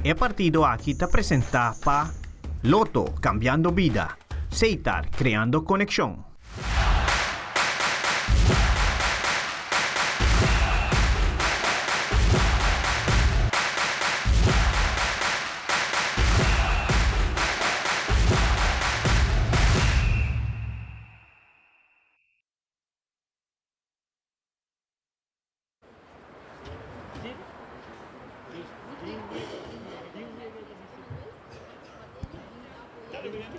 El partido aquí te presenta pa Loto, cambiando vida. Seitar, creando conexión.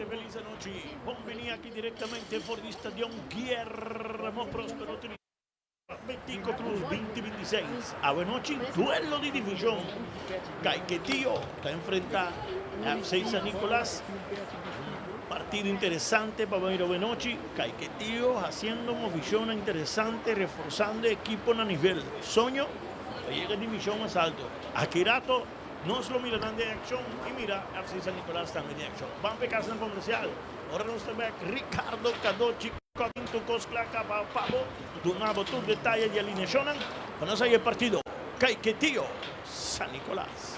Feliz noche. Benvenuti aquí directamente por el estadio Guillermo Próspero. Betico Cruz 2026. A noche, duelo de división. Caiquetío está enfrentando a FC San Nicolás. Partido interesante para ver a noche. Caiquetío haciendo una visión interesante, reforzando equipo a nivel. Sueño, llega a división más alto. Akirato nos lo miran de acción y mira, FC San Nicolás también de acción. Van a pecarse en comercial. Ahora nos trae Ricardo Cadochi, Cotinto Cosclaca, Pavo, Dunabo, tu detalle y alineación. Para el partido, Caiquetío, San Nicolás.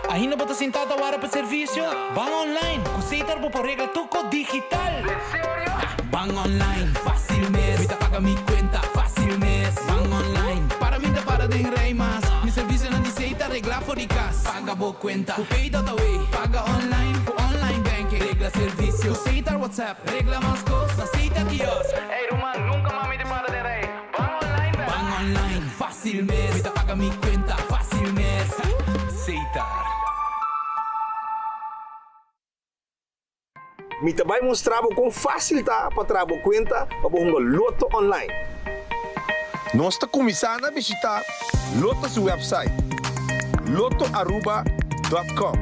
Ainda bota sentado agora para serviço? Bang online, Seitar por regla tuco digital. Bang online, fácil mes. Me paga mi cuenta, fácil mes. Bang online, para mim para de rei mas. Mi serviço na Seitar regla for de casa. Paga boa cuenta, pay da way. Paga online, online banking. Regla serviço, Seitar WhatsApp. Regla mais coisas, Seitar kiosk. Hey Roman, nunca más me para de rey. Bang online, Bang online, fácil mes. Me paga mi cuenta, fácil mes. Seitar. Me vai mostrar com facilidade para trabalhar conta para um loto online. Nós estamos começando a visitar Loto's website, lotoaruba.com.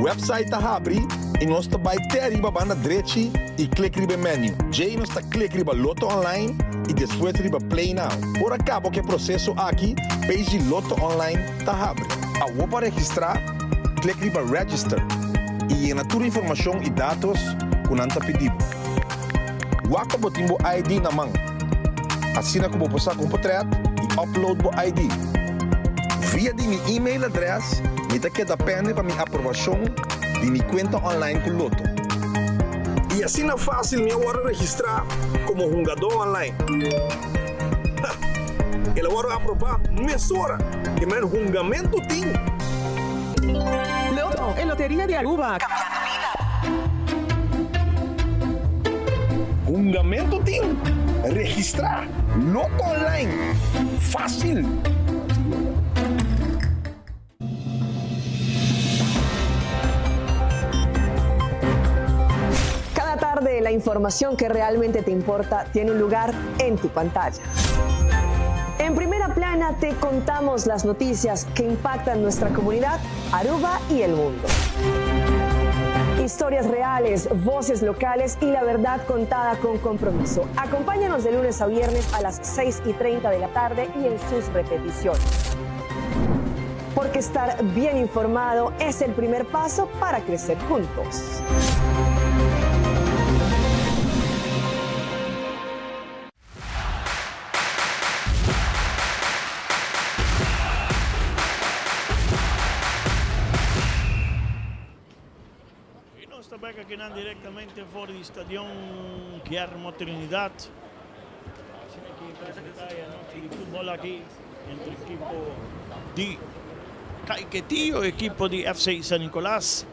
Website está abre e nós vai ter arriba na direita e clique no menu. Já nós está clique no Loto online e depois no Play Now. Por acabo que o processo aqui, page Loto online está abre. A para registrar, clique no Register. E na tua informação e dados que não está pedido. Waka botimbo ID na mão. Assim como você comprar e upload o ID. Via de minha email address, me que depende para minha aprovação de minha conta online com Loto. E assim é fácil me agora registrar como jogador online. Ele agora aprovar mesura que meu julgamento tem. Loto, en Lotería de Aruba. Fundamento tem. Registrar. Loto online. Fácil. Cada tarde la información que realmente te importa tiene un lugar en tu pantalla. En Primera Plana te contamos las noticias que impactan nuestra comunidad, Aruba y el mundo. Historias reales, voces locales y la verdad contada con compromiso. Acompáñanos de lunes a viernes a las 6:30 de la tarde y en sus repeticiones. Porque estar bien informado es el primer paso para crecer juntos. Aquí directamente por el estadio Guillermo Trinidad. El fútbol aquí entre el equipo de Caiquetío y el equipo de FC San Nicolás.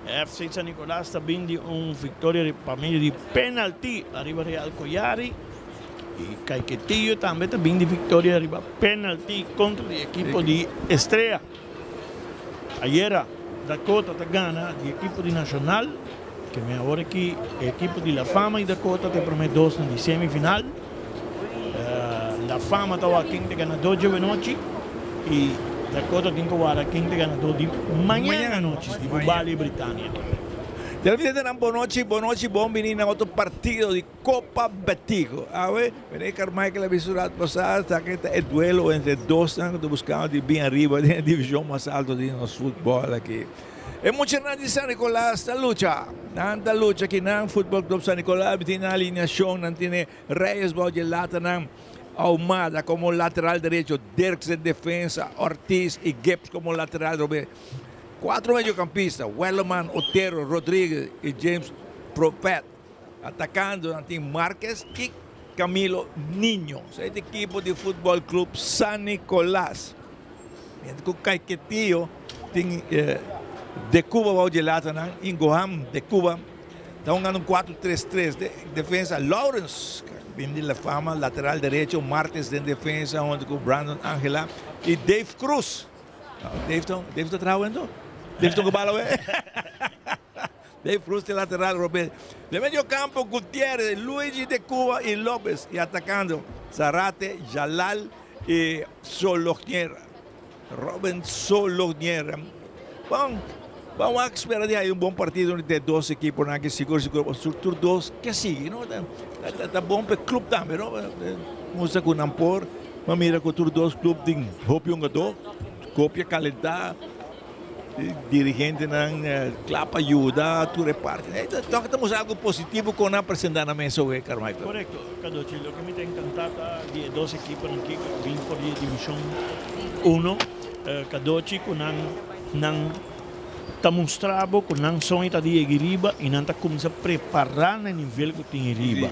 FC San Nicolás está viendo una victoria de familia de penalti arriba de Alcoyari. Y Caiquetío también está viendo victoria arriba penalti contra el equipo de Estrella. Ayer Dakota te gana de equipo de Nacional, que me ahora aquí equipo de La Fama y Dakota te promete 2 en la semifinal. La Fama estaba aquí te gana 2 de noche y Dakota tiene que jugar aquí te gana 2 de mañana noche de Bali y Britania. Televidente ng Bonochi, bom menino ng outro partido de Copa Betico. Awe, vem Carmichael Abisurat passar, tá que é duelo entre dois que estão buscando de bem arriba da divisão mais alta de nosso futebol aqui. É muito grande San Nicolás da luta. Nanda luta aqui na Futebol Club San Nicolás, tem a alineação, não tem Reyes Baudelata ng Ahumada como lateral direito, Dirks em defesa, Ortiz e Gibbs como lateral direito. 4 mediocampistas, Wellerman, Otero, Rodrigues e James Prophet. Atacando, tem Marques e Camilo Niño. Este equipo de Futebol Club San Nicolás. Com Caiquetillo, tem de Cuba, Baudelata, Ingoham, de Cuba. Estão ganhando 4-3-3. Defesa, Lawrence, vem de La Fama, lateral direito, Marques em defesa, onde com Brandon Angela e Dave Cruz. Dave está trabalhando? Dave está com bala, Dave Cruz de lateral, Roberto. De meio campo, Gutierrez, Luigi de Cuba e López. E atacando, Zarate, Jalal e Solognier. Robin Solognier. Vamos a esperar de aí bom partido entre 2 equipos, que seguro, tur 2, que sigue, não? Tá bom para o clube também, não? Música com Nampor, mas mira com tur 2 clube tem hope um gador, copia calentar, dirigente não clapa ajuda, tu reparte. Então temos algo positivo com a apresentar na mesa hoje, Carmichael. Correcto, Cadoci, lo que me tem encantado de 2 equipos que vêm por a divisão 1, Cadoci com não está mostrando que não só está de riba e não está começando a preparar no nível que tem riba.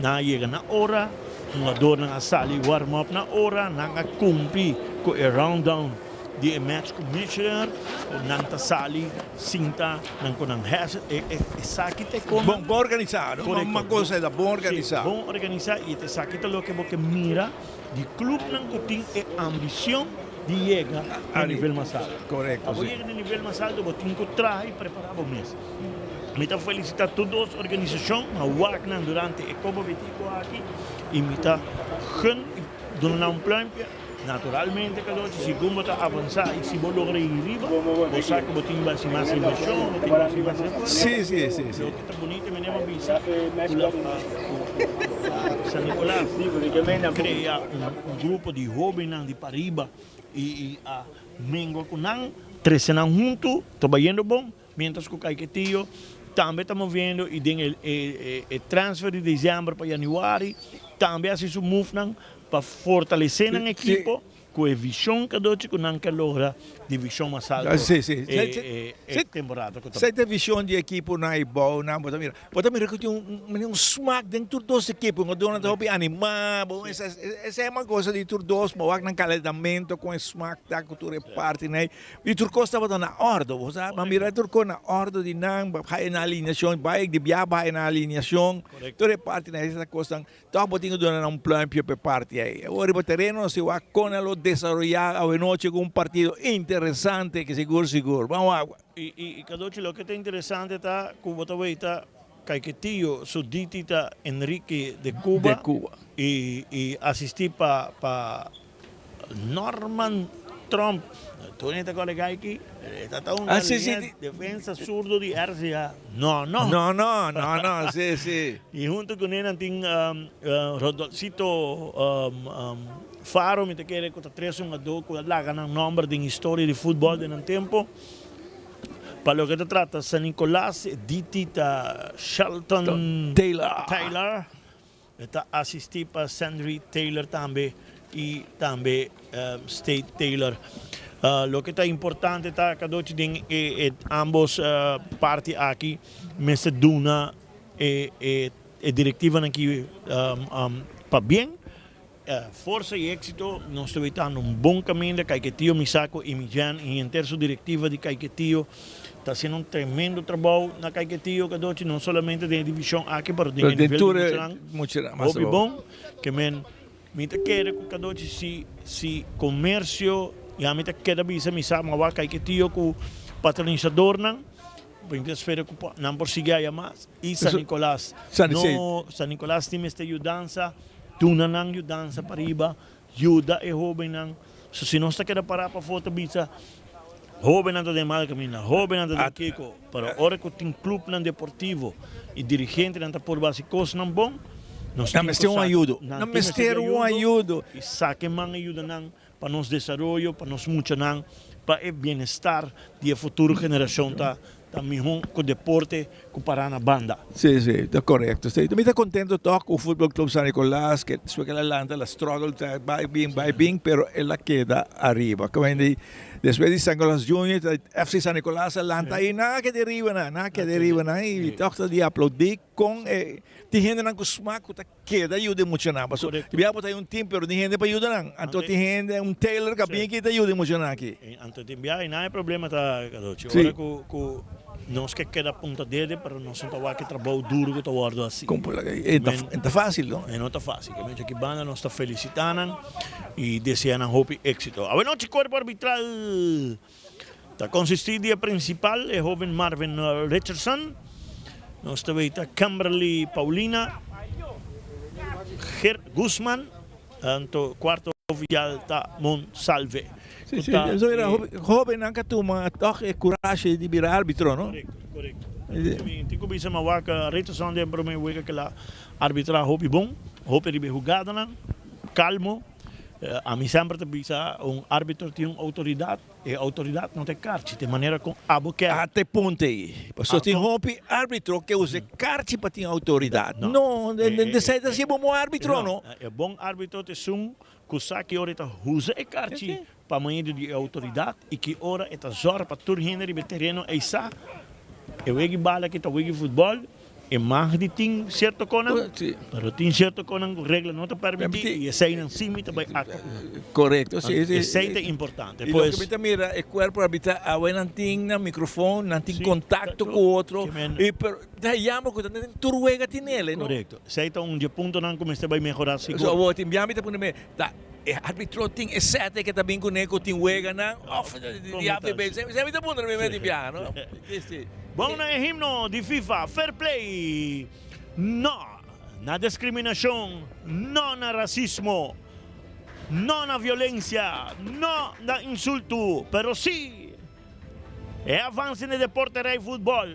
Não chega na hora, não dor na sala e warm up na hora, não cumpre com o round down de match commissioner, não está sali, sinta, não com não has, saque te com bom organizado, uma coisa é bom organizado. Bom organizado e te saque te lo que você mira de clube não tem ambição de chegar a nível mais alto. Correto. Para chegar a nível mais alto, você tem que trabalhar e preparar o mês. Me está felicitando todas as organizações, a Wagner durante a Copa Betico aqui, e me está dando um plano. Naturalmente, se você está avançando e se você logra ir riba, você sabe que você tem mais inversão, você tem mais inversão. Sim. O que está bonito, me lembro visa, San Nicolás cria grupo de jovens de Pariba e a Mengo com nang, 13 anos juntos, trabalhando bom, mientras que o Caiquetillo também estamos vendo e tem o transfer de dezembro para januário, também assim o move para fortalecer a equipo com a visão que doce com não que logra divisão mais alta. Sim. Temporada. Você tem visão de equipo na Ibao, na Botamira. Botamira que tem um smack dentro dos equipos, quando não está bem animado, essa é uma coisa de tur dos, mas não calentamento com smack da cultura parte, né? E turco estava na ordem, você mas mira turco na ordem de não, vai na alinhação, vai de vai na alinhação, toda parte né, essa coisa, então botinho dando um plano para parte aí. Agora o terreno se vai com lo desarrollar a noite com partido interessante que seguro. Vamos agua. E Cadoci, lo que está interessante está que você está Caiquetillo, Suditi está Enrique de Cuba. E assistir para Norman Trump. Tu não está colega aqui? Está uma defesa surdo de RCA. Não, sim. E junto com ele tem Rodolcito Faro, me quer que está 3-1-2, que lá ganha um número de história de futebol de um tempo. Para o que se trata, San Nicolás, Ditita Shelton Taylor, está assistindo para Sandry Taylor também e também State Taylor. Lo que está importante está que ambos partes aqui, Mr. Duna e diretiva aqui para bem. Força e êxito, nós estamos estando bom caminho de Caiquetillo, Misako e Mijan, e em terço diretiva de Caiquetillo, está sendo trabalho na Caiquetillo, que não somente de divisão aqui, mas de nível de Mutirão. Bom, que me quer que se comércio, e a me quer visa, me sabe, mas Caiquetillo, patronizador nang esfera ko nang porsigaya mas e San Nicolas. San Nicolas tem esta yudança, tuna nang yudança pariba, yuda e joven nang. So si nós queda parar para foto bisa, joven anda de mal camina, joven anda de Kiko, pero hora que tem clube nang deportivo e dirigente nang por básicos nang bom, nós temos ter ajuda. Nós ter ajuda. E saque man ajuda nang para nos desenvolvimento, para nos mucho nang, para o bem-estar de futuro geração também com o deporte comparado na banda. Sim, está correto. Sim. Também está contente com o Futebol Clube San Nicolás, que sua que ela landa, ela struggle, vai bem, pero ela queda arriba. Como depois de San Nicolás Junior, FC San Nicolás landa aí, nada que deriva na, e toca de aplaudir com tem gente que smaku tá queda ajuda muito na, mas tiver botar time, pero tem gente para ajudar não. Então tem gente Taylor que bem que ajuda muito aqui. Então tem bem, não é problema tá, Cadoci. Ora com nós que queda ponta dele, para nós não tá que trabalho duro que tá guardo assim. É fácil, não? Não é fácil. Que aqui banda nós tá felicitando e desejando hope éxito. A noite corpo arbitral tá consistido dia principal é jovem Marvin Richardson. Nós também tá Kimberly Paulina, Ger Guzman, anto quarto oficial tá Monsalve. Sim, isso era jovem nang katuma, toque coragem de virar árbitro, não? Correto. Tem que bisa mawaka Richardson de para mim weka que lá arbitrar hope bom, hope de jogada não, calmo. A mim sempre bisa árbitro tem autoridade e autoridade não tem carte de maneira com aboquer. Até ponto aí. Só tem hope árbitro que usa carte para ter autoridade. Não, de certa se bom árbitro não. É bom árbitro te sum kusa que ora tá usa e carte para manhã de autoridade e que ora eta zorra para tur hinder de terreno e sa e wegi bala que tá wegi futebol e mais de tem certo conan, pero tem certo conan regra não te permite e sai não cima também correto, sim, isso é importante. Depois que mira o corpo arbitral a não tem na microfone, não tem contato com o outro e pero chama que tem turwega tinele, não? Correto. Sei então ponto não como vai melhorar seguro. So o time te põe me arbitro tem sete que também com neko tem wega na off de bem sempre te põe me de piano. Bom na himno de FIFA, fair play, não na discriminação, não na racismo, não na violência, não na insulto, pero sim é avanço no deporte rei futebol.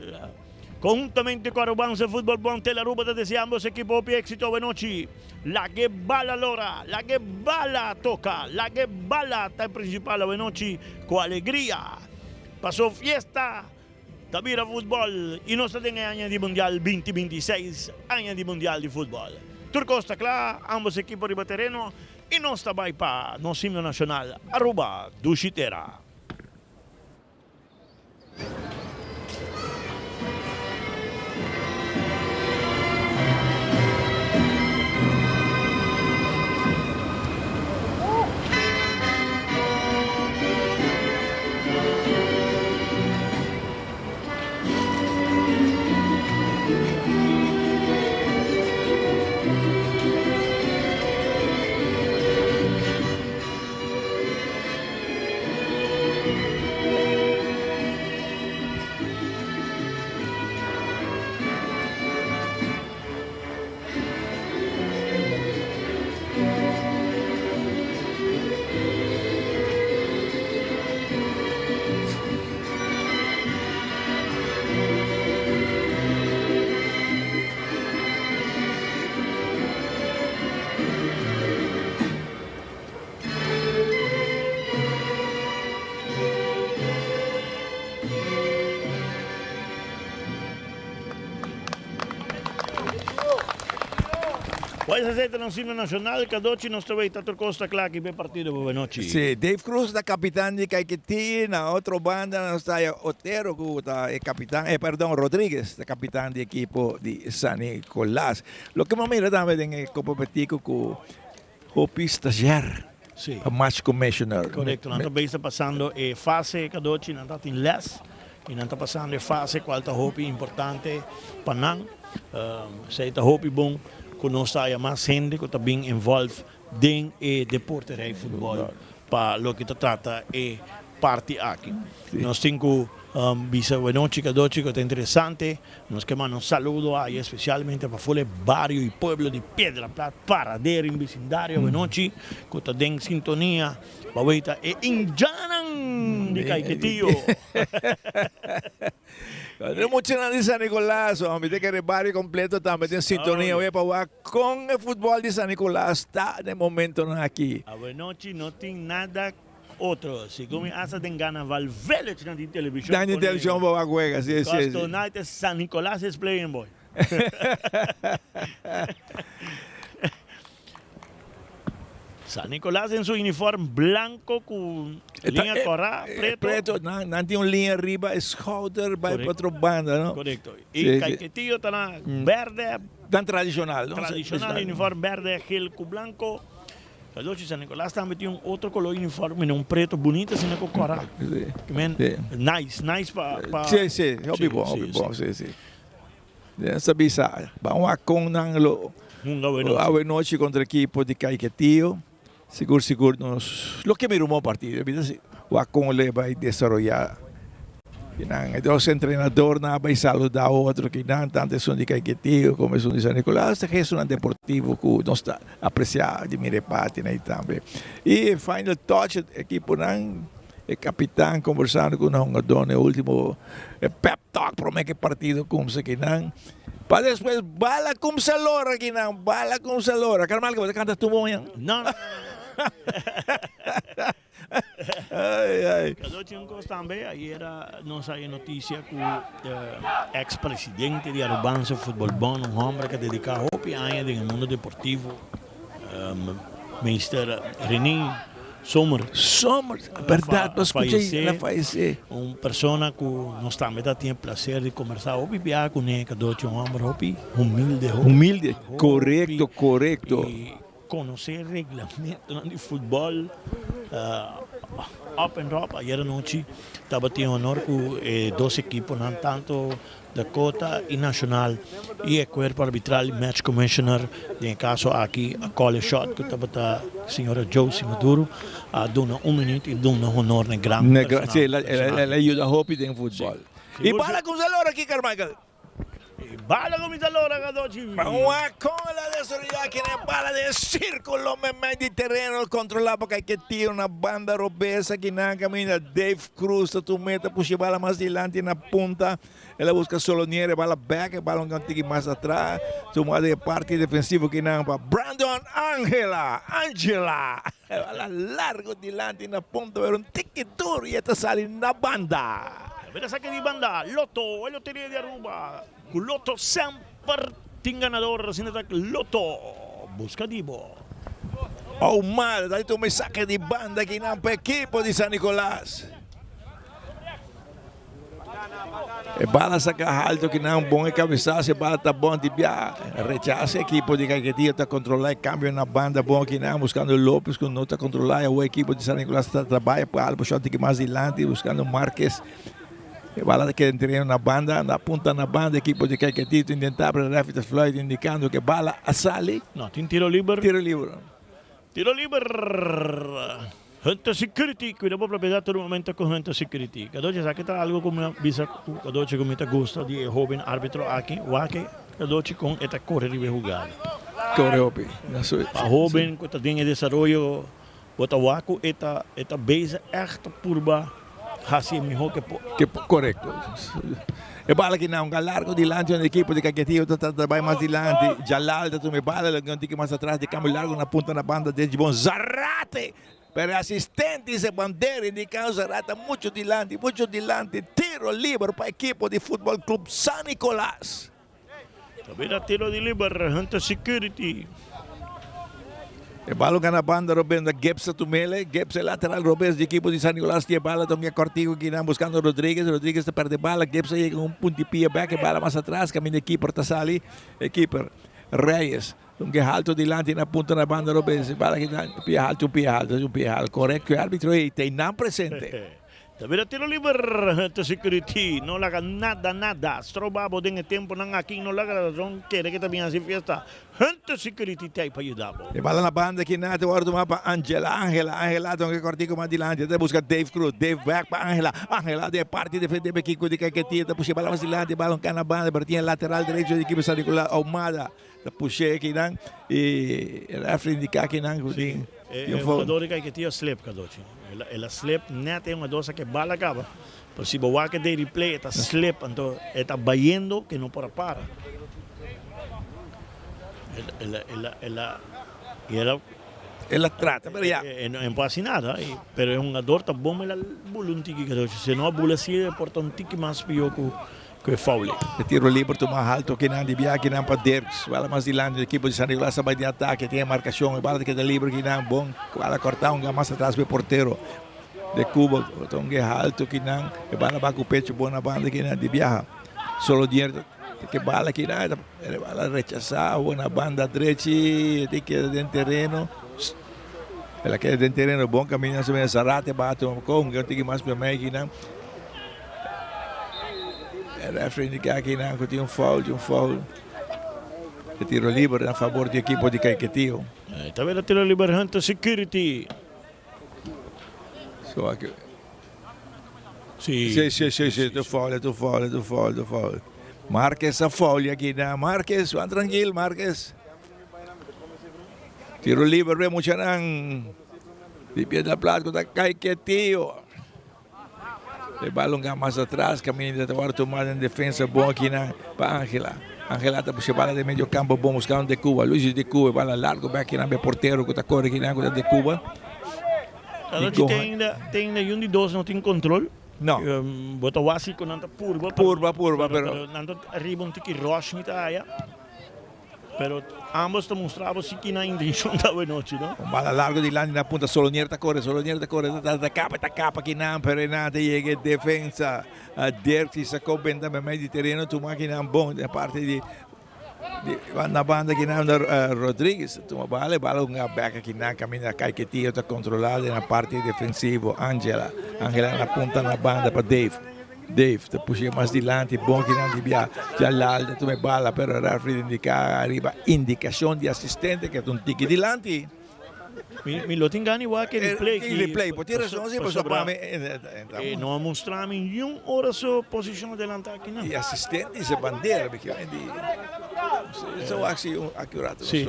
Conjuntamente con Arubanza Fútbol Bonte, la ruba de ambos equipos de éxito de noche. La que bala lora, la que bala toca, la que bala está principal de noche con alegría. Pasó fiesta, también fútbol y no se tenga año de Mundial 2026, año de Mundial de Fútbol. Turco está claro, ambos equipos de terreno y no está para no himno nacional. Aruba, Dushitera. Pode ser no himno nacional, Cadoci nós também está Costa claro que bem partido boa noite. Sim, Dave Cruz da capitão de Caiqueti, na outra banda nós está Otero, que é capitão, perdão, Rodrigues, da capitão de equipo de San Nicolás. Lo que me mira também em Copa Betico com o estagiário, o match commissioner. Correto, nós também está passando a fase, Cadoci, nós está em les, e nós está passando a fase, qual está hopi importante para nós, se está hopi bom, conosco há mais gente que também envolve em deporte e futebol para o que trata é parte aqui. Nós temos Bisa Buenochi, Cadochi, que está interessante. Nós queremos um saludo aí, especialmente para o barrio e pueblo de Piedra Plata, Paradeiro, em vecindário, Buenochi, que está em sintonia. Bawaita e Injanan de Caiquetío. Tenemos mucho de San Nicolás, hombre, de que el barrio completo también en sintonía con el fútbol de San Nicolás. Está de momento aquí. A Buenochi no tiene nada otro. Si como asa den gana Valverde na televisão. Na televisão vai juega, sí, sí. Tonight is San Nicolás is playing, boy. San Nicolás en su uniforme blanco con línea corada, preto. Não tem uma linha arriba, escolta, vai para outra banda, não? Correcto. E Caiquetío está verde. Tan tradicional, ¿no? Tradicional, uniforme verde, gel con blanco. Cadochi San Nicolás está metido otro color uniforme, un preto bonito, sin con corada. Nice para. Sí, sí, bom, sí. Essa bisa, vamos a con a noite contra o equipo de Caiquetío. Seguro lo que miramos el partido, o Acon le va a desarrollar. Dos entrenadores vai saludar outro que não tanto são de Caiquetío como são de San Nicolás, que é um deportivo que nós está apreciado de minha parte, né, também. E final touch, equipo não, o capitão conversando com o jogador no último pep talk para o partido como se que não. Para depois bala como se lora aqui não, bala como se lora. Carmal, que você canta tu bom, não. Cadochi também, aí era nossa notícia que o ex-presidente de Arubanza Futebol Bom, um homem que dedica anos no mundo deportivo, Mr. René Sommer, verdade, eu escutei ela falecer. Uma pessoa que nós também temos o prazer de conversar, com ele, Cadochi, um homem humilde, correto. E conhecer regulamento de futebol, up and up. Ayer noite estava tendo honor com dois equipos, não tanto Dakota e Nacional, e o corpo arbitral, match commissioner, em caso aqui, a call shot, que estava a senhora Josie Maduro, a dona minuto e dona honor na grande. Sim, ela ajuda a Hopi em futebol. E bala com o Zalora aqui, Carmichael. Bala con mi talora, Cadochi. Vamos con la desarrollada que es bala de círculo, medio terreno controlado porque hay que tirar una banda robesa que nada camina. Dave Cruz, tu meta, puxa bala más adelante en la punta. Ela busca solo niere, bala back, bala un cantiqui más atrás. Tu de parte defensivo que nada para Brandon Angela. Bala largo adelante en la punta, pero un tiquitur y esta sale en la banda. Mira saque de banda, Loto, el lotería de Aruba. Loto sempre tem ganador, sin ataque, Loto. Busca Dibo. Oh, mal, dai tu mensaje de banda que não para o equipo de San Nicolás. E bala saca alto que não bom e cabeçasse, bala tá bom de viajar. Rechaça o equipo de Caiquetío, está controlando cambio na banda bom que não, buscando Lopes que não está controlando. O equipo de San Nicolás está trabalhando para algo shot que mais adelante, buscando Marques. Bala que entrena na banda, na ponta na banda, equipo de Caiquetío tentar para Rafita Floyd indicando que bala a sale. Não, tem tiro livre. Tiro livre. Hunter Security, cuidamos propriedade todo momento com Hunter Security. Cadochi, sabe que está algo como visa Cadochi como te gusta de joven árbitro aqui, o aqui, Cadochi com esta corre de jogada. Corre hopi. A joven que tem em desenvolvimento, bota o aqui, esta base echt purba. Assim melhor que correto. E bala que não, largo dilante no equipo de Caiquetío, está trabalhando mais dilante. Jalal, está me bala, um tique mais atrás, de cambio largo na ponta na banda de bom Zarate. Pero assistente se bandeira indicando Zarate muito dilante, tiro livre para o equipo de Futebol Clube San Nicolás. Também tiro de livre, Hunter Security. E bala na banda, Robendo Gebsa Tumele, Gebsa lateral, Robes de equipo de San Nicolás, que bala também cortigo que não buscando Rodrigues está perde bala, Gebsa chega com puntipia back, bala mais atrás, caminho de keeper Tassali, keeper Reyes, que alto dilante na ponta na banda, Robes, bala que pia alto, correto, o árbitro aí tem não presente. Tabira tiro libre to security. No laga nada. Strobabo din el tiempo ng aking no laga razón quiere que también así fiesta. Gente security tayo pa ayudabo. E bala na banda que natin waro tumapa Angela itong kortiko madilante. Te busca Dave Cruz, Dave back pa Angela de parte defende Kiko de Caquetia, te puxa bala madilante, balão cá na banda, partia lateral direito de equipe Sanicolas Almada. Te puxa aqui não e referee indicar aqui não gudin. Yung jogador que tinha slip kadochi. Ela slip net yung adosa que bala acaba. Pero si bawa que de replay eta slip anto eta bayendo que no para. Ela trata, pero ya. No pasa nada, pero es un ador tan bom ela buluntiki kadochi. Se no bula si porta un tiki más pio que faule. De tiro livre to mais alto que não devia que não para Dirks. Bala mais dilante a equipe de San Nicolás vai de ataque, tem a marcação, bala que de livre que não bom, bala cortar um mais atrás do porteiro de Cuba, então que alto que não, bala vai com o pecho bom na banda que não devia. Solo dinheiro que bala que não, bala rechazar na banda direita, tem que dentro terreno. Ela quer dentro terreno bom, caminha sobre essa rata, bate um com, que tem que mais para mim que não. Referee indicar aqui não, que tinha um foul. De tiro livre a favor do equipe de Caiquetío. Está vendo tiro livre Hunter Security. So aqui. Sim. Tu foul. Marques a foul aqui não. Marques, vai tranquilo, Marques. Tiro livre, mucha não. De pé da plata da Caiquetío. El balón más atrás, camina de tomar tomada en defensa, bom aqui para Angela. Angela está puxando bala de meio campo, bom buscando de Cuba. Luis de Cuba, bala largo, back aqui na porteiro que está correndo aqui na de Cuba. Tem ainda um de dois não tem controle. Não. Bota o básico não tá purba, pero não arriba tiki rush me tá aí. Pero ambos te mostravam que na intenção da noite, não? Bala largo de lado na punta, solo Nierta corre, da capa aqui não, pero nada chega defensa. A Dirk sacou bem também meio de terreno, tu máquina bom da parte de na banda aqui não Rodrigues, tu bala um back aqui na caminha Caiquetío está controlado na parte defensiva. Angela na ponta na banda para Dave, te puxa mais dilante, bom que não devia já lá, tu me bala, pero referee indica arriba, indicação de assistente que é um tique dilante. Me lo tengan igual que replay, por ter razão, sim, mas não mostrar nenhuma hora sua posição delante aqui não. E assistente se bandeira, porque isso é acurato, se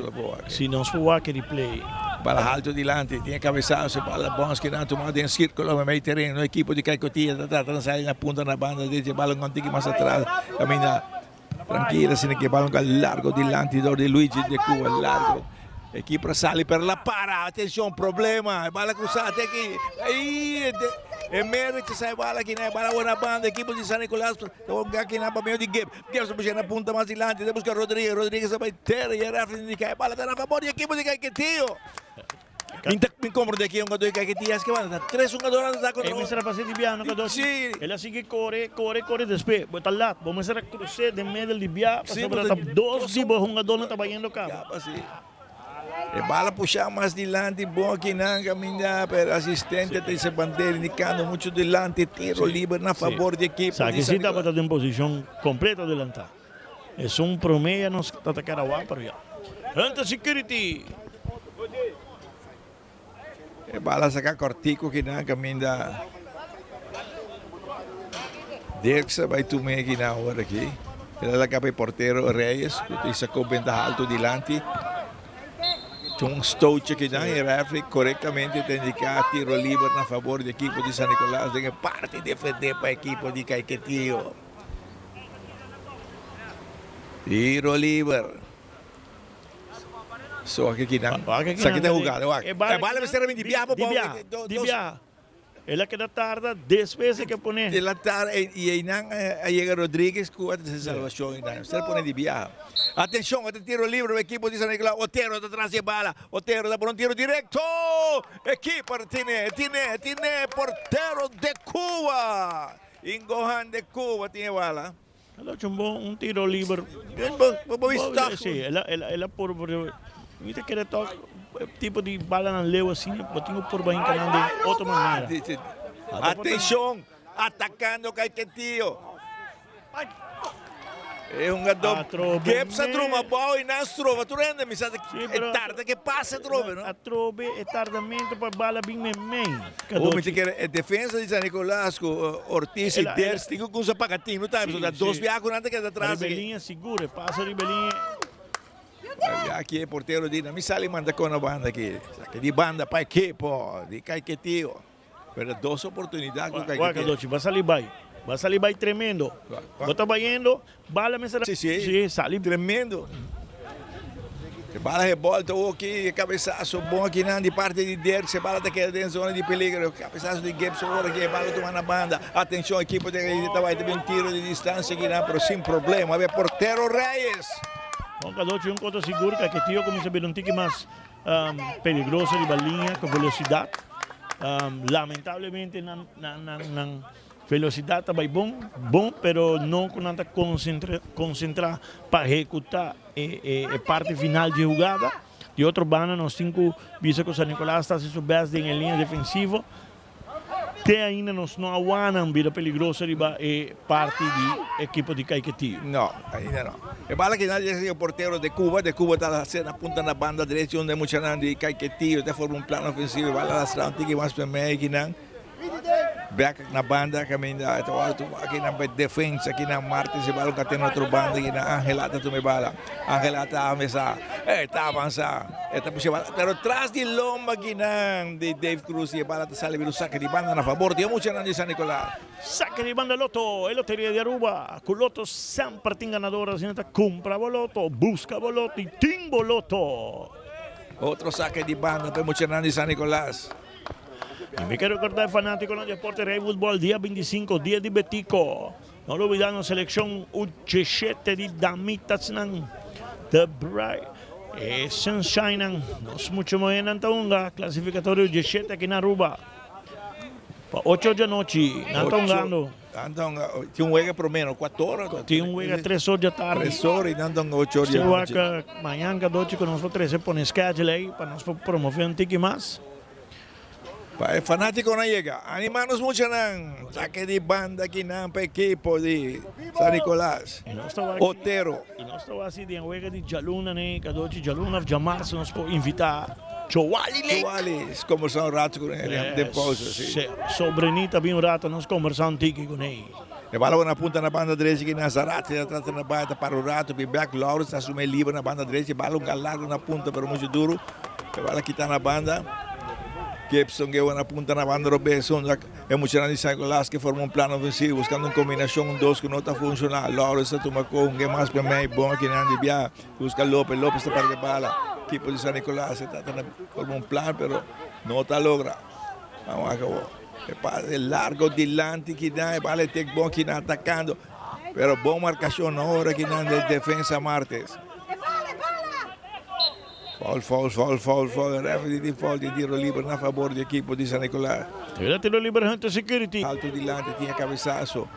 não for que replay. Bala alto dilante, tinha cabeçazo, bala bons que não tomado em círculo, no meio terreno, a equipe de Caicotia, sai na ponta na banda, deixa bala um tique mais atrás, camina tranquila, sem que bala largo dilante, de Luigi de Cuba, largo. Equipe sale per la para, atenção, problema, bala cruzada aqui, aí, emerge, sai bala aqui, bala boa banda, equipe de San Nicolás, aqui na meio de Geb se puxa na ponta mais dilante, busca Rodrigues vai ter, e a referee indica, bala está na favor da equipe de Caiquetío. Me compro daqui um jogador de Caiquetío, que vai, 3 jogadores da contra. Ele será para ser libiano, jogador. Sim. Ele sigue corre depois, bota lá, vamos ser cruzar de meio de libiano, para 2 jogadores não trabalhando cá. E bala puxar mais dilante, bom aqui não caminhar, pero assistente tem essa bandeira indicando muito dilante, tiro livre na favor da equipe. Aqui sim está botando em posição completa adelantada. É um promedio nos atacar a para já. Hunter Security. E bala sacar cortico que não caminha. Dirks vai tomar aqui na hora aqui. Ele lá capa porteiro Reyes, que sacou bem da alto dilante. Um stouch que dá e referee corretamente tem indicado tiro livre na favor da equipe de San Nicolás, de parte defender para a equipe de Caiquetío. Tiro livre. Só que não. Só que tem jogado. Bala vai ser de Dibia. Ela queda tarda, 10 vezes que poner. De la tarde e aí não chega Rodrigues com a salvação ainda. Você pode Dibia. Atenção, até tiro livre, o equipe de San Nicolás. Otero está atrás de bala. Otero dá por um tiro direto. Equipe tiene portero de Cuba. Ingohan de Cuba tiene bala. Ela chumbou um tiro livre. Sim, ela por mira que ele toca tipo de bala na leu assim, botinho por baixo canal de outra maneira. Atención, atacando Caiquetío. É um jogador que precisa tromar a bola e não trova. Tu rende, mas é tarde que passa trova, não? A trove é tardamento para bala bem memem. O que é defesa de San Nicolás com Ortiz e Ders, tem que usar pagatinho, não tá? Dois viagens nada que atrás. Ribelinha segura, passa Ribelinha. Aqui é porteiro de me sale manda com a banda aqui. De banda para equipo, de Caiquetío. Pero duas oportunidades com Caiquetío. Vai salir bem. Vai salir bem tremendo. Bota baiendo, bala me será. Sim, sale tremendo. Bala rebolta aqui, cabeçaço bom aqui de parte de Derek, se bala daquela dentro zona de peligro, cabeçaço de Gibson agora aqui, bala tomando a banda. Atenção, equipe de vai ter um tiro de distância aqui, pero sem problema. Vê porteiro Reyes. Bom, Cadochi, um conto seguro que Tio começa a ver um tique mais peligroso de balinha, com velocidade. Lamentavelmente, na velocidade está bom, pero não com tanta concentrar para executar a parte final de jogada. De outro banda, nós cinco visa que o San Nicolás está se subesse em linha defensiva. Até ainda nós não aguardam vida peligrosa de parte do equipe de Caiquetío. Não, ainda não. É bala que nadie é o porteiro de Cuba está sendo apunta na banda direita onde é muito de Caiquetío, até forma plano ofensivo, bala das round que mais para meio que não. Back na banda kami na ito aqui na defensa aqui na Martes se bala que tem outro banda aqui na Angelata tu me bala Angelata a mesa tá avança pero atrás de lomba aqui de Dave Cruz e bala tá sale viro saque de banda na favor de mucha de San Nicolás. Saque de banda Loto, el lotería de Aruba, con Loto sempre tem ganadora, assim compra boloto, busca boloto e tem boloto. Outro saque de banda para mucha de San Nicolás. Y me quiero recordar, fanáticos de Deporte Rey Fútbol, día 25, día de Betico. No lo olvidamos, selección U17 de Damitas The Bright. Sunshine, nos mucho más en Antaunga, clasificatorio U17 aquí en Aruba. 8 de noche, Antongando. Antonga, tiene un juego por menos, 4 horas. Tiene un juego 3 horas de tarde. 3 horas y Antonga 8 horas de noche. Mañana, 12, con nosotros 13, pone schedule ahí para nos promover un tiki más. Para el fanático no llega, animanos mucho nan, saque de banda aquí nan para equipo de San Nicolás, Otero. Y no estaba así de juega de Jaluna, Cadochi Jaluna, llamarse nos puede invitar. Chowali, conversar un rato con él de pausa, sí. Sobrinita bien un rato, nos conversar un tiki con él. Le bala una punta na banda direita aqui na Zarate, atrás na banda para o rato, o Black Lawrence assume livre na banda direita, bala um largo na punta, pero muito duro. Le bala aqui tá na banda. Gibson que na punta na banda Robertson é muito grande San Nicolás que forma plano ofensivo buscando uma combinação dos que não está funcionando. Lawrence toma com que mais para mim bom aqui na Andibia busca López está para de bala equipo de San Nicolás está forma plano pero não está logra. Vamos acabou. É largo delante que dá vale ter bom aqui na atacando pero bom marcação na hora aqui na defesa Martes. Foul, referee di foul di tiro libero a favor del equipo di San Nicolás. Era tiro libero gente security. Alto di lante, tiene cabezazo.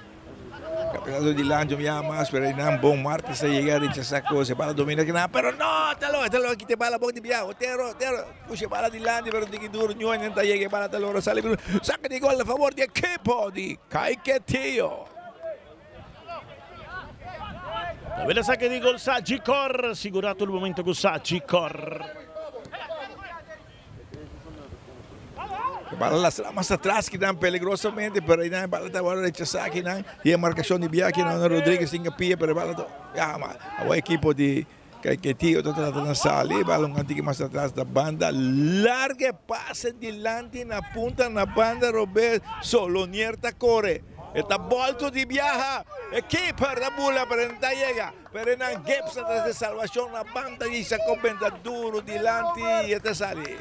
Cabezazo di lancio, mi más, pero en bom Martes a llegar y esa cosa, para dominar que nada, pero no, te lo quite bala, poco de viaje, Otero, puxa bala di lante, pero di duro, no entra, llegue bala, te lo sale, saca di gol a favor del equipo di Caiquetío. La bella saque di gol Sagicor, assicurato il momento con Sagicor. Bala las más atrás que dan peligrosamente, pero ahí dan bala ahora de Chasaki y en marcación de Biaki, Rodríguez sin pie, pero bala ya o equipo de Caiquetío está tratando de salir, bala un antico más atrás da banda, larga pase delante na punta na banda Robert Solonierta corre. Está volto de viaja, keeper da bola para não llega, pero en Gibson de salvación na banda y sacó venda duro delante y está sale.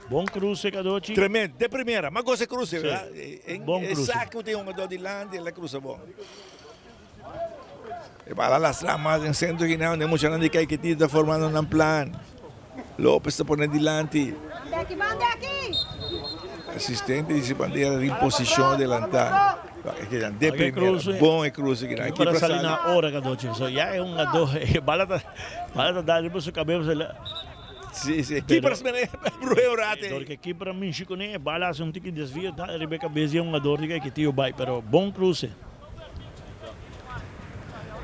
Bom cruce, Cadochi. Tremendo, de primeira, mas gosta cruce, ¿verdad? Bom cruce. Saco tem um jogador delante e ele cruza bom. E vai las ramas en centro que não, tem muita gente que está formando um plano. López está ponendo delante. Mande aqui! Assistente de bandeira em posição adelantada. De primeira, bom e cruze aqui para salir na hora, Cadochi. So, já é um jogador, bala tá dando por seu cabelo, Sim, sim. Keepers meneer Brueurate. Porque aqui para mim, Chico, né, bala um tique desvio, tá? Rebeca Bezia um ador que tio vai, pero bom cruce.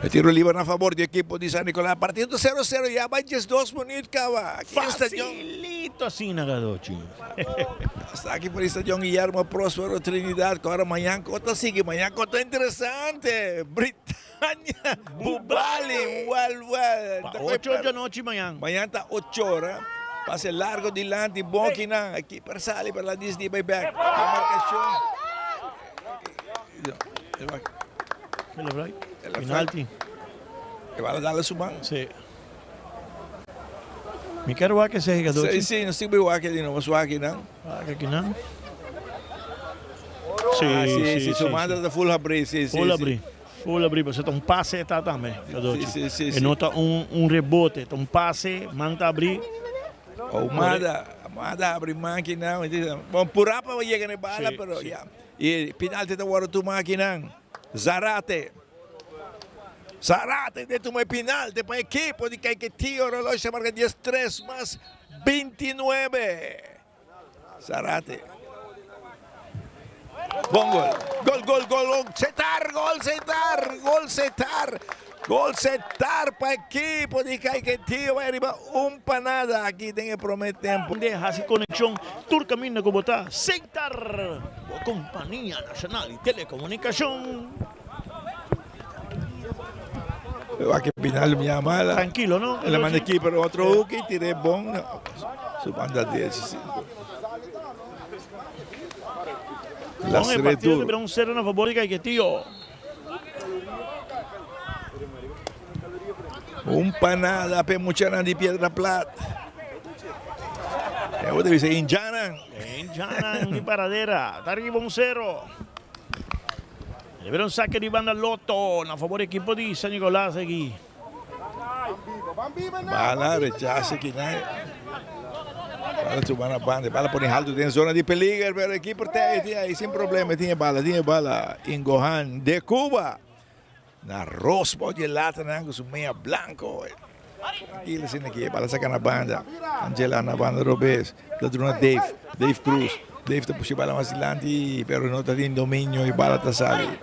O tiro livre a favor do equipo de San Nicolás. Partido 0-0, já vai 2 minutos, cara. Aqui no estádio. Facilito assim, Nagadochi. Está aqui por o estádio Guillermo Próspero Trinidad. Agora amanhã conta sigue, amanhã conta interessante. Britânia, Bubali, well. 8 da noite amanhã. Amanhã está 8 horas. Pase largo dilante, bom que não. Aqui para sali para lá Disney by back. A marcação. Ele vai. Penalti. E vai dar a sua. Sim. Me quero que seja Nagadochi. Sim, não sei o que de novo, o que não. Aqui não. Sim, sumando da full abrir, sim. Full abrir, você tem passe tá também, Nagadochi. Sim. E nota rebote, tem passe, manda abrir. O Mada abre máquina, bom por apa chega na bala, pero já. E penalti da hora tu máquina. Zarate de tu penalti para a equipe de Caiquetío, relógio marca 10-3 más 29. Zarate. Bom gol. Gol setar para a equipe de Caiquetío. Vai arriba panada. Aqui tem que prometer tempo. Deja a conexão Turcamina como está. Setar, Companhia Nacional de Telecomunicação. Que final minha mala. Tranquilo, não? Ela manda aqui para outro que tirei bom. Subanda 10. Bom, el partido de Brown 0 a favor de Caiquetío. Panada para Mucharan de Piedra Plata. Eu devo ser Indiana de Paradera. Está arriba 1-0. Libera un saque di banda Lotto a favore equipo di San Nicolás aquí. Bala, rechaza aqui, né? Bala subando a banda, bala por alto dentro zona de peligro, pero aqui por aí sem problema, tinha bala em Gohan de Cuba. Na Rosbo de lata, né, com seu meia blanco. Aqui ele sendo aqui, bala saca na banda. Angela na banda Robes, da drona Dave Cruz. Dave tá puxando bala mais adiante, pero não tá tendo domínio e bala tá sali.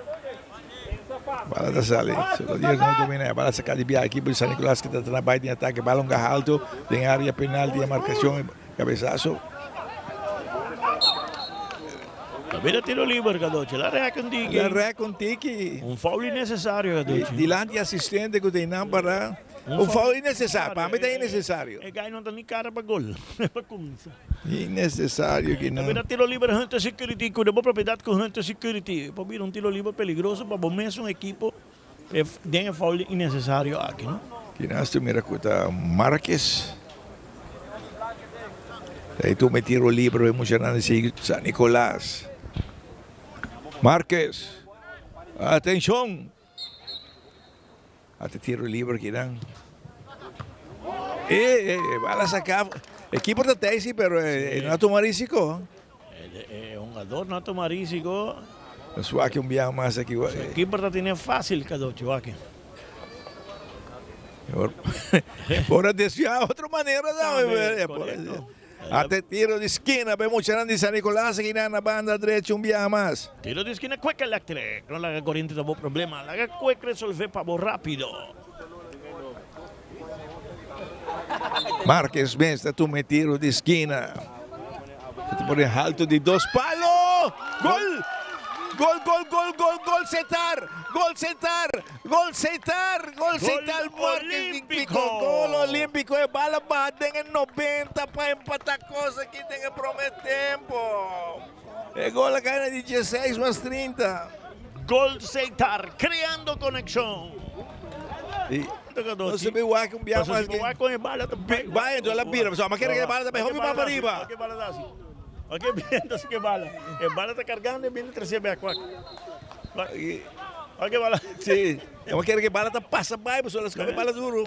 Bala da sali, solo 10 não domina, bala saca de via aqui por San Nicolás que está trabalhando em ataque, bala alto, tem área penal, tem marcação, cabeçazo. Mira tiro libre, Gadoche, la rea con tiki. Un foul innecesario, Gadoche. Dilante assistente que tem não para um foul innecessário, para mim é innecessário. É que não tem nem cara para gol, para começar. Innecessário que não. Mira tiro libre, Hunter Security, com uma propriedade com Hunter Security. Para vir tiro libre peligroso para o mesmo equipo, tem foul innecessário aqui, não? Que nós mira com Marques. Aí tu me tiro libre, vamos chamar de San Nicolás. Marques, atenção. Até tiro livre aqui, não. Vai sacar. Equipo da Tesi, pero não tomar risco. É um jogador não tomar risco. Só que viaja mais aqui. O equipo está tendo fácil, Gadoche, aqui. Por desviar outra maneira, não. Até tiro de esquina, vemos de San Nicolás, aqui na banda direita, viaja mais. Tiro de esquina, Cueca Electric. No la corriente tuvo problema. La Cueca resolve pavo rápido. Marques Bensta, tu me tiro de esquina. Tu por alto de 2 palos. Gol! Gol setar, olímpico. Gol olímpico, é bala bate em 90 para empatar coisa que tem que prometer tempo. É gol a caída de 16 mais 30. Gol setar, criando conexão. Não se viu aqui viaja mais que. Vai, então ela vira, pessoal, mas quer que a bala também, vamos para arriba. Ok, viendo así que bala. El bala está cargando y viene 13 a cuac. Ok, bala. Sí. Eu quero que bala tá passa vai, pessoal, as caras bala duro.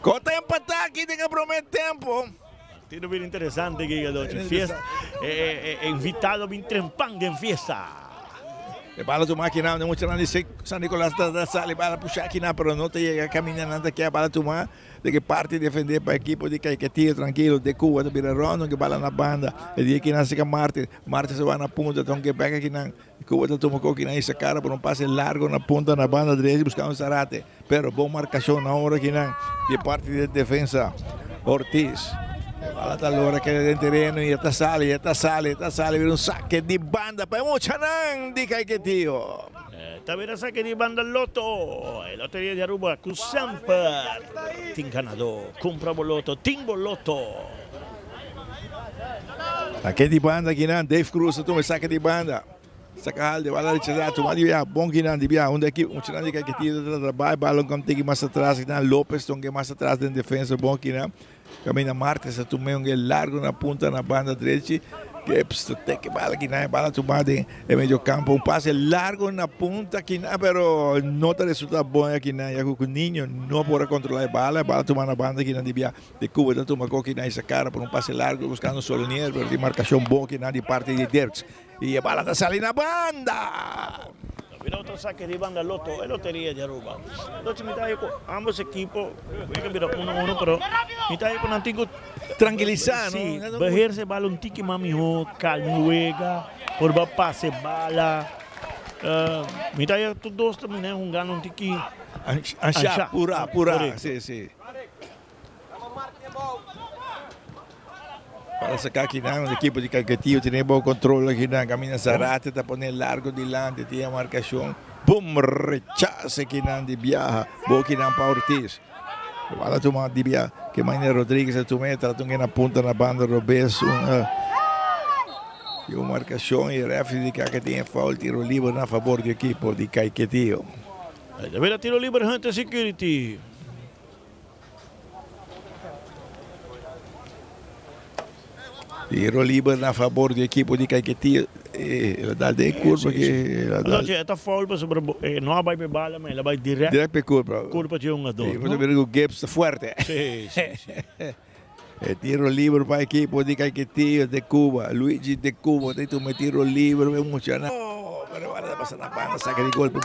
Cota empatar aqui, tem que prometer tempo. Tiro bem interessante aqui, Gadoche. Fiesta, invitado bem trempando em fiesta. Le bala tu máquina, no mucha nadie San Nicolás sale bala puxa aqui na, pero no te llega caminando aqui a bala tu má, de que parte defender para equipo de Caiquetío tranquilo, de Cuba de Birarondo, que bala na banda, e de que nasce com Marte se vai na punta, então que pega aqui na Cuba tá tomou aqui na essa cara por um passe largo na ponta na banda direita buscando Zarate, pero bom marcação na hora aqui na de parte de defesa Ortiz. Bala allora che è in terreno e sale, per un sacco di banda per Mochanan di Caiquetío. Tavera saque di banda al Lotto, e Lotteria di Aruba, Cusamper, Team Canadò, compra Bolotto, Team Bolotto. Aqui di banda aqui na Dave Cruz, tu me saca di banda. Saca alde, bala ricevuto, ma di via, bom que di via, onde aqui, Mochanan di Caiquetío trabalha, balão contigo mais atrás, que na Lopes, que mais atrás da defesa, bom que na Camina Martes, tu me um largo na ponta na banda direita, que tem que bala aqui na bala tomada em meio campo, um passe largo na ponta aqui na, pero não está resultado bom aqui na, já que o ninho não pode controlar a bala tomada na banda aqui na de Cuba, tá tomando aqui na essa cara por um passe largo buscando Solonier, pero de marcação boa aqui na de parte de Dirks e a bala está saindo na banda. Mira otro saque de banda Lotto, es Lotería de Aruba. Entonces, ambos equipos, mira 1-1, pero mitad con antiguo tranquilizar, sí, ¿no? Bajarse bala un tiki mami calma juega, por va pase bala. Mitad de estos dos terminan jugando un tiki. Ancha, pura, sí. Para sacar aqui na equipe de Caiquetío, tem bom controle aqui na camina Zarate, tá ponendo largo de lante, tem a marcação, bom rechace aqui na de viaja, bom aqui na para Ortiz. Bala tomar de viaja, que Maine Rodrigues a tomar, tratam que na ponta na banda Roberto, e uma marcação e ref de Caiquetío foul, tiro livre na favor do equipe de Caiquetío. Vera tiro livre Hunter Security. Tiro livre na favor do equipe de Caiquetío. Ela dá de curva que esta foul sobre não vai para bala, mas ela vai direto para curva. Curva de jogador. E você vê que o Gibbs está forte. Sim. Tiro livre para a equipe de Caiquetío de Cuba. Luigi de Cuba tem um tiro livre, é muito não. Pero agora passa na banda, saca de golpe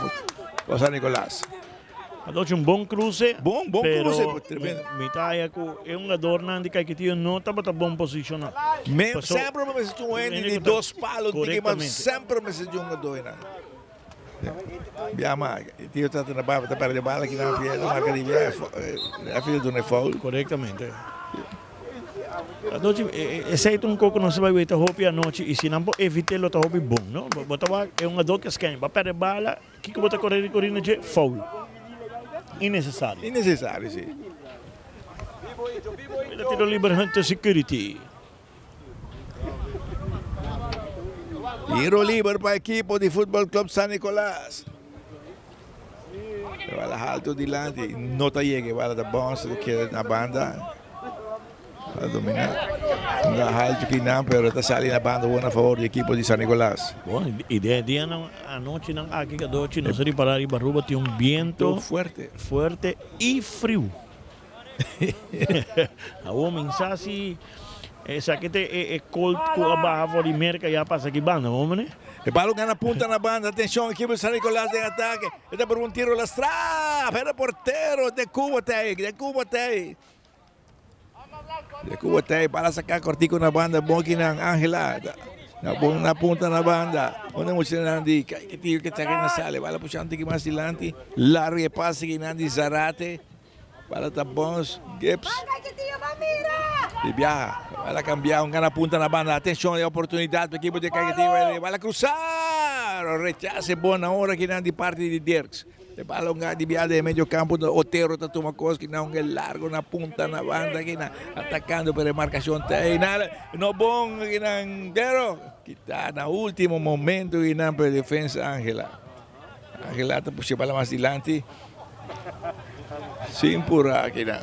para San Nicolás. Adoce bom cruce. Bom cruce. Mitad é um jogador de Caiquetío não estava bom posicionado. Sempre me sento de dois palos, mas sempre me sento jogador. Biama, tio está na bala, está para de bala aqui na fiesta, marca de viagem, a filha do Nefaul. Corretamente. Adoce, exceto pouco não se vai ver a roupa à noite e se não evitar o roupa bom, não? Botava é um jogador que esquece, vai para de bala, que bota correr de foul. Innecessário, sim. Ele tiro livre Hunter Security. Tiro livre para a equipe de Futebol Club San Nicolás. Bala alto dilante, não está chegando, bala da bounce que na banda. A dominar. Não alto que não, pero está saindo na banda boa a favor da equipe de San Nicolás. Bom, e de dia a noite não aqui a noite não se reparar e Barruba tem vento forte e frio. A homem sabe essa que é cold com a barra fora de merca já passa aqui banda, homem. E balo na ponta na banda, atenção, equipe de San Nicolás de ataque. Está por um tiro lastrado, para porteiro de Cuba tem. De Cuba tem, para sacar cortico na banda, bom que na Angela. Na ponta na banda, onde você não anda, que está aqui na sala, vai puxando aqui mais adiante, larga e passa aqui na Zarate, para tá bons, Gibbs. De viaja, vai cambiar, na ponta na banda, atenção, a oportunidade para a equipe de Caiquetío, vai cruzar, rechace bom na hora que não de parte de Dirks. De bala de viagem de meio campo, Otero está tomando coisa que não é largo na ponta na banda, que na atacando para a marcação tem nada, não bom que não Otero, que está no último momento que não para a defesa Angela está puxando para mais adiante, sem purar que não,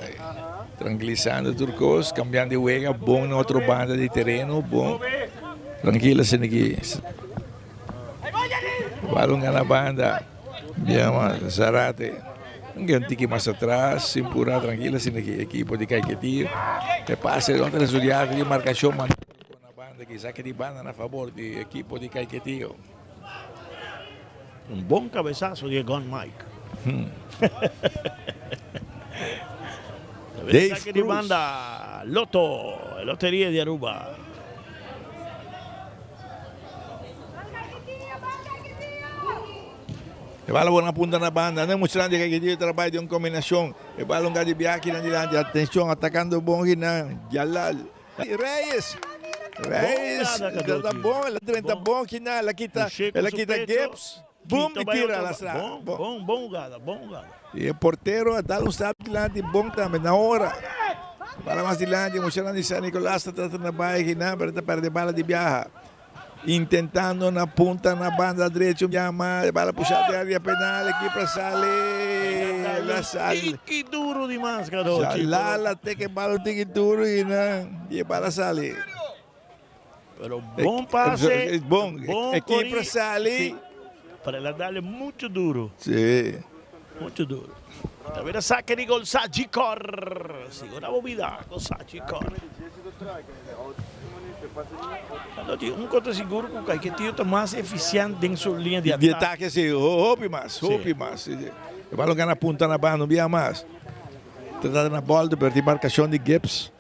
tranquilizando Turcos, cambiando de juega, bom na outra banda de terreno, bom, tranquila sem aqui, balão na banda. Biama Zarate, um gantique mais atrás, sem purar tranquila, sem equipe de Caiquetío. Que passe onde resultado de marcação na banda, que saque de banda a favor da equipe de Caiquetío. Un buen cabezazo de Gon Mike. Dave Saque de Cruz. banda, Loto, Lotería de Aruba. E bala boa na punta na banda, não mostrando que ele trabalha de uma combinação. E bala um gado de aqui na diante, atenção, atacando bom aqui na Jalal. Reyes, tá bom, ela treina bom aqui na, ela quita Gibbs, boom e tira ela atrás. Bom gada. E o porteiro dá um salto lá de bom também, na hora. Para mais adiante, mostrando que San Nicolás está tratando de aqui na, para perder bala de viaja. Intentando na punta, na banda direita, llama, bala puxada de área penal, aqui para sale, la sale. Que duro demais, garoto. Salala, até que bala tem duro e bala sale. Pero bom passe, bom aqui para sale. Sí, para ela darle muito duro. Sim. Muito duro. Também saque de gol, Sajikor. Segura a movida com Sajikor. Um contra seguro com que tio está mais eficiente em sua linha de ataque. De ataque, sim. Hope mais. O balão na punta na banda, não via mais. Tratando na bola, de perder marcação de Gibbs.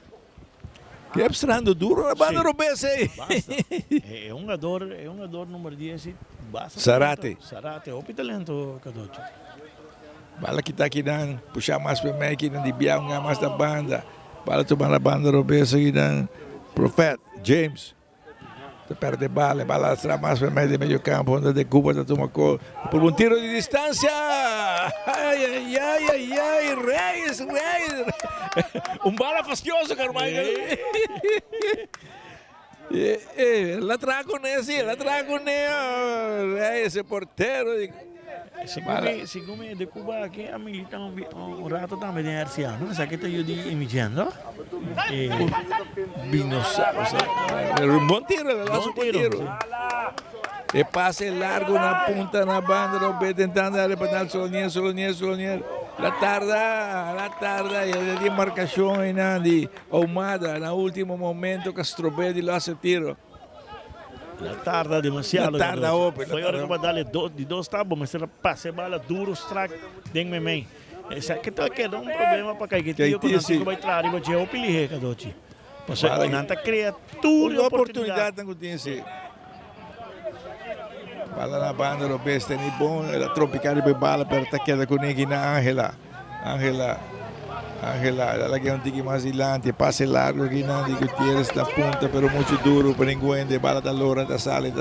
Gibbs trando duro na banda, não pensa aí. É um jogador número 10. Sarate. Hope talento, Cadocho. Bala que está aqui dando, puxar mais para mim, aqui de biar mais da banda. Bala tomar na banda, não pensa aqui dando. Profeta, James. Perde bala atrás mais para meio de meio campo, onde de Cuba está tomando por um tiro de distância. Ai, Reyes. Bala fastidioso, Carmichael. Ela traga com esse, Reyes, esse porteiro. Segundo de Cuba, aqui a militar um rato também de Arciano. Essa aqui está eu de imigrando. Un buen tiro, le da su buen tiro. E passe largo na punta, na banda, tentando darle penal, Solonier. La tarda, e a demarcação de Ahumada, no último momento, Castrobedi lo hace tiro. La tarda demasiado. Foi hora que vai dar de dois tabos, mas ela passa a bala duro, strike, den me mei. Essa aqui está querendo um problema para que eu consigo vai trazer, vai ter o pilhe, Cadochi. Você não cria tudo uma oportunidade não tem sim. Bala na banda, o besta nem bom, ela tropical de bala para atacar com ninguém na Ángela, ela que é um tique mais adiante, passe largo aqui na de Gutierrez na punta, pero muito duro para ninguém, de bala da Lora, da sale.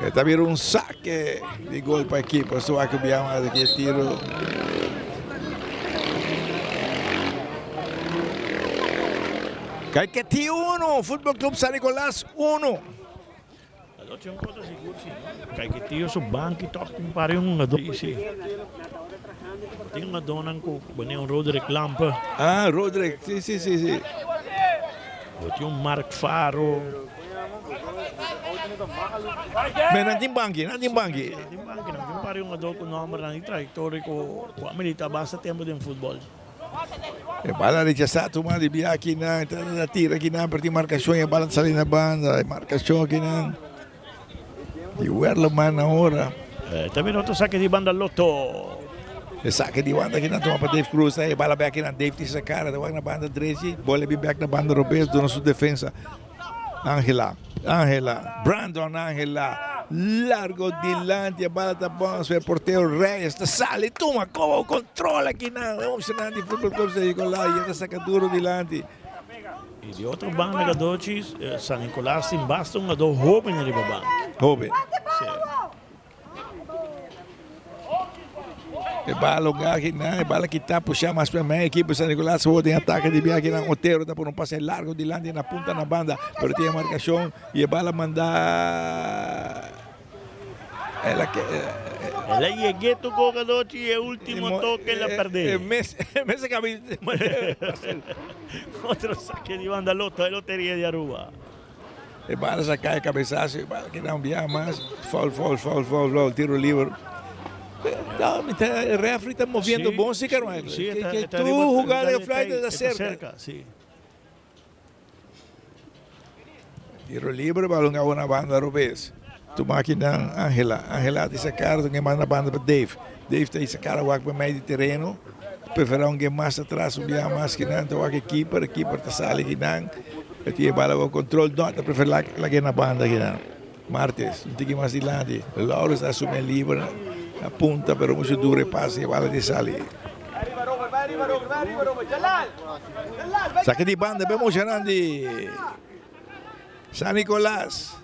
Está vindo um saque de gol para a equipe, só que viamos aqui tiro. Caiquetiu 1, Futebol Clube San Nicolás 1. Tinha um contra seguro, sim. Caiquetiu, seu banco, toque para um jogador, sim. Tem uma dona com o Roderick Lampa. Roderick, sim. Tinha um Mark Faro. Mas não tem banque. Não para um jogador com nome na trajetória com a militar basta tempo de futebol. E bala rechazado, uma de biar aqui na tira aqui na perdi marcação e bala salir na banda, marcação aqui na. E o Erloman na hora. Também outro saque de banda Loto. E saque de banda aqui na toma para Dave Cruz, aí bala back na Dave essa cara, na banda 13, bola back na banda Robes, dona sua defesa. Ángela, Brandon Ángela, largo dilante, a bala está bom, o porteiro Reyes, sale, toma, como controla aqui na emocionante Futebol Clube San Nicolás, e está sacando duro dilante. E de outro banco, jogadores, San Nicolás, sim, basta um jogador jovem ali para o banco. Jovem. E bala aqui, e bala que está puxando mais para mim, a equipe San Nicolás, tem ataque de viagem na Otero, está por um passe largo dilante na punta na banda, pero tem a marcação, e a bala mandar. Ela llegué tu jogador y el último toque la perdí. Mesa cabeza. Otro saque de banda Loto, Lotería de Aruba. E bala sacar cabeçaço, e bala que não via mais, foul, tiro livre. O refri está movendo bom, sim, Carmichael. Sí, que tu jogada de flight da cerca. Sí. Tiro libre, balong ako na banda Robes. Tumaki ng Angela. Angela at isacar, itong game na banda para Dave. Dave tayo isacar, wak pa may di terreno. Preferar um game mais atrás, subir mais que não, então aqui keeper tá sali que não. Eu tinha bala o controle, não, tá prefer lá na banda que não. Martes, não tem mais dilante. Lauro está assumindo livre, a punta, pero muito duro e passa e bala de sali. Saque de banda, vemos de San Nicolás.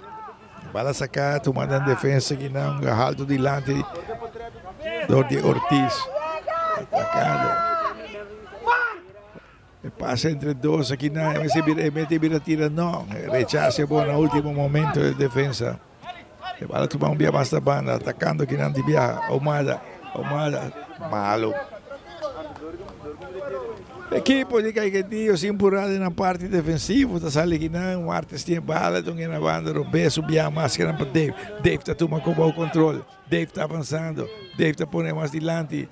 Bala sacar, tomando em defesa que não, alto dilante de Ortiz. Atacado. Pasa entre dos aquí nada, mete vira tira no, rechaza bueno último momento de defensa. Le bala tomar un vía más la banda, atacando aquí nada viaja, Omada, malo. Equipo de Caiquetío sin empurrado en la parte defensiva, está sale aquí nada, Martes tiene bala, en la banda, Robeso via más que para Dave. Dave está tomando como el control, Dave está avanzando, Dave está poniendo más adelante.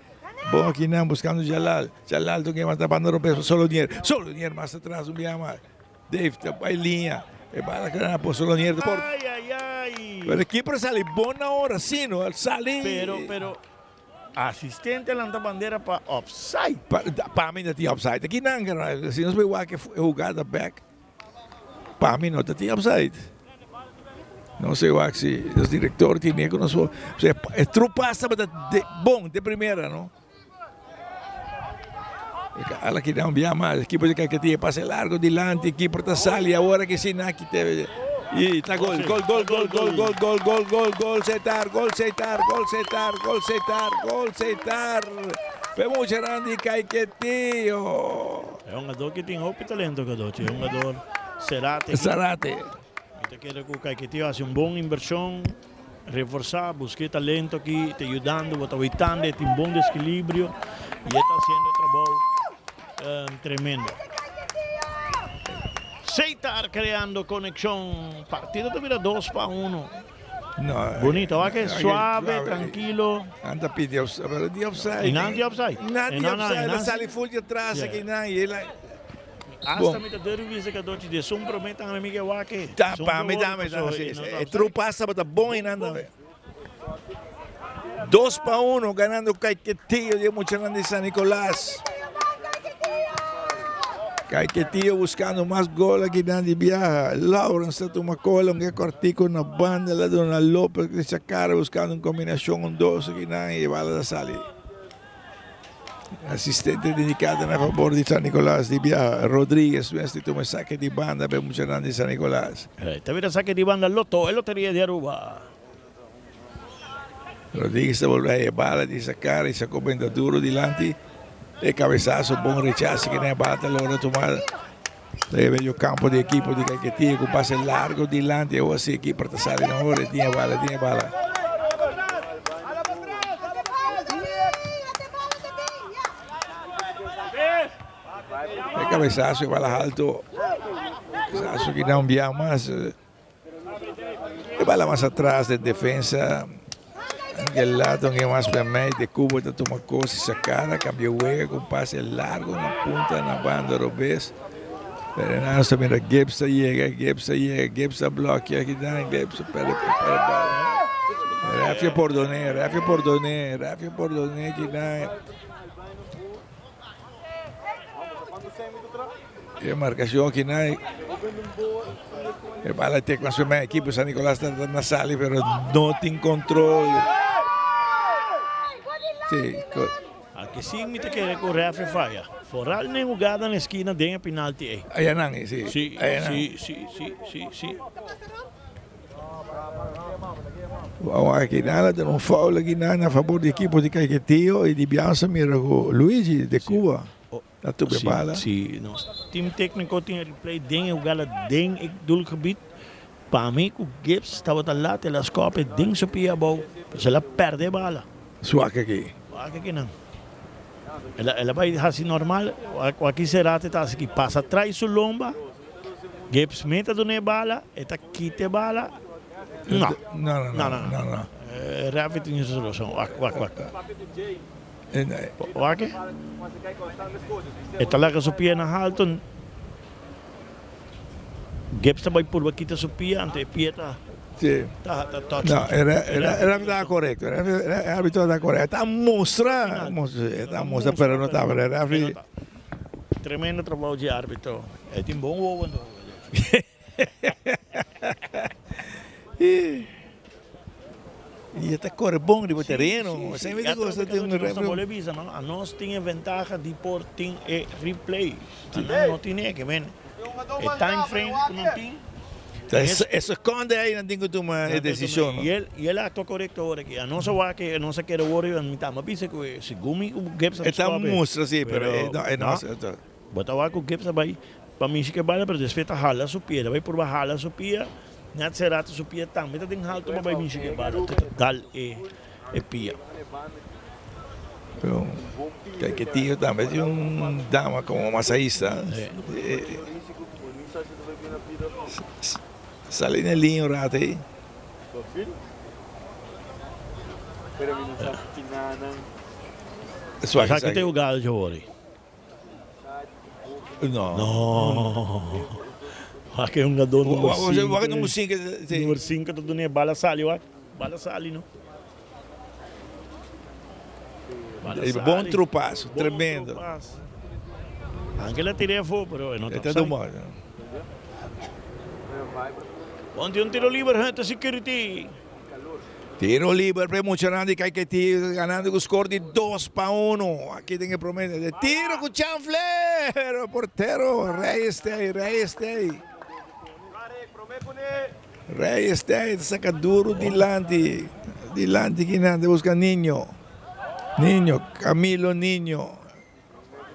Bom aqui não, buscando Jalal. Jalal, tu quem mais está para o Solonier mais atrás, um dia mais. Dave, tá para linha. É para caramba, por Solonier. Ai. Mas aqui para sair bom na hora, sim, não? Salir. Pero, assistente lança bandeira para offside. Para mim não tinha offside. Aqui não, cara. Se nós vemos que é jogada back, para mim não tinha offside. Não sei se os diretores tinham que nós vamos. É trupaça, mas bom, de primeira, não? Ela que não via mais, equipe de Caiquetia passa largo dilante, equipe está sali, agora que se não que teve. E tá gol, setar. Vemos Gerandi Caiquetia. É um jogador que tem muito talento, é um jogador Zarate. Te quero que o Caiquetia hace uma boa inversão, reforçar, buscar talento aqui, te ajudando, está aguentando, tem um bom desequilíbrio e está fazendo trabalho tremendo. Seitar criando conexão, partido tuvieron 2-1. No, bonito, va que suave, tranquilo. Anda pide offside. E não de offside. Ela sai full de atrás aqui não e ela. Hasta me deu vista que dote de som prometam a mim que o aqui. Tá, para me dá, é trupaça, mas tá bom e nada. 2-1 ganando o Caiquetia de Mucharán de San Nicolás. Caiquetia buscando mais gol aqui na de viaja. Lawrence está tomando cola, um cortico na banda, lá Dona López que se cara buscando uma combinação com dois aqui na e bala da sali. Assistente dedicado a favor de San Nicolás de viaja. Rodríguez, este toma saque de banda per Mucharán de San Nicolás. Te vira saque de banda Loto, loteria de Aruba. Rodríguez volve a bala de sacar e sacou bem duro dilante. E cabeçaço, bom rechazo que nem bata logra tomada. Daí veio o campo de equipo de Caiquetia com passe largo dilante. Ou assim, aqui para sair na hora, tinha bala. E cabeçaço e bala alto. Cabeçaço que não via mais. E bala mais atrás de defesa. Aquel lado que más permite de Cuba está tomando cosas sacada, cambió juega con pase largo en la punta en la banda Robes. Pero nada, se mira Gibbs llega, Gibbs bloquea aquí dan, Gibbs perde bala. Rafa por doner aquí dan. Y marcación aquí dan. El bala tiene con su equipo San Nicolás está na sala, pero no tiene control. Sí, aqui sim me te quer correr a falha. Foral nem jogada na esquina tem a penalti aí. Aí não, sim. Sim. Aqui nada, tem foul aqui a favor do equipo de Caiquetia e de Bianca mira o Luigi de Cuba. Tá tudo bala. Sim, o time técnico tinha replay den jogada den ek doelgebied. Para mim o Gibbs estava lá, telescópio den so pia bal. Se ela perde a bala. Suaca aqui. Aqui não. Ela vai assim normal. Aqui será que tá aqui passa atrás do lomba. Gibbs mete do ne bala, eta quite bala. Não. Rafa tem solução. Aqui. Eta lá que su pierna alto. Gibbs também por aqui su pia, ante pia Sí. touch. No, era correcto. El árbitro estaba correcto. Está mostra, pero no estaba. Era Tremendo trabalho de árbitro. É tem bom ou não? E até corre bom de terreno. Sem medo de você ter Bolivia, não? A nós tinha vantagem de por tem replay. Não tinha que men. É time frame não tem. Eso esconde aí, não tem que tomar decisão. E ele atua correto agora aqui. A nossa vai que a nossa quer worry a mitad. Mas pensa que se gumi o Gibbs está mostra sim, pero é nossa. Bota lá com o Gibbs vai para mim se que vale para desfeita hala su pia, vai por baixar su pia. Net será su pia também tem alto para mim se que vale. Dal e pia. Pero que tío também tem dama como massaísta. Sale na linha o rato aí. Sabe que tem o galo de ouro? Não. Aqui é um gador número 5. Número 5, tudo nem bala sali, ó. Bala sali, não? Bom trupaço, tremendo. Anche la tiré fue, pero no está tomando. Ponte un tiro libre, gente, security. Tiro livre para Mucharandi, que hay que ir ganando con score de 2-1. Aquí tiene el promedio de tiro con chanfle. Portero, Reyes Stay, saca duro delante. Delante que nada, busca niño. Camilo Niño.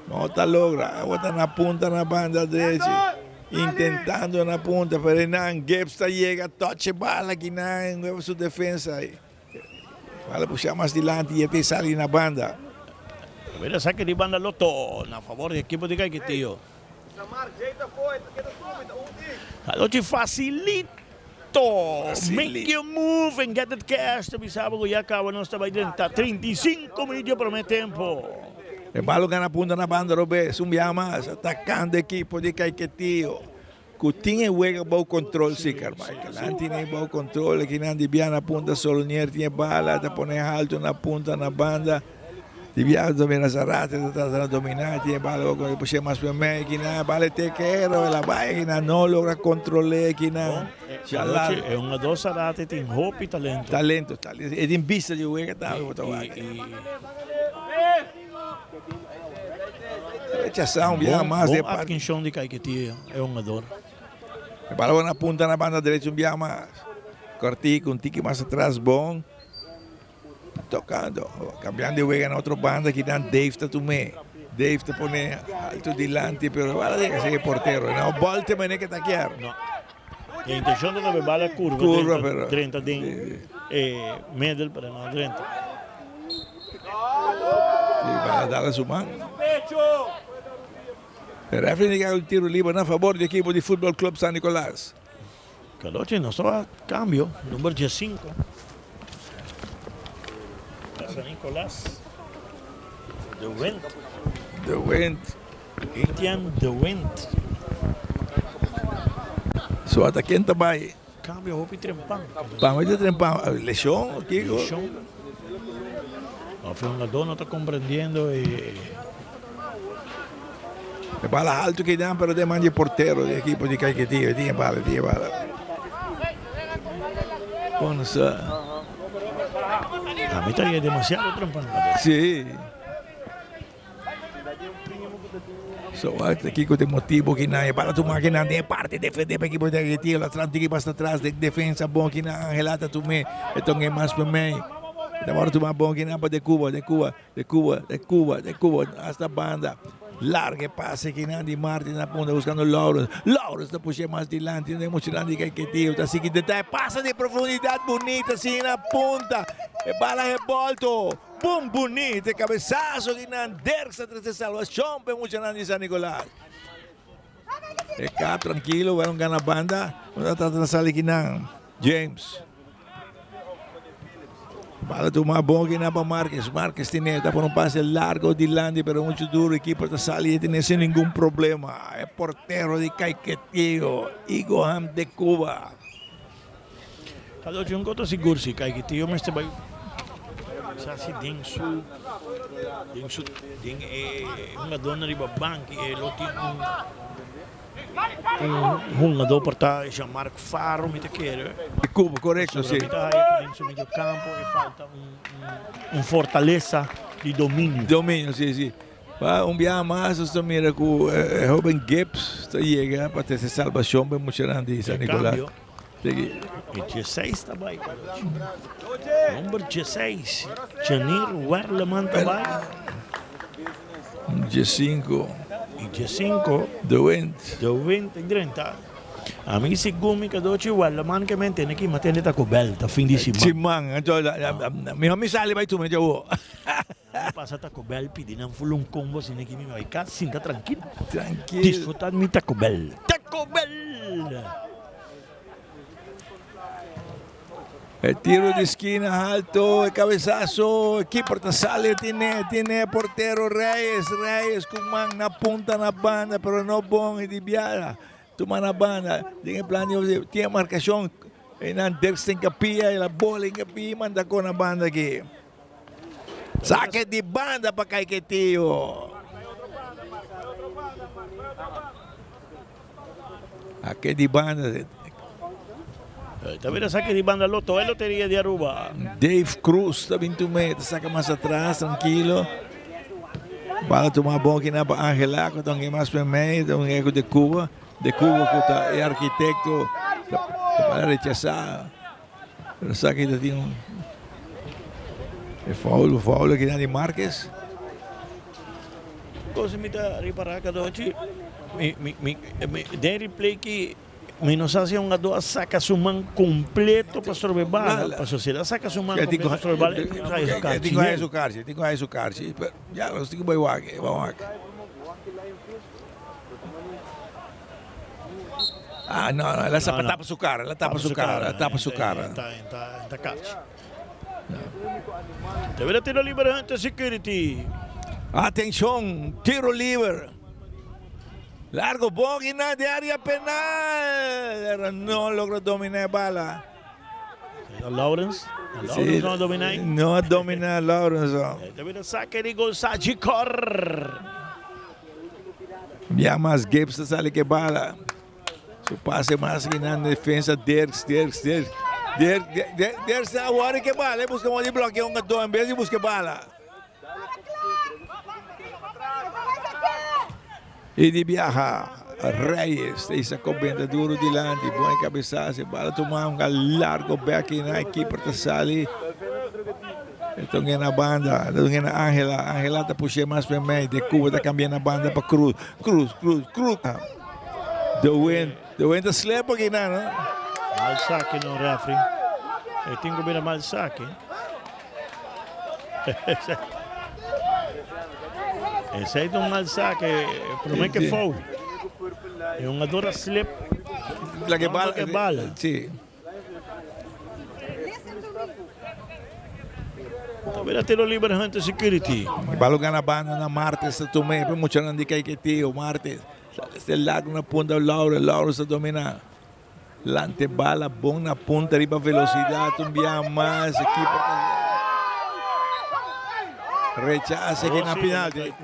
No está logra, bota na punta na banda derecha. Intentando na punta, pero não, Gibbs llega, toche bala que não, nueva su defensa. Vale puxar mais delante e até salir na banda. Mira, saque de banda Loto, na favor do equipo de Caquetío. Alote facilito. Make your move and get that cash. Sabi sabe que já acaba, nós estamos dentro. 35 minutos para o tempo. El balón gana punta na banda, Robes, un día más, atacando equipo de Caquetío. Coutinho juega bom control, sí, Carmichael. Antes tiene bom control, aquí nadie via na punta, Solonier tiene bala, te pone alto na punta, na banda. Divia domina Zarate, está dominar, tiene bala, cuando puxe más por mí, aquí nada, vale tequero, la vaina, no logra controlar, aquí nada. É um dos Zarate, tem roupa e talento. Talento. É de vista de juega, tá? Rechação, via mais de parte. Atkinson de Caquetío, é um ador. El balón apunta na banda derecha un día más. Cortico, un tique más atrás, bom. Tocando, cambiando de juega en otra banda que dan Dave Tatumé. Dave te pone alto delante, pero vale deja ser portero. No, volte me que taquear. No. La intención de la bala curva. Curva, pero 30 de middle, pero no 30. Y va a darle su mano. El referee que haga el tiro libre a favor del equipo de Fútbol Club San Nicolás. Caloche no estaba cambio, número 15. San Nicolás. De Went. Etienne De Went. Su atacante vai. Cambio, roupa e trempão. Vamos de trempão. Lechão, aqui. Lechão. O jogador não está compreendendo e bala alto que dá, pero demanda portero do equipo de Caquetío. Tinha bala. Bueno, a mí estaría demasiado trempando. Sí. Aqui com o motivo que não é para tu máquina de parte defender para o equipo de Caquetío. O Atlântico para atrás de defesa bom que não relata tu me. Então é mais para mim. Agora tu mais bom que não para de Cuba. Hasta banda. Largue pase que Nandi Martin na punta buscando Lawrence. Lawrence está puxando mais delante, não é emocionante que Caquetío. Está seguindo detalhe, passa de profundidade bonita assim na ponta. E bala revolto. Bom bonito, cabeçaço de Nanderx atrás de salvação para emocionante San Nicolás. E cá tranquilo, vai ganhar a banda. Vamos tratar de sair aqui na James. Bala tomar bom que na para Marques. Marques tiene por un pase largo de Landi, pero mucho duro. Equipo está saliendo tiene sin ningún problema. El portero de Caiquetío, Igoham de Cuba. Kalau yung koto siguro si Caiquetío mas sabay sa si ding su mga doon na riba banki loti un do porta siya Mark Faro mi te quero De Cuba, correcto, sì. Dentro del medio campo e falta un fortaleza di dominio. Dominio, sì, sì. Va un día más, esto mira que joven Gibbs llega para ter salvación para mucha grande San Nicolás. E 16 também. Número 16. Janir Werleman também. G5. E G5. Doente. 30. A mim se gumi que doce Werleman que mentene aqui matende tá coberta fim de semana. Simang, então mi sale vai tu me jawo. Passa Taco Bell pedindo um combo assim aqui me vai cá, sinta tranquilo. Tranquilo. Disfrutar mi Taco Bell. Taco Bell. El tiro de esquina alto, el cabezazo, equipo sale, tiene portero Reyes con man na punta na banda, pero no bon y diviada. Toma na banda, tiene plan, tiene marcación, en Anderson en capilla, y la bola en capilla, manda con la banda aquí. Saque de banda para Caiquetío. Aquí de banda. Também saque de banda Loto, é loteria de Aruba. Dave Cruz está 20 metros, saca mais atrás, tranquilo. Bala tomar bom aqui na Angela, que estão mais para meio, um erro de Cuba que é arquiteto, para rechazar. Pero saque de tinha o faul aqui na de Marques. Coisa me dá reparar que hoje, der replay que menos hace un ado saca su man completo para sorber bala, para sociedad saca su man completo para sorber bala, tengo su cárcel, ya los tengo voy a Ah, no, ela tapa su cara, ela tapa su cara. Está cárcel. Deverá tiro libre ante security. Atención, tiro libre. Largo, Bogina de área penal. No logró dominar bala. Lawrence Sí, no domina. no domina Lawrence. Deverá saque de gol Sajikor. Ya más Gibbs sale que bala. Su pase más que na defensa. Derks agora que bala. Busca um de bloqueio um gato em vez de buscar bala. E de viaja Reyes, essa coberta duro de lante, bom cabeçada, bala tomar largo back na equipe para sair. Então na banda, na Angela está puxando mais para meio, de Cuba está cambiando a banda para Cruz. The wind slap aqui não. Mal saque no refri. Eu tenho que ver mal saque. Esse aí é um mal saque, pero não é que foul. É uma dura slip. La que bala. Sí. Talvez até o libre ante security. Balo gana banda na Martes, também, para muita gente que Caiquetío, Martes. Este lago na punta Lauro se domina. Lante bala bom na punta, riba velocidade, um mais equipe. Rechaza aqui na penalti.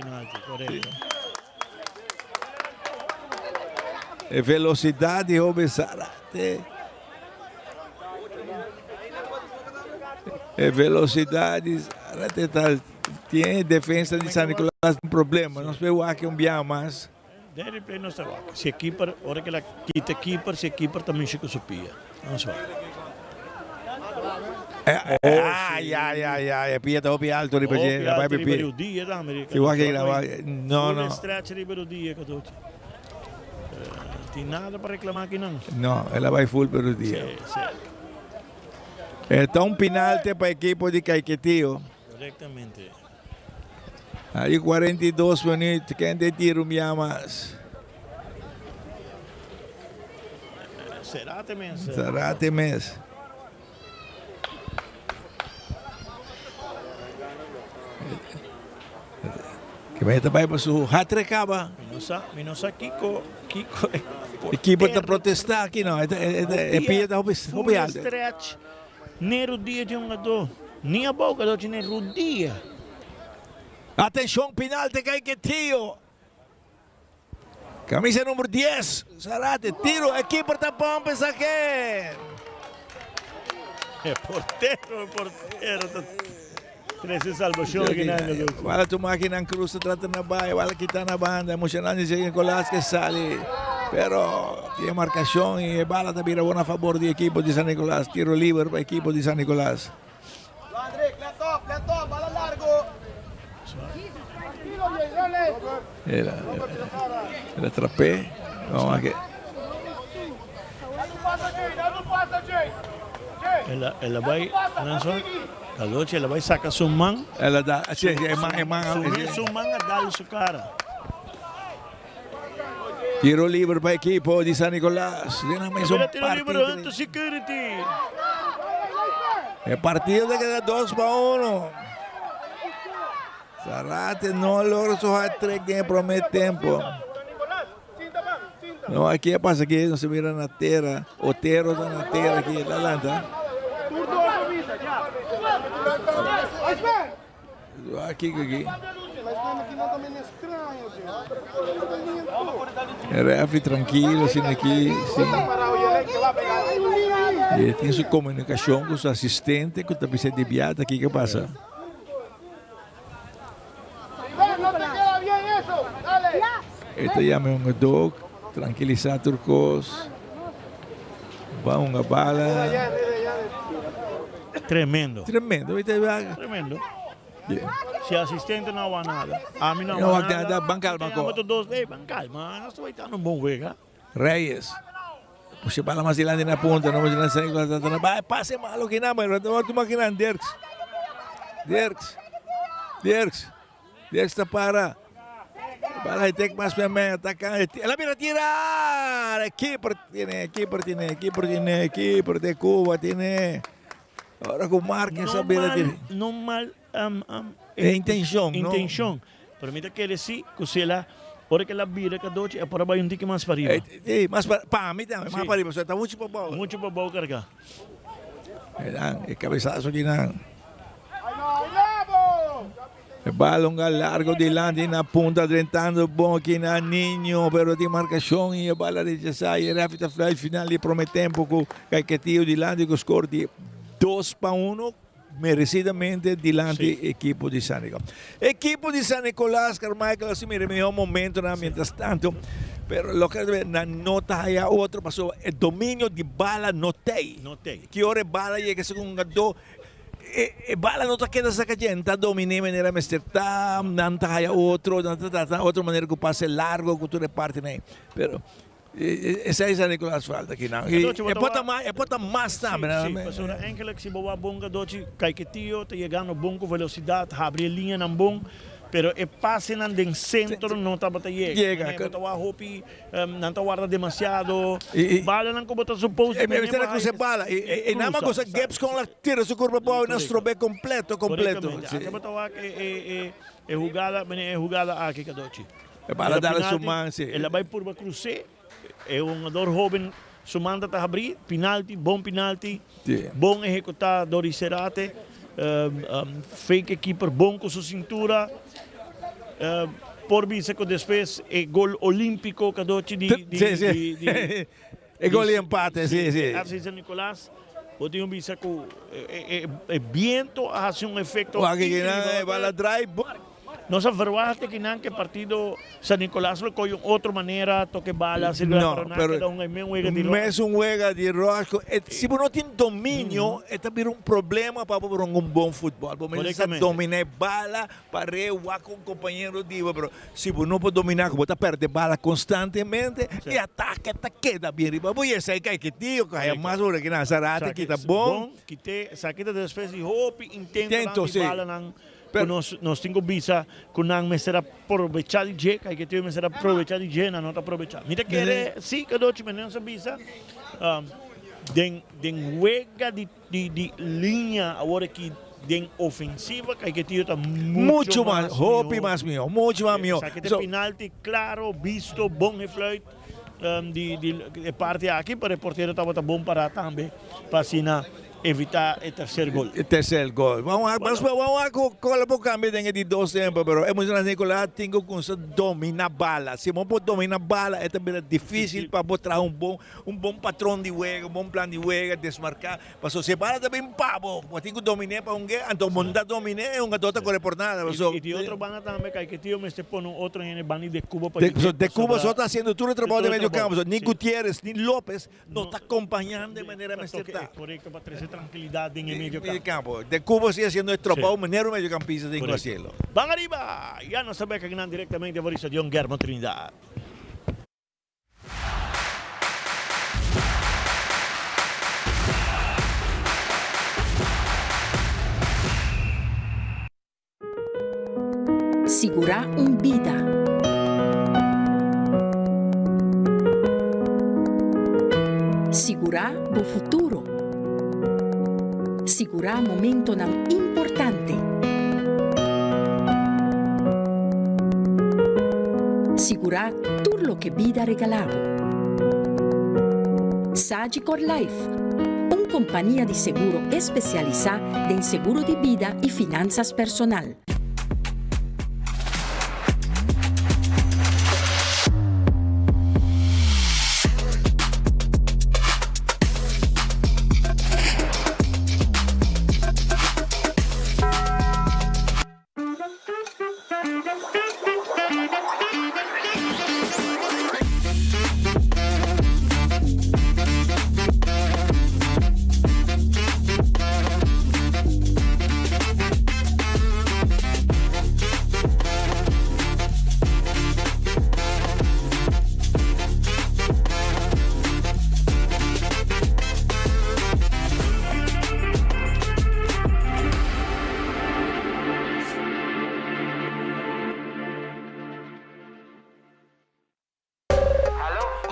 Velocidade, Obesarate. Velocidade, tem defesa de San Nicolás, um problema. Nós vemos aqui um dia mais. Deve play não está lá. Se keeper, hora que ela quita keeper, se keeper também fica supia. Vamos lá. Pia tá opi alto riba je, vai pipi. Dia da América. Se vai que não. Stretch riba dia que tô. Tem nada para reclamar aqui não. Não, ela vai full pelo dia. Então um penalti para a equipe de Caiquetío. Corretamente. Aí 42 minutos, quem de tiro mais? Será também. Será mesmo. Que vai também para o hat-trick acaba. Minosa Kiko. A equipe está a protestar aqui, não. É pia da Rubial. Stretch. Nero dia de jogador. Nem a boca do Nero dia. Atenção, penalti Caetitio. Camisa número 10. Zarate, tiro. Equipe está bom, pensa que. É porteiro. 13 salvação aqui na Andalucía. Wala tu máquina cruz trata na baia, wala kita na banda, emocionante si Nicolás que sale. Pero tiene marcación y bala también a favor del equipo de San Nicolás. Tiro libre para el equipo de San Nicolás. Bala largo. El trapé. Vamos a que. Ela vai, Nanson, Cadoche, ela vai sacar seu man. Ela dá, assim, é man. Seu man a dar sua cara. Tiro libre para el equipo de San Nicolás. Tiro libre ante Security. El partido de queda 2-1. Zarate no logra su hat-trick en el primer tiempo. No, aqui passa aqui, não se mira na terra. Otero está na terra aqui, na lanta. Aqui. É refri tranquilo, assim aqui, sim. E tem sua comunicação com seu assistente, com a pista de viada, aqui que passa. Este llama un dog, tranquilizar turcos. Va una bala. Tremendo. ¿Viste? Tremendo. Yeah. Se assistente não há nada. A mim não há nada. Calma. Calma, nós estamos dando um bom jogo. Reyes. Puxa bala mais grande na ponta, não mais grande. Vai, passe malo que não, mas não tu máquina Dirks está para. Bala y tek más me ataca. La mira tirar. Keeper de Cuba tiene. Ahora con Márquez no mal intención. Permita que decir que se la ahora que la vira que doce é para vai um tique mais para arriba. Mais para mim também, mais para arriba, só está muito para baixo. Muito para baixo carregar. É cabeçazo aqui não. El balón largo delante en la punta, tentando bom aqui na Niño, pero de marcação e a bala rechazada. E era a final e prometemos com Caetitio delante com o score de 2-1, merecidamente delante do equipo de San Nicolás. Equipo de San Nicolás, Carmichael, assim, mire, melhor momento, né, mientras tanto. Pero lo que na nota aí outro passou, o domínio de bala notei. Que hora bala chega com um gado. Bala não está queda sa gente, domine maneira mesterta, nanta haya outra maneira que passe largo, que tu reparte nem. Pero essa é a Nicolás falta aqui não. E pode mais também. Sim, mas enkele que se boa bonga doce, Caetitio, te chegando bom com velocidade, abre linha não bom. Pero e passe nan den centro não tá bota chega. Bota wa hopi, não tá guarda demasiado. Bala não como tá suposto. Me gustaría que se bala e nada mais cosa gaps com la tira su curva para nuestro B completo. Acá bota wa jugada aqui cadochi. E bala dar su man, sim. Ela vai por cruce. É jogador jovem sumanda tá abrir, penalti, bom penalti. Bom executar Doris Serate. Fake keeper bom com sua cintura. Por vista que depois é gol olímpico cadoche de gol de empate, sim. Assim San Nicolás, pode vista que é viento hace um efeito. Aqui não bala drive. Nós avaliamos que não que partido San Nicolás lo cogió outra maneira, toque bala, não, pero mesmo juega de rojo. Se não tem domínio, é também problema para um bom futebol. Você dominar bala para recuar com companheiro de pero se não pode dominar, você perde bala constantemente e ataca, queda bem riba. Você sai que tio, que mais hora que na Zarate, que tá bom. Que te saqueta después de hope, intento bala não. Nós temos visa que não me será aproveitar de jeito, que eu me será aproveitar de jeito, não está aproveitar. Mira que é sim que eu te menino essa visa, den huega de linha agora que de ofensiva, Caiquetillo está mucho más, hopi más mío, mucho más mío. Saque de penalti, claro, visto, bom refluit de parte aqui, para o porteiro estava bom para também, para evitar el tercer gol. El tercer gol. Vamos a colocar un cambio de 2 tiempos, pero hemos Nicolás tengo que dominar bala. Si vamos a dominar bala, es también difícil para traer un buen patrón de juego, un buen plan de juego, desmarcar. Pero si para también pavo, pues tengo que dominar para un gay, entonces montar dominar es un gato corre por nada. Y de otro van a también que tío me se pone otro en el ban de Cuba. De Cuba solo está haciendo todo el trabajo de medio campo. Ni Gutiérrez, ni López no está acompañando de manera mesterta. Tranquilidad en el medio campo. De Cuba sigue haciendo el trabajo manero mediocampista de hacerlo. Van arriba, ya no sabe que ganan directamente por Estadio Guillermo Trinidad. Sigurá un vida. Sigurá o futuro. Sigurá momento nam importante. Sigurá tutto lo che vida regalavo. Sagicor Life, una compañía de seguro especializada en seguro de vida y finanzas personal.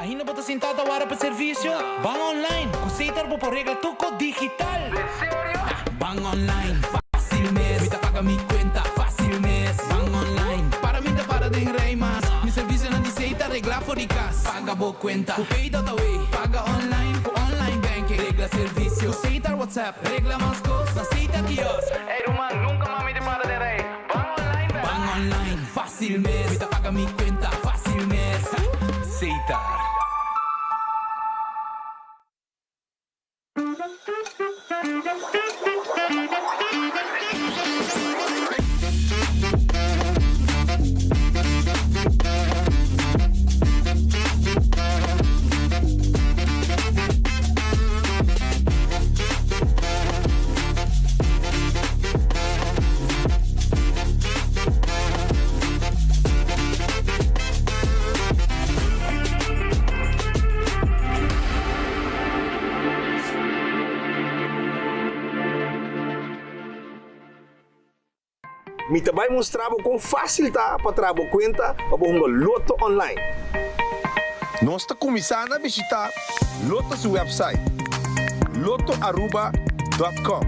Ainda bota sentado agora para serviço? Bang online, conceita por regra tuco digital. Bang online, fácil mes. Me paga mi cuenta, fácil mes. Bang online, para mim para de rei mas. Mi serviço não diceita regla for casa. Paga boa cuenta, o pay dot away. Paga online, com online banking. Regla serviço, aceita WhatsApp. Regla mais coisas, aceita kiosk. Hey, Ruman, nunca más me para de rey. Bang online, baby. Bang online, fácil mes. Me paga mi cuenta, fácil mes. Aceita. Me também mostrava com fácil tá para trabalhar conta para um loto online. Nós estamos começando a visitar Loto's website, lotoaruba.com.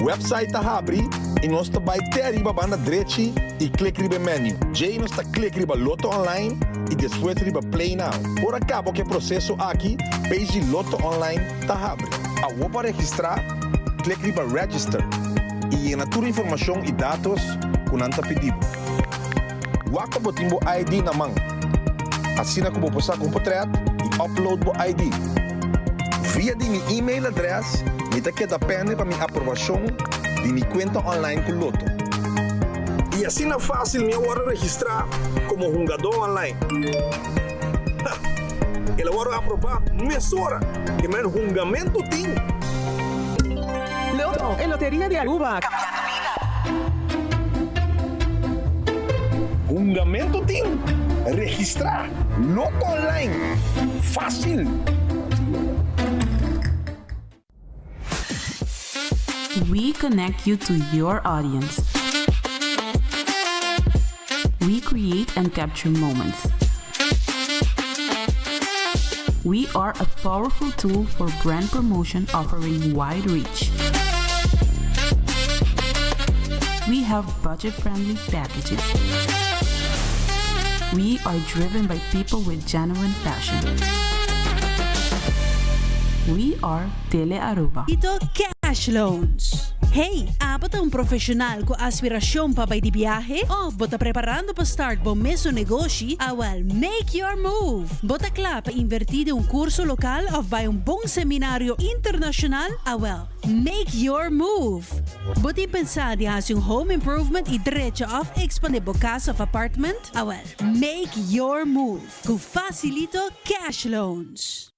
O website está abre e nós vai ter arriba na direita e clique no menu. Já nós está clique no Loto online e depois no Play Now. Por acabo que o processo aqui, page Loto online está abre. A para registrar, clique no Register. E na tua informação e dados que nanta pedido. Waka botimbo ID na mão. Assim como você comprar e upload o ID. Via de meu e-mail address, me tá que depende para minha aprovação de minha conta online com Loto. E assim é fácil me agora registrar como jogador online. Ele agora aprovar mesura que meu julgamento tem. Loto, en Lotería de Aruba. Fundamento tem. Registrar. Loto online. Fácil. We connect you to your audience. We create and capture moments. We are a powerful tool for brand promotion offering wide reach. We have budget-friendly packages. We are driven by people with genuine passion. We are Tele Aruba. Ito Cash Loans. Hey, apat ang profesional ko aspirasyon pa bay di biyahe? O bota preparando pa start bom meso negosyo? Awal, make your move. Bota kla pa invertir un kurso lokal of by un bong seminaryo international? Awal, make your move. Bota pensar di has yung home improvement i diretso of expande bokas of apartment? Awal, make your move. Con Facilito Cash Loans.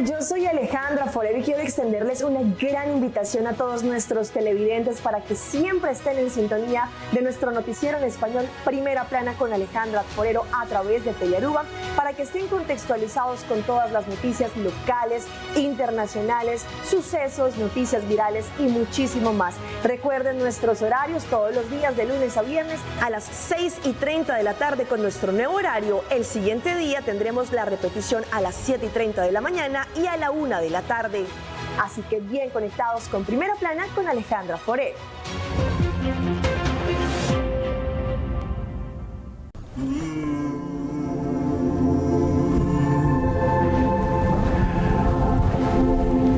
Yo soy Alejandra Forero y quiero extenderles una gran invitación a todos nuestros televidentes para que siempre estén en sintonía de nuestro noticiero en español Primera Plana con Alejandra Forero a través de Telearuba, para que estén contextualizados con todas las noticias locales, internacionales, sucesos, noticias virales y muchísimo más. Recuerden nuestros horarios todos los días de lunes a viernes a las 6:30 de la tarde con nuestro nuevo horario. El siguiente día tendremos la repetición a las 7:30 de la mañana y a la 1 de la tarde. Así que bien conectados con Primera Plana con Alejandra Forero.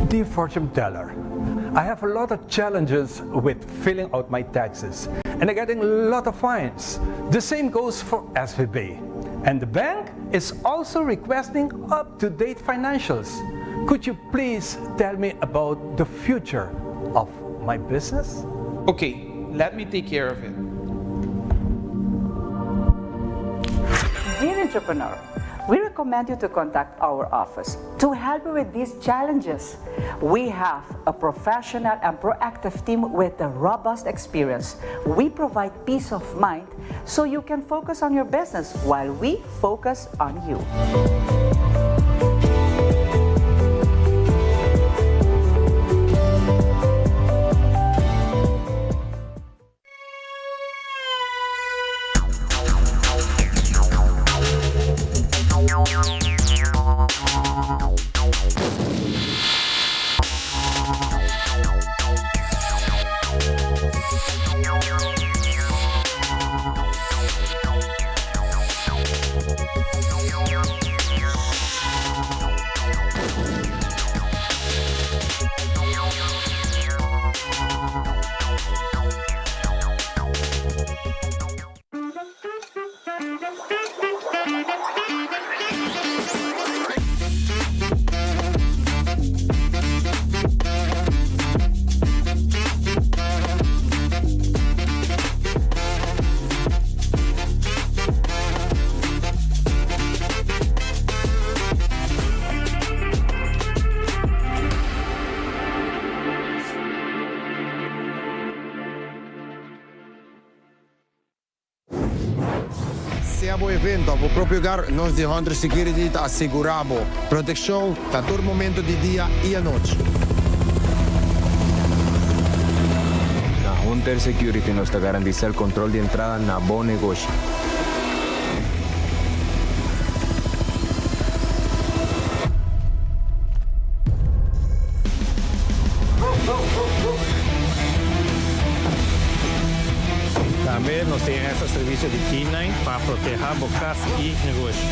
Dear fortune teller, I have a lot of challenges with filling out my taxes and I'm getting a lot of fines. The same goes for SVB. And the bank is also requesting up-to-date financials. Could you please tell me about the future of my business? Okay, let me take care of it. Dear entrepreneur, we recommend you to contact our office to help you with these challenges. We have a professional and proactive team with a robust experience. We provide peace of mind so you can focus on your business while we focus on you. O evento, vou próprio lugar, nós de Hunter Security asseguramos proteção a todo momento de dia e à noite. Na Hunter Security nos garantiza o controle de entrada na bom negócio. Também nós temos esse serviço de K9 para proteger bocas e negócios.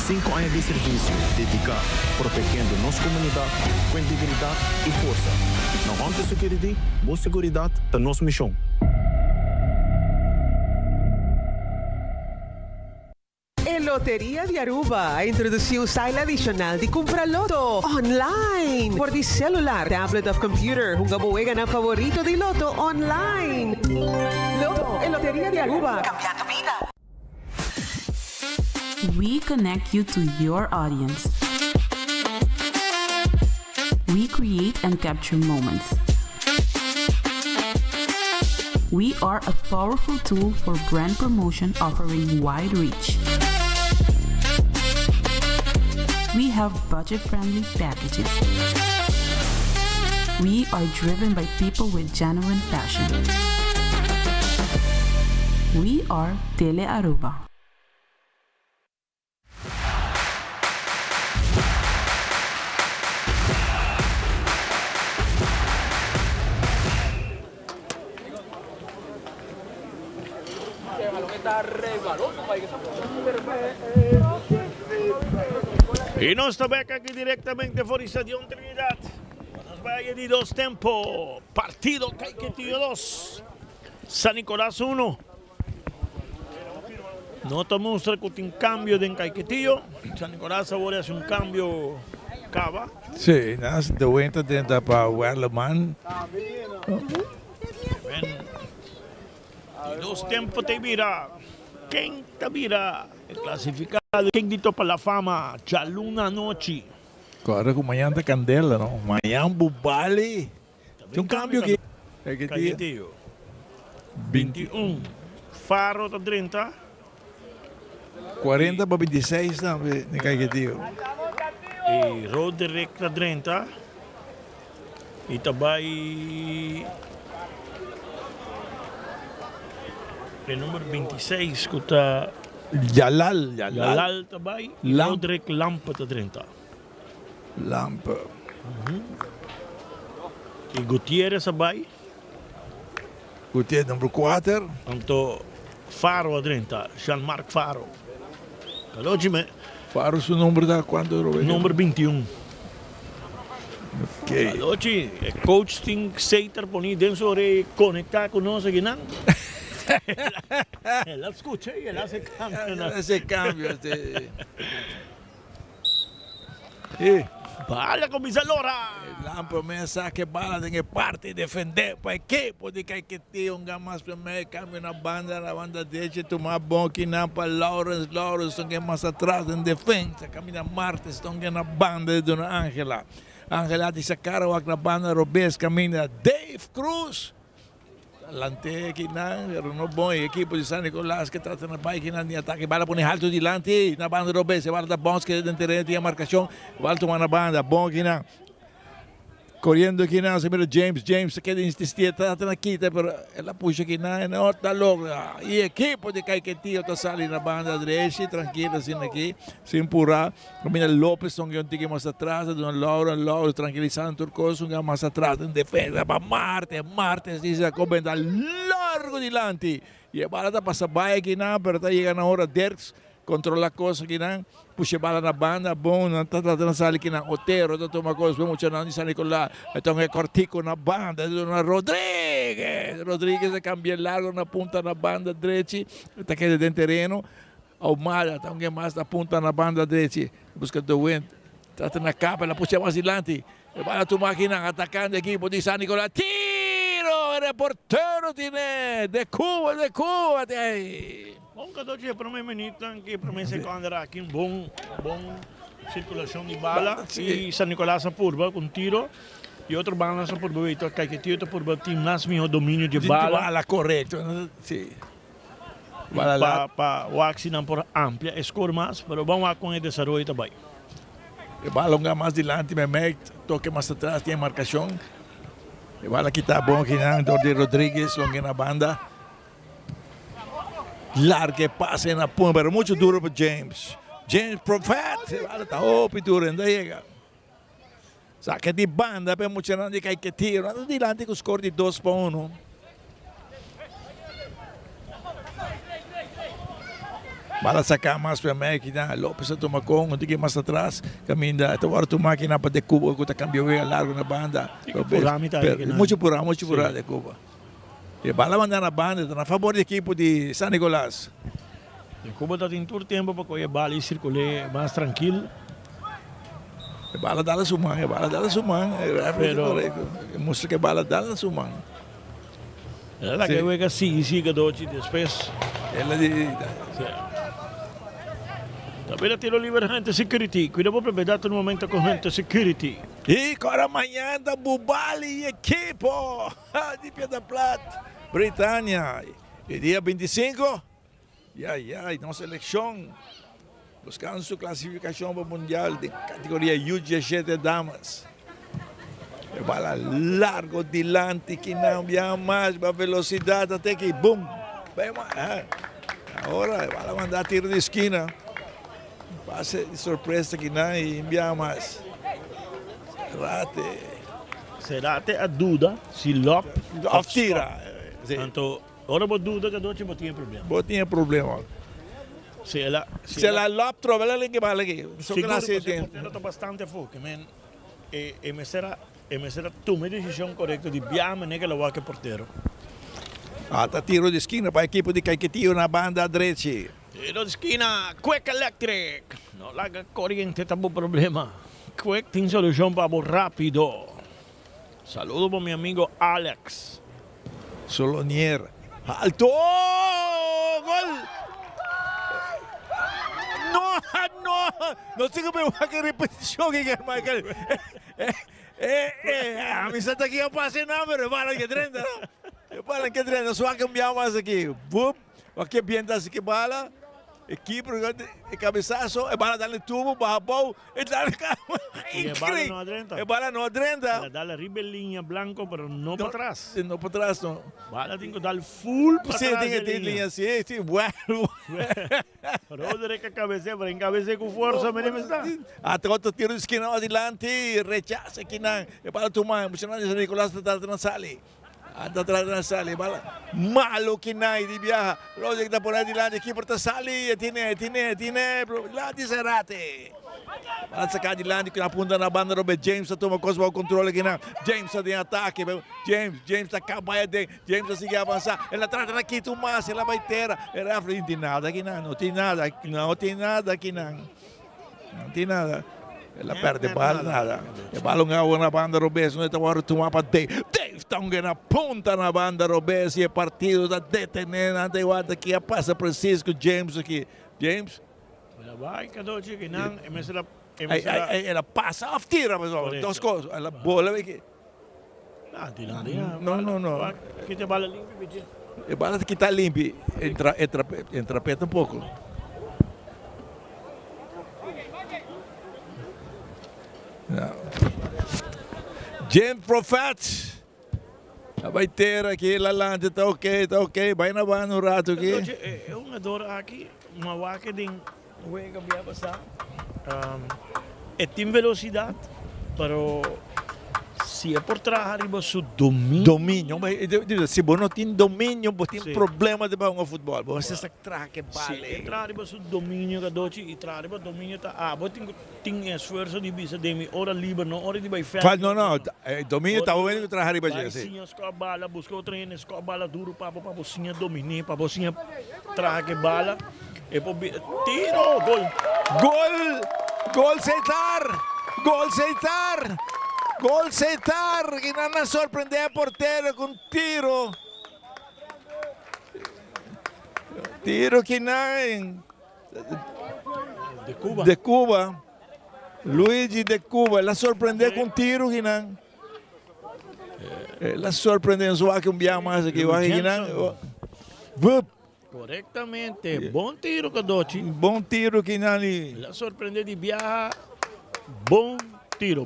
Cinco anos de serviço dedicado, protegendo nossa comunidade com integridade e força. Na Hunter Security, boa segurança da nossa missão. Lotería de Aruba ha introducido un style adicional de compra loto online por di celular, tablet of computer. Un gabuega na favorito de loto online. Loto en Lotería de Aruba. Cambiando vida. We connect you to your audience. We create and capture moments. We are a powerful tool for brand promotion offering wide reach. We have budget-friendly packages. We are driven by people with genuine passion. We are Tele Aruba. Y nos beca aquí directamente por Estadio Trinidad. Nos vaya de dos tiempos. Partido Caiquetío 2. San Nicolás 1. Nota mostra que tem cambio de Caiquetío. San Nicolás ahora hace un cambio cava. Sí, de vuelta dentro para Werleman. Y dos tiempos te mira. Quem te mira clasificado. Quem dito para la fama. Chaluna Noche. Agora com manhã da Candela, não? Manhã Bubali. Tem um câmbio aqui. Caiquetío. 21. Faro tá 30. 40 para 26 não, de Caiquetío. E Roderick tá 30. E também o número 26 que está Jalal também. E Roderick Lampa tá 30. Lampa. E Gutierrez também. Gutierrez número 4. Tanto Faro a 30. Jean-Marc Faro. Faro su número da quanto? Número 21. Ok. Oggi il coach tem que Seitar poni dentro e conectar con noi che non. La escucha y él hace cambio. Hace cambio. E bala com Misalora. Lampa me sa que bala tem que parte defender para equipo de Caiquetío um mais primeiro cambio na banda direita tomar bom que não para Lawrence estão que mais atrás em defesa caminha Martes estão que na banda de Dona Angela de sacar o na banda Robes caminha Dave Cruz Lante aqui não bom equipo de San Nicolás que trata na bike na ataque bala põe alto de lante na banda Robes bala da bons que dentro tem a marcação bala tomar na banda bom que não correndo aqui na primeiro James quer insistir trata na quita pero ela puxa aqui na outra logo e equipo de Caiquetío está saindo na banda direita tranquilo assim aqui sem empurar caminha Lopes são que um tique mais atrás do Lauro tranquilizando Turcoso um mais atrás em defesa para Martes diz a comenda largo dilante e a bala está passa bem aqui na pero está chegando a hora Derks controla a coisa aqui na puxa bala na banda bom não está tratando de sair aqui na Otero está tomando coisa vamos chamar de San Nicolás então é Cortico na banda Dona Rodrigues cambia largo na ponta na banda direita está aqui dentro terreno Almada está alguém mais na ponta na banda direita busca do wind trata na capa ela puxa mais adiante bala tomar aqui na atacando a equipe de San Nicolás tiro reportero tiene de Cuba Bom cadoci para mim menino que para mim se andar aqui bom circulação de bala e San Nicolás purba com tiro e outro bala por boito Caiquetío por time nas meu domínio de bala correto sim para o accidente por amplia score mais mas vamos com o desenvolvimento também e bala longa mais dilante me toque mais atrás tem marcação e bala aqui tá bom aqui na de Rodrigues longa na banda largue pase na punta, pero muito duro para James Prophet, está duro, ainda chega. Saca de banda, para muito não de Caiquetío, nada dilante com o score de 2-1. Bala sacar mais para mim, que Lopes a tomar com, um tique mais atrás, caminha, agora tu máquina para de Cuba, que está cambiando largo na banda. Muito por de Cuba. E bala mandar na banda, está a favor da equipe de San Nicolás. E Cuba está tendo todo tempo para que a bala circule mais tranquilo. E bala dá a sua mão, mostra que a bala dá a sua mão. Ela que juega assim, siga doce depois. Ela de... Também tiro livre gente security, cuidado para pegar no momento com gente security. E agora amanhã da Bubali e equipo de Pedra Plata. Britânia, e dia 25, nossa seleção, buscando sua classificação para o Mundial de categoria U17 Damas. Bala largo delante, que não via mais, a velocidade até que, boom, agora vai mandar tiro de esquina, passe de surpresa que não e enviar mais. Serate a dúvida se Lop tira. Tanto, ora vou dúvida que doce não tinha problema. Não tinha problema. Se ela Lop trova, ela que vale aqui. Seguro, porque o porteiro está bastante foco, man. E me será tomar a decisão correta de enviar a que ela vai que porteiro. Tá tiro de esquina para a equipe de Caiquetío na banda direita. Tiro de esquina, Quick Electric. Não larga corrente, tá bom problema. Quick tem solução para rápido. Saludo para meu amigo Alex. Solonier. Alto! Gol! No sei como é que repetição que é, Michael. A mim está aqui a passe não, mas bala que treina. Bala que treina, só que enviar mais aqui. Boop, aqui pienta assim que bala. Equipe, cabeçaço, e bala dá-lhe tubo, barrabou, e dá-lhe cama. E bala não adrenta. Ela dá-lhe ribelinha branco, mas não para trás. Não para trás, não. Bala tem que dar full para trás. Sim, tem linha assim, sim, bueno. Roderick cabeceia, para encabecear com força, mesmo está. Até outro tiro de esquina adiante, rechaça aqui não. E bala tomar, emocionante, Nicolás está na sala. Anda atrás na sala, bala. Malo que não, de viaja. Logo que está por aí adiante, aqui por a sala, tiene, lá de Serate. Bala sacar adiante, que apunta na banda, Robert James, toma coisa para o controle aqui não. James tem ataque, James está acabando de, James a seguir avançar. Ela trata aqui, Tomás, ela vai ter. Era não tem nada aqui não tem nada aqui não. Não tem nada. Ela perde bala, nada. E bala na banda Robes, não está agora tomar para Dave. Dave está na ponta na banda Robes e o partido está detenido. Ante aqui, passa Francisco James aqui. James? Ela vai, Cadoci, que não, ela passa, tira, pessoal. Duas coisas. Ela bola aqui. Não. Aqui tem bala limpa, Vitinho. E bala que está limpa. Entra perto um pouco. James Prophet. Vai ter aqui, Lalante, tá ok. Vai na banda um rato aqui. É uma dor aqui, uma vaca de huega via passar. Tem velocidade, pero se é por trás arriba su domínio. Se você não tem domínio, você tem problema de jogar futebol. Você está atrás que vale. Se entrar arriba su domínio, Cadoci, e entrar arriba domínio, você tem esforço de visa de mim, hora livre, não hora de vai ferro. Não, domínio está bom que entrar arriba. Vai sim, escola bala, busca o treino, escola bala duro para você dominar, para você entrar que bala. E tiro, Gol Seitar, que não surpreendeu a porteiro com tiro. Tiro que não. De Cuba. Luigi de Cuba, ela surpreendeu com tiro que não. Ela surpreendeu, só que mais aqui. Corretamente, bom tiro, Cadoci. Bom tiro que não. Ela surpreendeu de viajar. Bom tiro.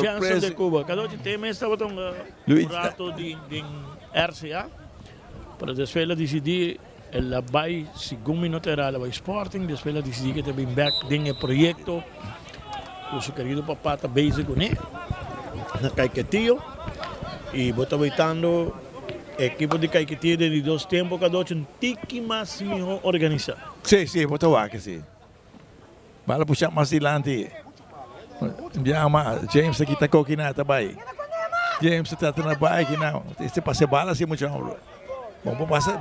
Chance de Cuba. Cadoci tem esta botão rato de RCA. Para depois ela decidir, ela vai, segundo minuto ela vai Sporting, depois ela decidir que também back tem o projeto. O seu querido papá está base com ele. Na Caiquetío. E vou estar aproveitando a equipe de Caiquetío de 2 tempos, Cadoci, um tique mais melhor organizado. Sim, vou estar aqui, sim. Bala puxar mais adiante. James aqui está coquinando também. James está na bike, não. Este passe bala assim muito. Vamos passar.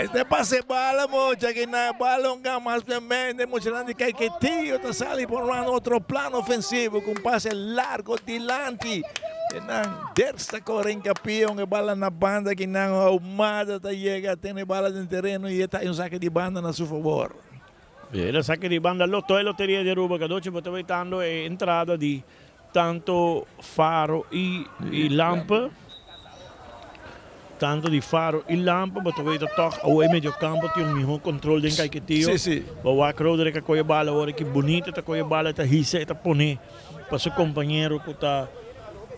Este passe bala muito aqui na bala mais também. Emocionante de Caiquetío está saindo por outro plano ofensivo com passe largo adiante. Desta cor em campeão, bala na banda que não arrumada, chega, tem bala no terreno e está um saque de banda na seu favor. Il saque di banda Lotto e Lotteria di Aruba, Cadoci sta aspettando entrata di tanto Faro e Lamp. tanto di faro e lampo, ma tu vedi toch a medio campo ti un miglior controllo din kay kitio. Sì. Ma wa crodere ka koya bala ora che bonita ta koya bala ta hise ta pone. Pa su compañero ko ta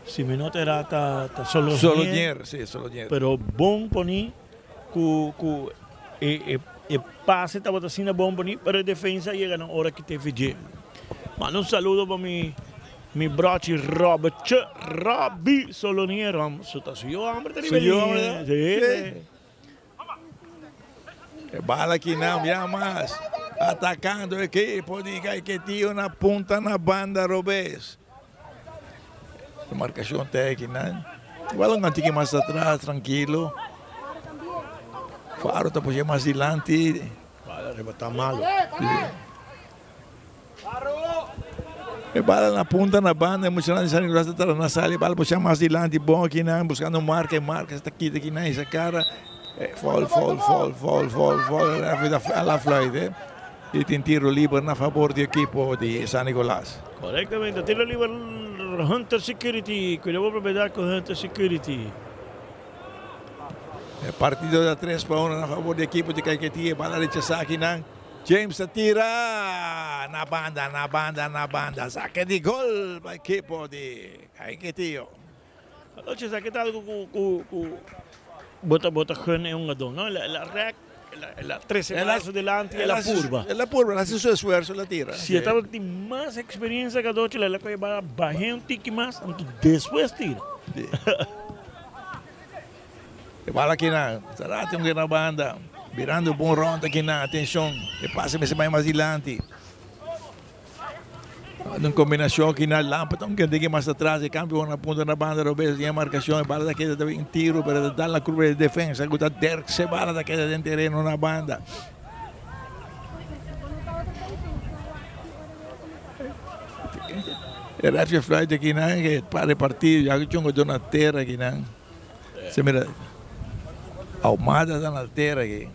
si minota era ta Solonier, sì, Solonier. Pero bom poni ku e passe ta bota sina bom poni, pero a defensa llega na hora que te fije. Mano un saludo para mi brochi Robby Solonier. Soy yo, hombre, te Soy sí. Bala aqui não, já mais. Atacando o equipo de Caiquetío na punta na banda Robes. Marcação técnica. Igual um antigo mais atrás, tranquilo. Faro está puxando mais adiante. Bala, está malo. E bala na punta na banda, emocionante, San Nicolás está na sala, bala puxando mais adiante, bom aqui não, buscando marca, está aqui não, essa cara. Fall, alla Floyd, e tem tiro livre na favor do equipo de San Nicolás. Correctamente, tiro livre Hunter Security, cuidado propriedade com Hunter Security. Partido de 3-1 na favor do equipo de Caiquetío, bala rechazada aqui não. James tira na banda, saque de gol para o equipo de Caiquetío. Allora, saque algo com bota gun è un adon, no? La 13 pasos delante e la curva. E la curva, la stesso esfuerzo la tira. Si estaba de más experiencia que doce, la coisa va bajando un tique más, después tira. E bala aqui na, Zarate um na banda, virando bom ronda aqui na, atenção, e passa mais adiante. Numa combinação aqui na lâmpada, um que mais atrás, e cambio na ponta da banda, Robes, e a marcação, e bala daquela também tiro para dar a curva de defesa, agora Derek se bala daquela dentro do terreno na banda. E Rafa Floyd aqui na, que para partido, já que tinha na terra aqui na. Se mira, Almada está na terra aqui.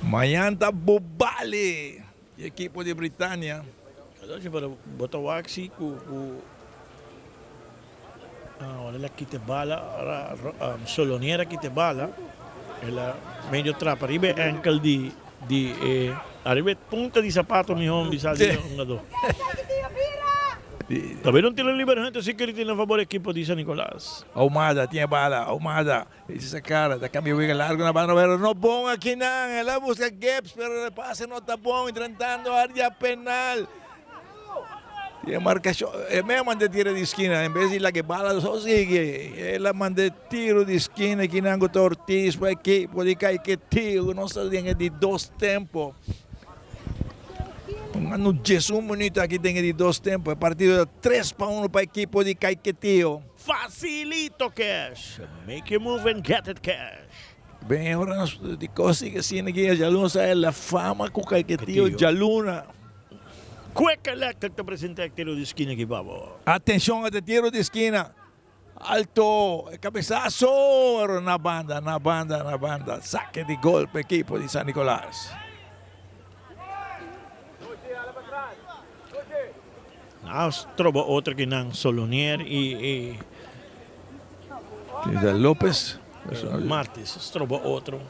Mayanta Bobali, equipo de Britânia. Adesso para botar o axi olha aqui te bala, Soloniera aqui te bala. Ela meio trapa, arriba ankle di arriba punta di sapato mi home bisa di jogador. Também não tira liberante security na favor do equipo de San Nicolás. Almada tinha bala, Almada. Essa cara, da cambio bem largo na banda, pero não bom aqui não. Ela busca gaps, pero o passe não está bom, entrando a área penal. Tinha marcação, é mesmo de tiro de esquina, em vez de lá que bala só sigue. Ela manda tiro de esquina que não gosta Ortiz para a equipe de Caiquetío, não sabia de 2 tempos. No 10 minutos aqui tem de 2 tempos, é partido de 3-1 para a equipe de Caiquetío. Facilito cash, make it move and get it cash. Bem, agora nós de coisa que assim aqui a Jaluna sai a fama com Caiquetío, Jaluna. Quick electric te apresenta tiro de esquina aqui, babo. Atenção a tiro de esquina. Alto, cabeçazo na banda. Saque de gol para a equipe de San Nicolás. Trovo outro que não, Solonier e Lopes. Martins, trovo outro.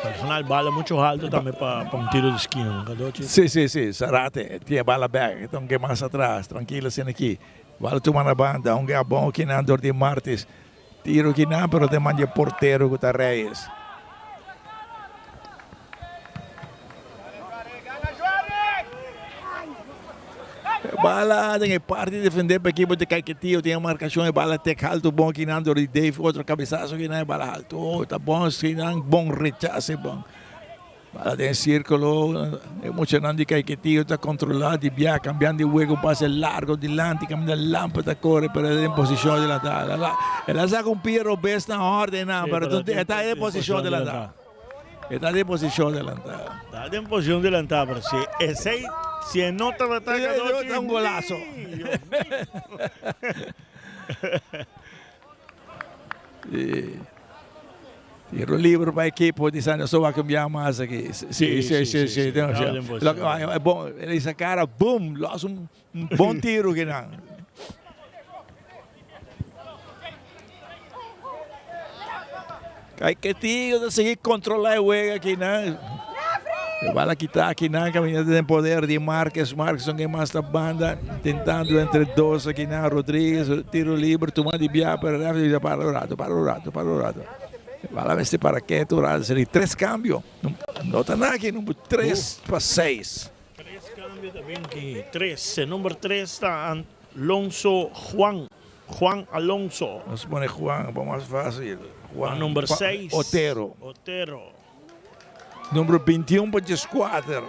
Personal bala muito alto também para tiro de esquina. Sim, Zarate, tinha bala back, então que mais atrás, tranquilo assim aqui. Bala toma na banda, um é bom que não de Martins. Tiro que não, pero demanda porteiro com o Reyes. Bala tem parte de defender para a equipe de Caiquetío, tem a marcação e bala tec alto bom que não de Dave, outro cabeçaço que não é bala alto, tá bom, se não bom rechace bom. Bala tem círculo, emocionante de Caiquetío, está controlado de viajar, cambiando de juego, passe largo delante, cambiando de lâmpada, corre para em posição adelantada. Ela saca um Piero Best na ordem, não, pero está em posição adelantada. Está em posição adelantada. Está em posição adelantada, pero se nota o ataque, é um golaço. Tiro livre para a equipe de San Nicolás, só vai cambiar mais aqui. Sim. É bom, ele essa cara, boom, lança um bom tiro que não. Caiquetillo de seguir controlar el juego aquí, ¿no? Va a quitar aquí, ¿no? Caminando de poder de Márquez. Márquez son que más esta banda. Tentando entre dos aquí, ¿no? Rodríguez, tiro libre, tomando de via para el para el rato. Va a ver para qué, sería 3 cambios. No está nada aquí, número 3 para 6. 3 cambios también aquí. 3. El número 3 está Alonso Juan Alonso. Nos pone Juan, un poco más fácil. Juan, número 6. Otero. Número 21 para Jesquater.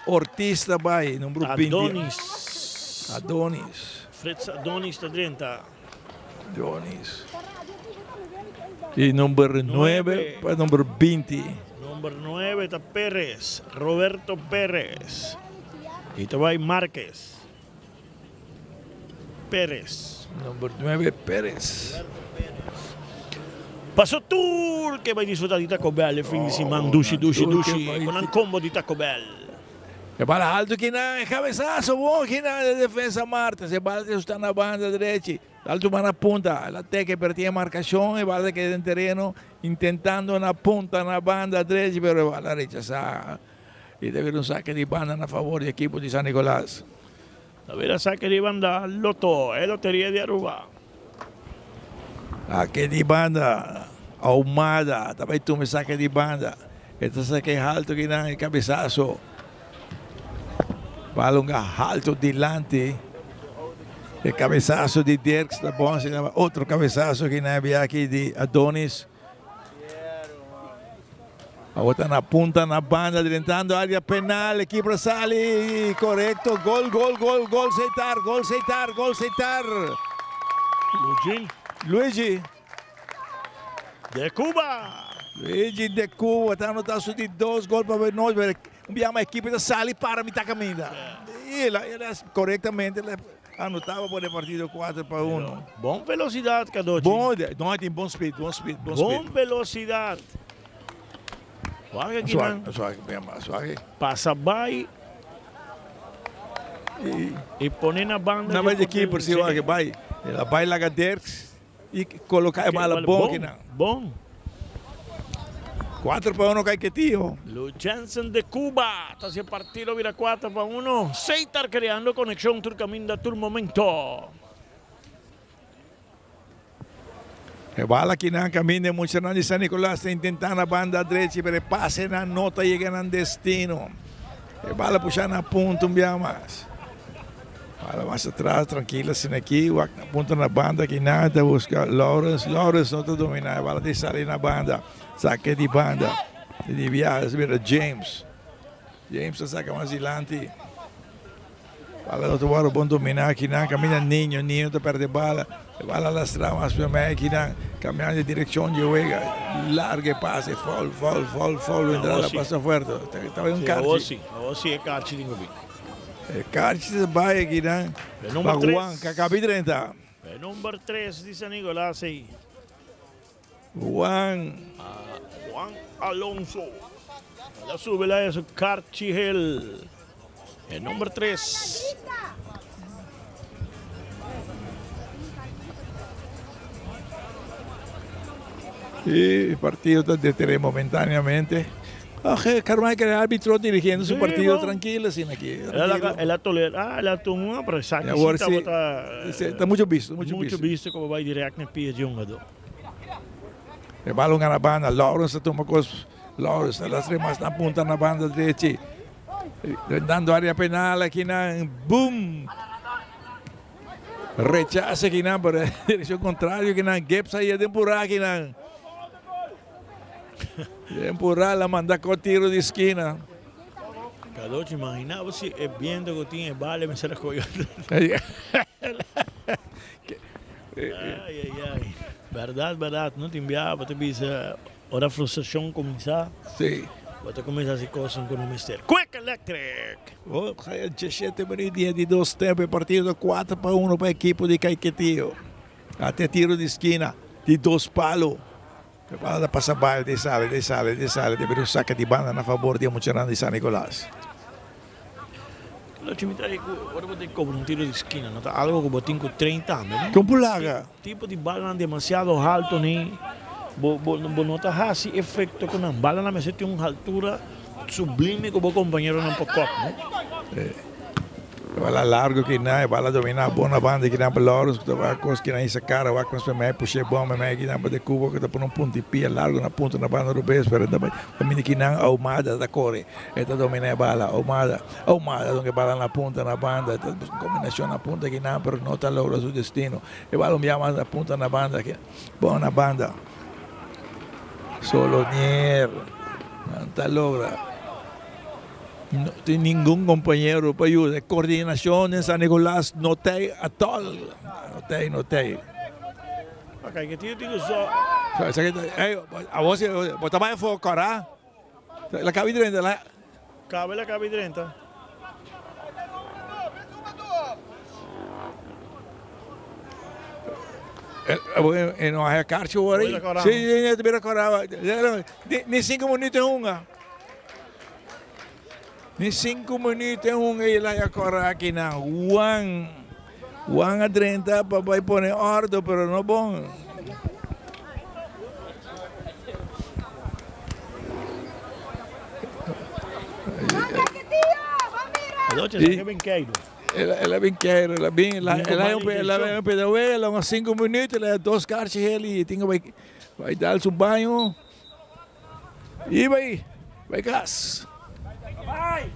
Ortiz também, número 20. Adonis. Fritz Adonis está 30. Adonis. E número 9 para número 20. Número 9 está Pérez, Roberto Pérez. Y te va Márquez. Pérez. Número 9, Pérez. Passò Tour che vai disfruttare di Taco Bell il fin di semana, dushi con un combo di Taco Bell. E bala alto que não, é cabeçaço bom que não, de defesa Marta, se bala está na banda direita, alto na punta, ela tem que perder a marcação, e bala que é no terreno, tentando na punta, na banda direita, pero bala rechazar. E deve um saque de banda na favor do equipo de San Nicolás. Deve saque de banda, Lotto, é loteria de Aruba. Aqui de banda, Ahumada, também tu me saque de banda. Este saque alto que não, cabeçaço. Balão alto delante. O cabeçaço de Dirks, tá bom? Outro cabeçaço que não havia aqui de Adonis. A outra na punta, na banda, tentando a área penal, equipe sale, correto, gol, aceitar. Luigi. De Cuba. Luigi de Cuba, está anotando de 2 gols para nós, a equipe da Sali para mitad camina. E ele corretamente anotava para o partido 4-1. Bom velocidade, Cadotti. Não, tem bom speed. Bom velocidade. Suave. Passa vai e põe na banda. Na vez de equipe, se vai. Ela vai lá Dirks e colocar a bala bom. 4-1 Caiquetillo. Luchansen de Cuba. Hacia el partido vira 4-1. Seitar creando conexión Turcaminda Tour momento. A bala que não caminha muito de San Nicolás está tentando a banda direita, mas passe na nota e chega no destino. A bala puxar na ponta, mais. Bala mais atrás, tranquila, assim aqui, aponta na banda que nada, busca Lawrence não está dominando, a bala de sair na banda, saque de banda, de viagem, vira James saca mais adiante. Bala do Tubarão, bom dominar, que não caminha ninho te perde bala. Bala lastra mais para mim, que não caminha de direção de juega, largue passe, fall, entrada, passa forte. Estava um Carchi. Hoje é Carchi de Ngobi. Carchi vai aqui, não? Juan, que acabou de 30. O número 3 de San Nicolás aí. Juan Alonso. La sube lá é o Carchi Hell. El número 3. Y el partido está detenido momentáneamente. Carmichael, el árbitro dirigiendo su partido tranquilo, sin aquí. Ela tolera, ela tomou para saque. Está muito visto. Muito visto como vai direto na pia de jogador. El balón a la banda, Lawrence toma cosas. Lawrence, las remas na punta na banda derecha. Dando área penal aqui na boom. Rechaza aqui na para direção contrária que na Gap saía de empurrar aqui na. De empurrar la manda com tiro de esquina. Cadotti, imaginava se vendo que tinha vale me será coisa. Ai. Verdade, não te enviava, te visa hora frustração começar. Sim. Você começa a se coçar com o mistério. Quick Electric! Oh, 17 minutos de 2 tempos, partido 4-1 para a equipe de Caiquetillo. Até tiro de esquina, de 2 palos. A bala passa baixo, desale, deve um saque de banda a favor de Amocharan de San Nicolás. Agora vou ter que cobrar tiro de esquina, não tá? Algo como 30 anos, né? Com pulaga. Tipo de bala demasiado alto, né? Bonota hasi efecto con una bala na mesete una altura sublime como compañero en poco, ¿no? Bala largo que na, bala dominar boa banda que na pelouros, que vai cos que na essa cara, vai com os pé puxar bom, mas que na de Cuba que tá por um ponto e pia largo na ponta na banda do bes, pero também que na almada da core, eta domina bala, almada, onde bala na ponta na banda, combinação na ponta que na, pero não tá logra seu destino. E bala me ama na ponta na banda que bom na banda. Solo nier, não tá logra. No tem ningún compañero para ayudar. Coordinación en San Nicolás no tem at all. No tem. Ok, que tío tengo só. A você, botar mais fogo, corá? La cabe 30 lá. Cabe la cabe 30. Não é carte agora aí. Sim, eu também corava. Nem 5 minutos uma. Ni 5 minutos ila ya correr aqui na Juan a 30 para vai pôr ordem, pero não bom. Ela é bem queiro. Ela é bem queiro, ela é um pedaço, ela uns 5 minutos, ela é 2 cartas ele tem vai dar seu banho e vai gas. Vai!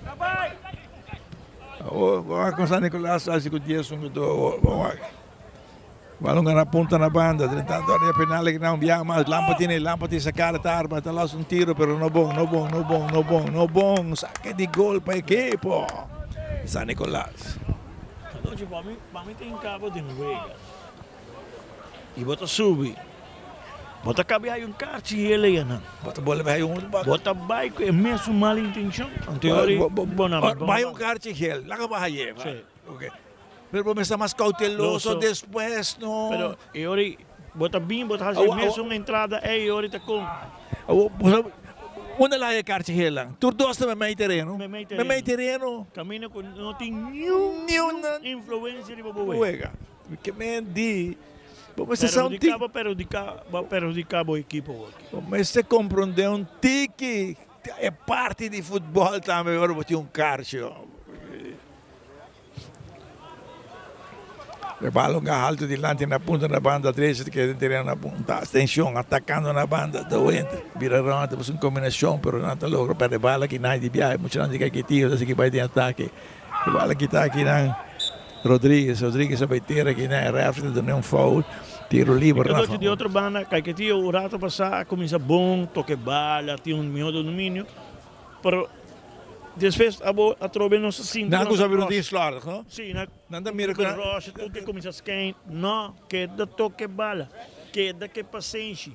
Vamos com San Nicolás, acho que o dia são do balão na ponta na banda, tentando a penal que não viaja mais, lampa essa cara tá arma, tá lá um tiro, pero não bom, saque de gol para a equipe, San Nicolás. Hoje para mim tem cabo de Vega e bota subir. Bota cabe aí kart e ele ia não. Bota bola vai bota bike é mesmo mal intenção. Anterior vai kart e ele. Lá vai aí. Ok. Pero começa mais cauteloso depois no. Pero e ora bota bem bota fazer mesmo uma entrada e ora tá com. Onde lá é kart e ele? Tu dois também meio terreno. Meio terreno. Caminha com não tem nenhuma influência de boboega. Que me di perjudicar a equipe. Mas você compreende um tique, é parte de futebol também, agora vou ter um carcho. O balão alto de lante na ponta da banda, 3 que tem na ponta, atenção, atacando na banda, doente, vira ronda, uma combinação, pero não está logo, para a bala que não de viagem, muito não diga que tio, assim que vai de ataque, a bala que está aqui não. Rodrigues vai ter aqui na refri de um foul, tiro livre. Rafa. De outra banda, que tinha o rato passar, começa bom, toque bala, tinha melhor domínio, pero depois a trove não se sente. Não coisa vir de slaughter, não? Sim, não mira com rocha, tudo começa a quem, não, queda toque bala, queda que paciência,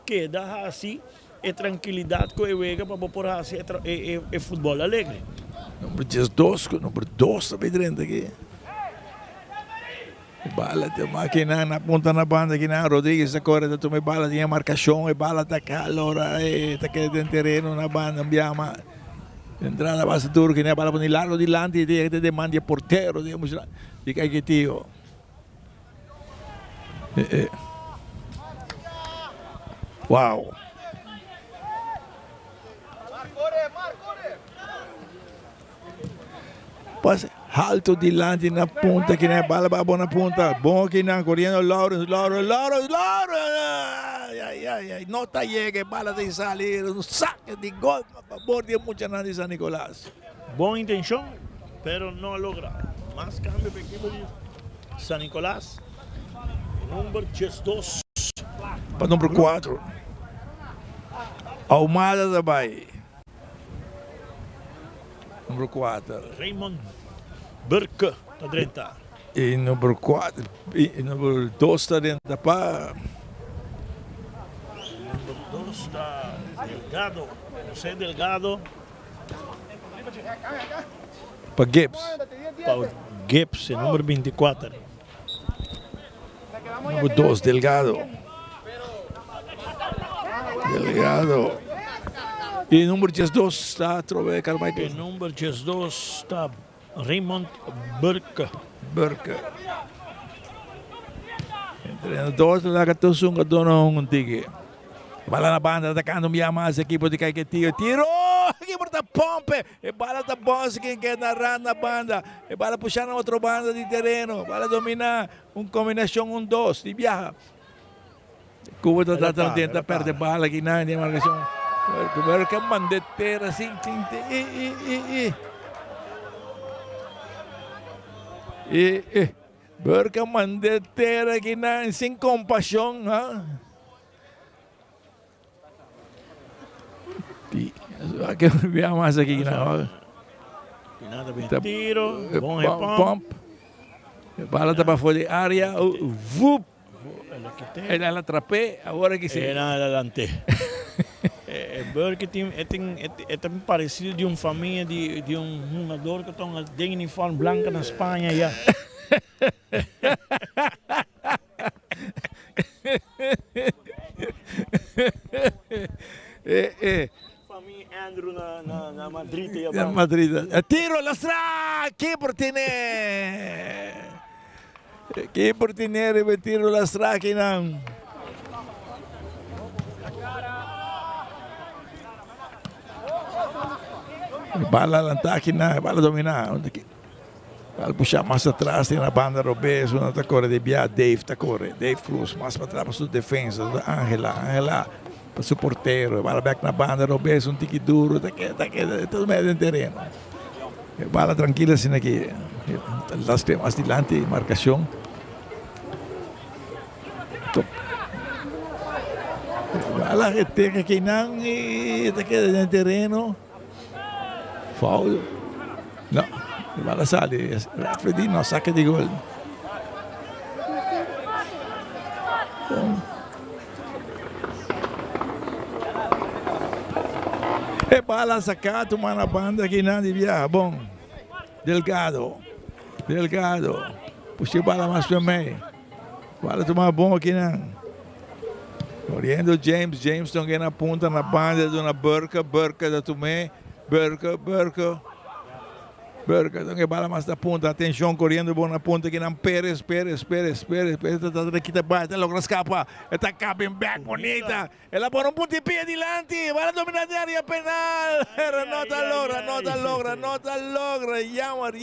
queda assim, é tranquilidade que eu vega para pôr assim, é futebol alegre. Número 2 também dentro aqui. Bala de máquina na ponta na banda aqui na Rodrigues agora da toma bala tinha marcação e bala tá cá allora tá que dentro terreno na banda abbiamo entrare na base turca que ne bala por largo di lante e demanda porteiro digamos di che tio wow passa alto di lante na ponta que nem bala para na ponta bom que não correndo Lawrence ai não tá chega bala de salir um saque de gol a favor de muita nada de San Nicolás boa intenção pero não logra mais cambio para equipo de San Nicolás número 2 para número 4 Almada da Bahia número 4 Raymond Burke está dentro. E número 4, e número 2 está dentro para. Número 2 está Delgado, José Delgado. Para Gibbs. Para Gibbs, número 24. Número 2, Delgado. E número 12 está Trové Carmichael. E número 12 está Raymond Burke. Treinador da Gatosung Dono Tige. Bala na banda, atacando mais a equipe de Caiquetinho. Tirou! Equipe da Pompe. E bala da Bonse, quem quer narrar na banda. E bala puxar na outra banda de terreno. Bala dominar. Combinação 1-2. E viaja. Cuba está tentando perder bala aqui na marcação. Primeiro que mandeteira assim. Berka mandeteira aqui na sem compaixão. Que vea mais aqui na nada bem tiro, bom repomp. Bala está para fora de área, vup. Ela atrapé, agora que se. Era adelante. Porque é também parecido de uma família de um jogador que estão de uniforme branca na Espanha já. Família Andrew na Madrid. Na Madrid. Tiro lastra, que por tenere, tiro lastra aqui não. Bala ataque na, bala dominar. Bala puxar mais atrás, tem na banda Roberto, na corre de Bia, Dave tá corre, Dave Cruz, mais para trás para sua defesa, Angela, para seu porteiro, bala back na banda Roberto, um tique duro, todo meio do terreno. Bala tranquila assim aqui, las mais adiante, marcação. Bala que tem aqui não, e tá aqui no terreno. Foul. No, bala sale. Freddy no saque de gol. E bala sacado, uma banda aqui na via. Bom. Delgado. Puxei bala mais para mim. Bala tomar bom aqui na. Correndo James também na ponta, na banda de uma Burka da Tomé. Berka, então bala mais da ponta, atenção, correndo bom na ponta aqui na Pérez, está logra escapa, está cabem back, bonita, ela põe um pontapé adiante, bala dominar de área penal, nota logra, Yamar,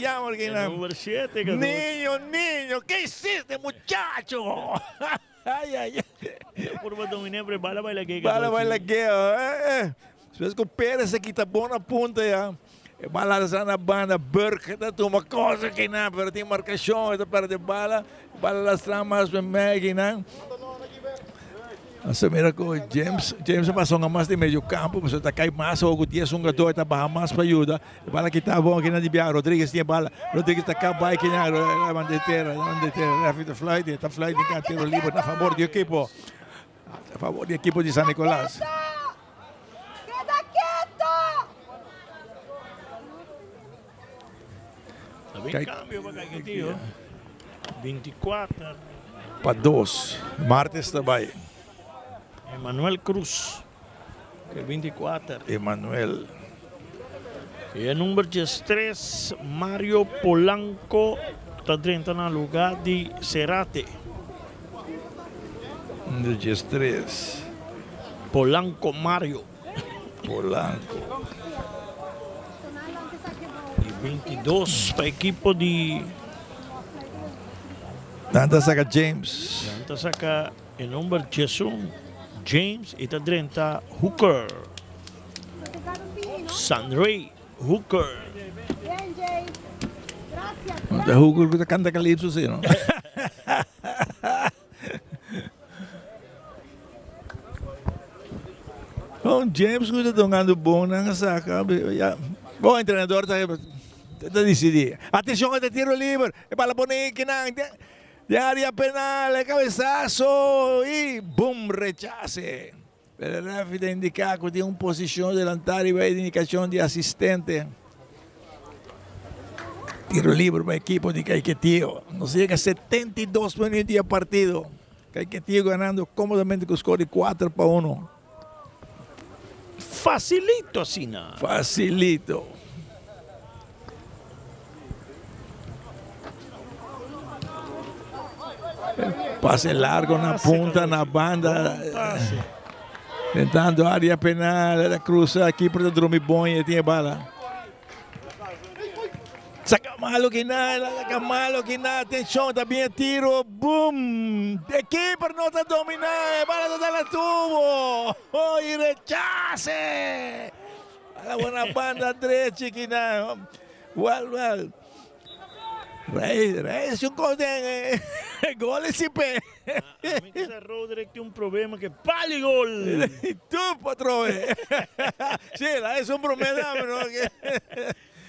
número 7, niño, ¿qué hiciste, muchacho? Ay. Por dominar, bala baila que. Mas que o Pérez aqui está bom na ponta já. Bala na banda, Burke está uma coisa que não, mas tem marcação, está perto de bala lá mais para Maggie, não. Assim, mira que James passou mais de meio campo, mas está caindo mais, o Gutiérrez jogador está barra mais para ajuda. Bala que está bom aqui na Dibia, Rodrigues tinha bala, Rodrigues está cá, vai aqui na bandeira, está flight, tem tiro livre a favor do equipo. A favor do equipo de San Nicolás. Também câmbio para Caiquetinho. 24. Para 2. Martes também. Emanuel Cruz. Que 24. Emanuel. E o número 3, Mario Polanco. Está dentro no lugar de Cerate. Número 3. Polanco Mario. 22 para a equipe de. Nanta saca James. Nanta saca o número James e está dentro Hooker. Sandray Hooker. Da Hooker que canta calypso, sim, não? James que está jogando bom na saca. Bom treinador está decidido. Atenção, é de tiro livre. É para pôr aqui de área penal, é cabeçaço e bum, rechace. O ref indica que tem uma posição delantar e vai de indicação de assistente. Tiro livre para a equipe de Caiquetinho. Nos chega a 72 minutos de partido. Caiquetinho ganhando comodamente com o score de 4-1. Facilito, Sina. Facilito. Pase largo na ponta, na banda. Tentando área penal, ela cruza aqui para o Drumibon e tinha bala. Saca malo que nada, atenção, tá bem tiro, boom! The keeper não está dominando, bala toda la tubo, oh, e rechace! La buena banda direita que não, well. Reis, un gol esse pé. A mim que cerrou direto um problema que pali gol. E tu, patrão? Sim, lá é um problema, não?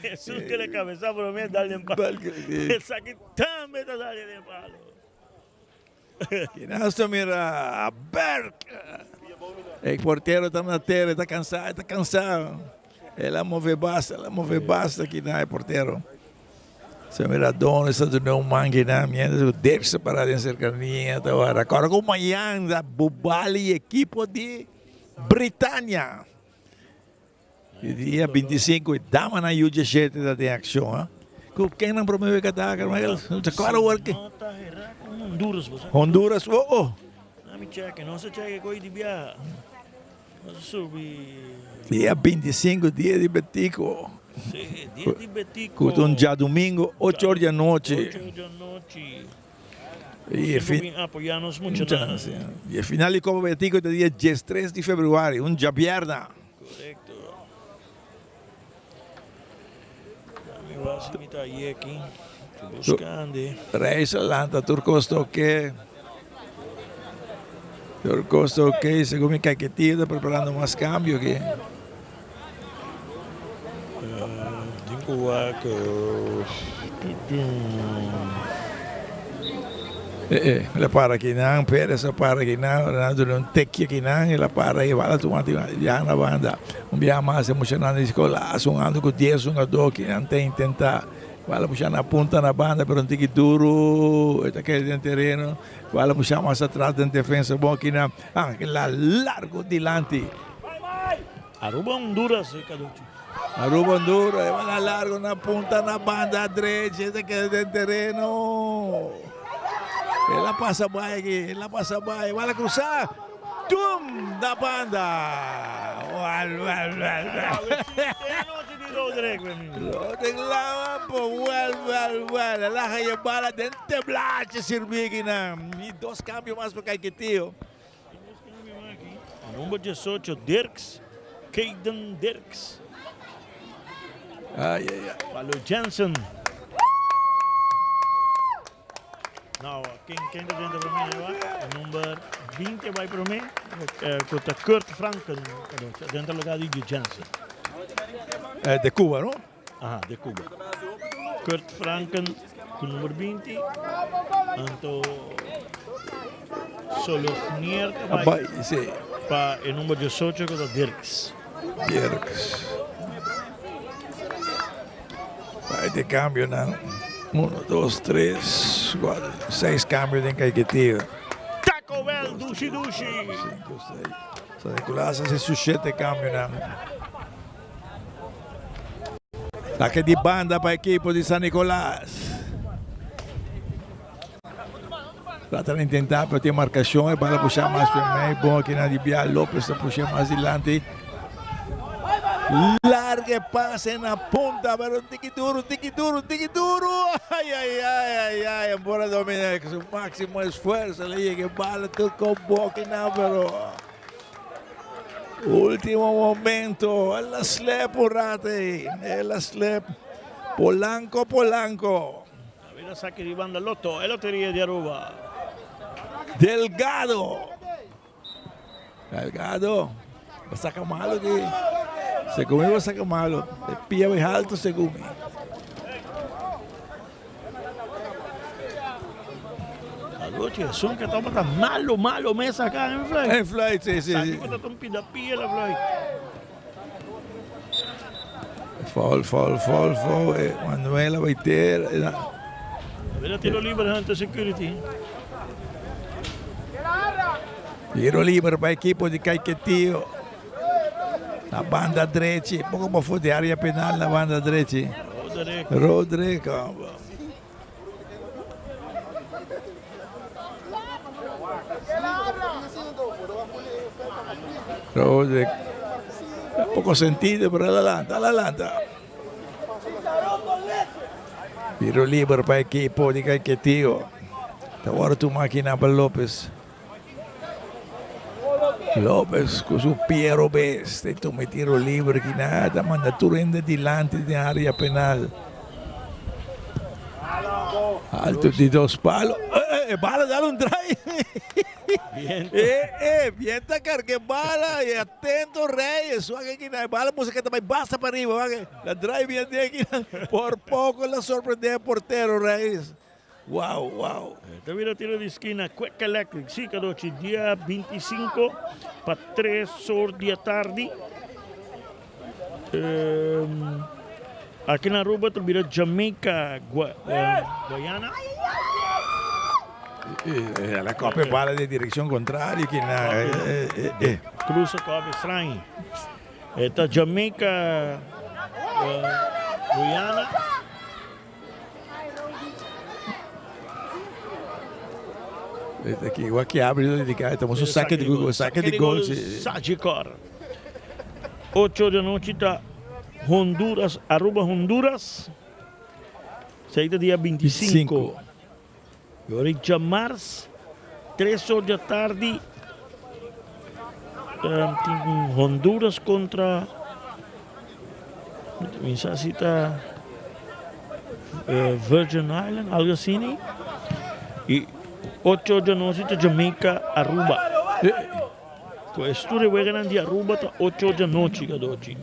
Jesús que le cabeza por mí, darle en palo. Esa aquí también está darle en palo. Quinasto mira a Berg. El portero está na terra, está cansado. Ela move basta aqui na portero. Se mira dono, está do não manguina, minha deixa para de cercania, agora com o Mayan da Bubali, equipo de Britânia. E dia 25, dama na UG7 da tem ação, quem não promove que ataca, mas claro o que Honduras, oh. Mi cheque, não se cheque coi de via. Subi. Dia 25, dia de Betico. Sim, dia de Betico. Um dia domingo, 8 horas da noite. 8 horas da noite. E apoiarnos muito. E a final de Copa Betico é dia 13 de fevereiro, um dia viernes. Correto. Vas a aí aqui, buscando. Reis Atlanta, Turcosto ok, segundo mi caquetito, está preparando mais câmbio aqui. Ela para aqui não, Pérez para aqui não, Ronaldo não tequia aqui não, ela para aí, vai lá tomar já na banda. Dia mais emocionante de escola, sonhando com 10, 1 a 2, que não tem tentar, vai lá puxar na ponta na banda, pero um tique duro, está aquele terreno, vai lá puxar mais atrás da defesa, bom que não, que lá largo dilante. Aruba Honduras, Caducci. Aruba Honduras, vai lá largo na ponta na banda direita, está aquele terreno. Ela passa bem aqui, vai lá cruzar. Tum! Da banda! Rodrigo lá, well. Ela vai bala dentro de blacha, servir na. E 2 cambios mais para Caetio. Número 18, Dirks. Caden Dirks. Ai. Paulo Jensen. Nou, quem está dentro para mim agora? O número 20 vai para mim. Contra Kurt Franken, dentro do lugar de Jensen. É de Cuba, não? Ah, de Cuba. Kurt Franken, com o número 20. Então, Solofnier vai para o número 18 contra Dirks. Vai de câmbio, não. 1, 2, 3, 4, 6 cambios em Caetio. Taco Bell, Dushi. San Nicolás hace sus 7 cambios. Saque de banda para el equipo de San Nicolás. Tratan de intentar, pero tiene marcación para puxar más firme. Bom que nadie vea López a puxar más adelante. Largue pase na ponta, pero un tiki duro. Ay, embora dominar con su máximo esfuerzo, le llegue bala, tocó Boquina, pero último momento, el slap Polanco. A ver, saque de banda Loto, el lotería de Aruba. Delgado, saca malo que Segumi va a sacar malo. El pie es alto, Segumi. Agora, som que está malo me sacar en flight. En flight, sí. Aquí está un pie la flight. Fall. Manuela Baiter. A ver, tiro libre ante security. Tiro libre para el equipo de Caetio. Na banda direita, pouco para fora de área penal na banda direita. Rodrigo. Rode, poco sentido, pero adelante. Tiro libre para el equipo de Caiquetío. Ahora tu máquina para López. López con su Piero Best. Toma tiro libre que nada. Manda tu rende delante de área penal. Alto de 2 palos. Bala, dale un drive. Bien, que bala y atento, Reyes. Suave que na bala, música também basta para arriba. La drive bien de aquí. Por poco la sorprende el portero, Reyes. Wow. Tavira tiro de esquina, Cueca Electric, sì, Cadoci, dia 25 para 3 horas da tarde. Aqui na Aruba, tavira Jamaica, Guayana. La copia bala de dirección contraria. Cruza copia estranha. Esta Jamaica, Guayana. Aqui, igual que abre, estamos un saque de gol. Sagicor. 8 da noite está Honduras, Aruba, Honduras. Saída dia 25. Agora março, 3 horas da tarde. Honduras contra. Está Virgin Island, algo assim. E 8 da noite está Jamaica, Aruba. Questo juegan di Aruba a 8 da noite, Cadoci.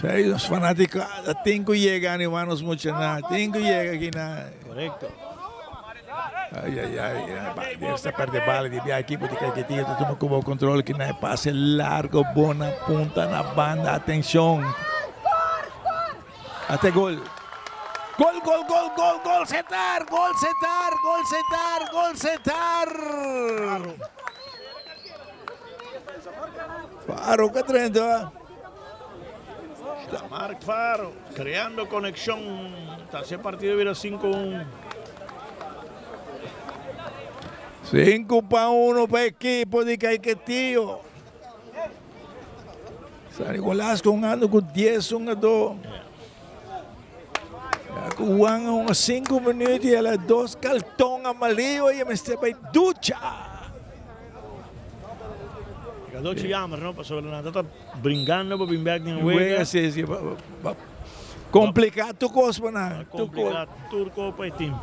Sei, os fanáticos, tem que chegar, hermanos, muito nada. Tem que chegar aqui na. Correcto. Esta perde bala de a equipe de Caiquetío, toma como controle que não é passe largo, bona punta na banda, atenção. Até gol. Gol, setar. Faro, que trendo, Marc Faro, creando conexión. Ese partido hubiera 5-1. 5-1 para el equipo de Caiquetío. San Nicolás ando com 10-1-2. Juan a 5 minutos e ela 2 cartão amarillo e me estava em ducha. Cadoci jammer, no? Pas we dat brincando para bimback in Wega. Sim. Complicado coisa na. Complicado turco para o time.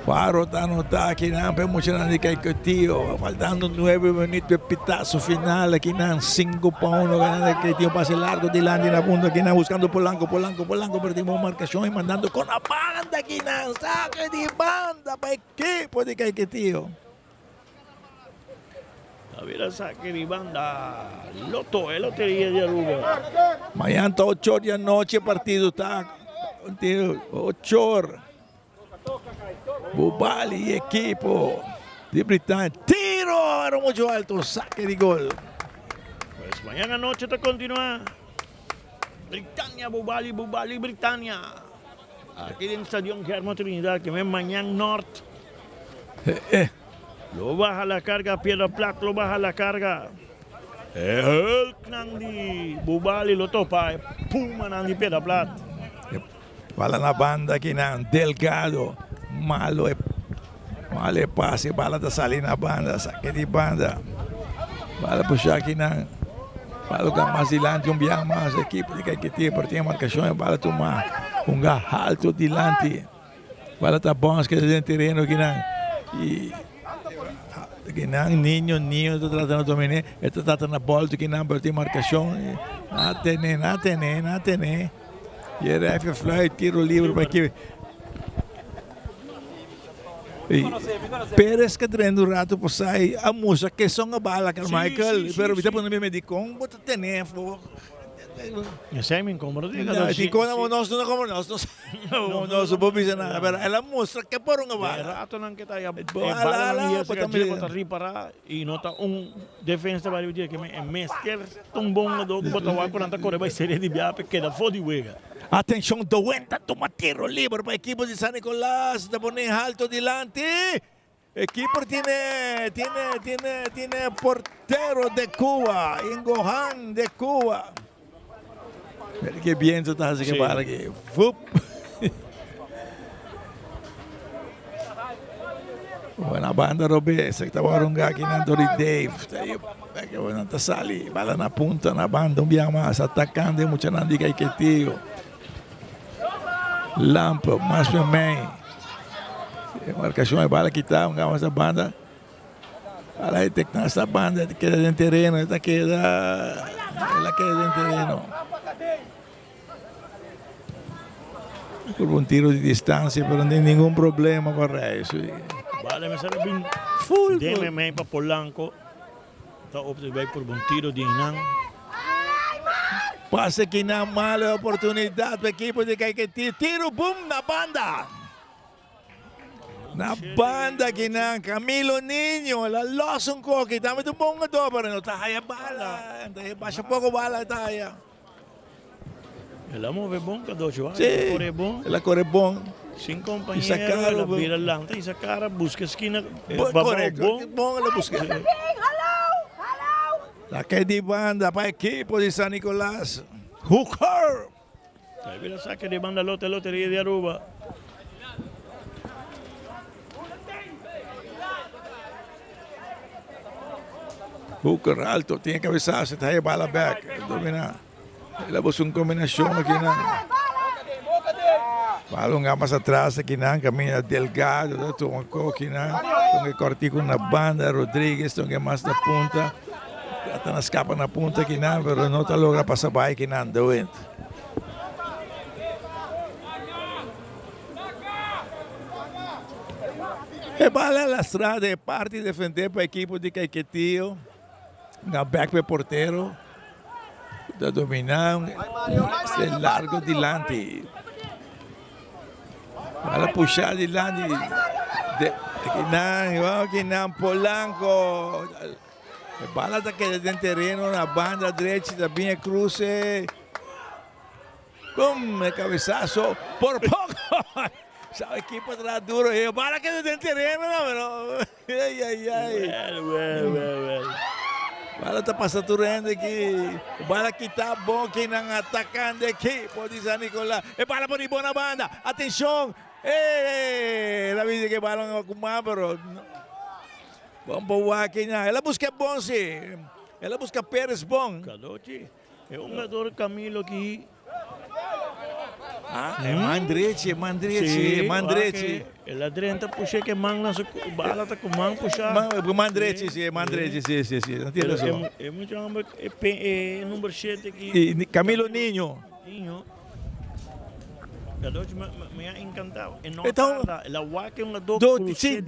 Faro está no ataque, não é muito de Caiquetío, faltando 9 minutos de pitazo final, aqui não 5-1, ganando Caiquetío, pase largo de Landi na bunda, aqui não buscando Polanco, perdimos marcação e mandando com a banda, aqui não, saque de banda para o equipo de Caiquetío. Tavira saque de banda, Loto, lotería de Aruba. Mañana 8 horas da noite, partido está 8 horas. Bubali, equipo de Britânia. Tiro, era muito alto, saque de gol. Pues mañana noche te continúa. Britânia, Bubali, Britânia. Aquí en el estadio Guillermo Trinidad, que ven mañana norte. Lo baja la carga, Piedra Plata, lo baja la carga. El Nandi, Bubali lo topa, Puma Nandi Piedra Plata. Bala na banda aqui não, Delgado. Malo é passe, bala da salir na banda, saque de banda. Bala puxar aqui não. Bala ficar mais dilante, biar mais a equipe de Caiquetío, porque tem marcação, bala tomar alto dilante. Bala tá bom, que tem terreno aqui não. E que não, ninho, está tratando de dominar, está tratando na bola, que não, porque tem marcação. Atene. E o ref fly, tiro livre para a equipe. Pérez que treina um rato por sair a música que são a bala, Carmichael, pero você pode me medir com bota tenéfono. Eu sei me incomoda. Nós não como nós não podemos nada, pero ela mostra que por uma bala. Rato não que tá aí bala para reparar e nota defesa para o dia que me mesquer tão bom do botar o ar por anta correr vai ser de biar porque da fodi wega. Atención, 90 toma tiro libre para el equipo de San Nicolás. Está poniendo alto delante. El equipo tiene portero de Cuba, Ingohan de Cuba. Mira que bien tú estás haciendo para aquí. Buena banda, Robes. Está jugando aquí en Anthony Dave. Que buena te sale. Bala na punta, na banda, un día más. Atacando, mucha nandica y que tío. Lampa, mais também. Marcação é bala que tá, essa banda. Ela tem que estar nessa banda, queda dentro terreno, ela queda dentro terreno. Por um tiro de distância, mas não tem nenhum problema com isso. Vale, me sale bem full. DMM para Polanco. Está observado por um tiro de Inan. Passa que na mala oportunidade para a equipe de Caiquetí. Tiro, boom, na banda. Na banda que na Camilo Ninho. Ela losa um coque. Está muito bom a dobra. Não está aí bala. Baixa pouco bala. Está aí. Ela move bom, Cadocho. Sim. Corre bom. Ela corre bom. Sem companheiro. Ela vira lanta. E essa cara busca esquina. Correto. Bom, ela busca. Saque de banda para a equipe de San Nicolás. Hooker. Ahí viene el saque de banda Lotería de Aruba. Hooker alto, tiene que avisarse, está ahí bala back. Domina. Ela busca una combinación aquí. Balón más atrás aquí, camina delgado, toma coque, que corti con una banda, Rodríguez, que más da punta. Está na escapa na punta aqui, não, mas não está logra passar para aqui, não, doente. E bala na estrada, é parte de defender para a equipe de Caiquetío. Na back para o porteiro. Da dominar, é largo delante. Bala puxar delante. Aqui não, Polanco. Bala está quedando en terreno, na banda derecha também cruce. Pum, cabezazo, por poco. Sabe equipo atrás duro. Bala quedando en terreno, no. Well. Bala está passaturando aqui. Bala que está bom, que não atacando aqui. Pode San Nicolás. Bala por ir na banda. Atenção. La vida que bala não vai comer, pero... Vamos para aqui, ela busca bom, sim. Ela busca Pérez bom. Cadochi, é um jogador Camilo aqui. É Mandretti. Ela drenta puxa que manga bala tá com manga puxa. Mandretti, sim. Não tem razão. É muito número 7 aqui. E Camilo Ninho. Cadochi me ha encantado. Então, ela waque um jogador sim,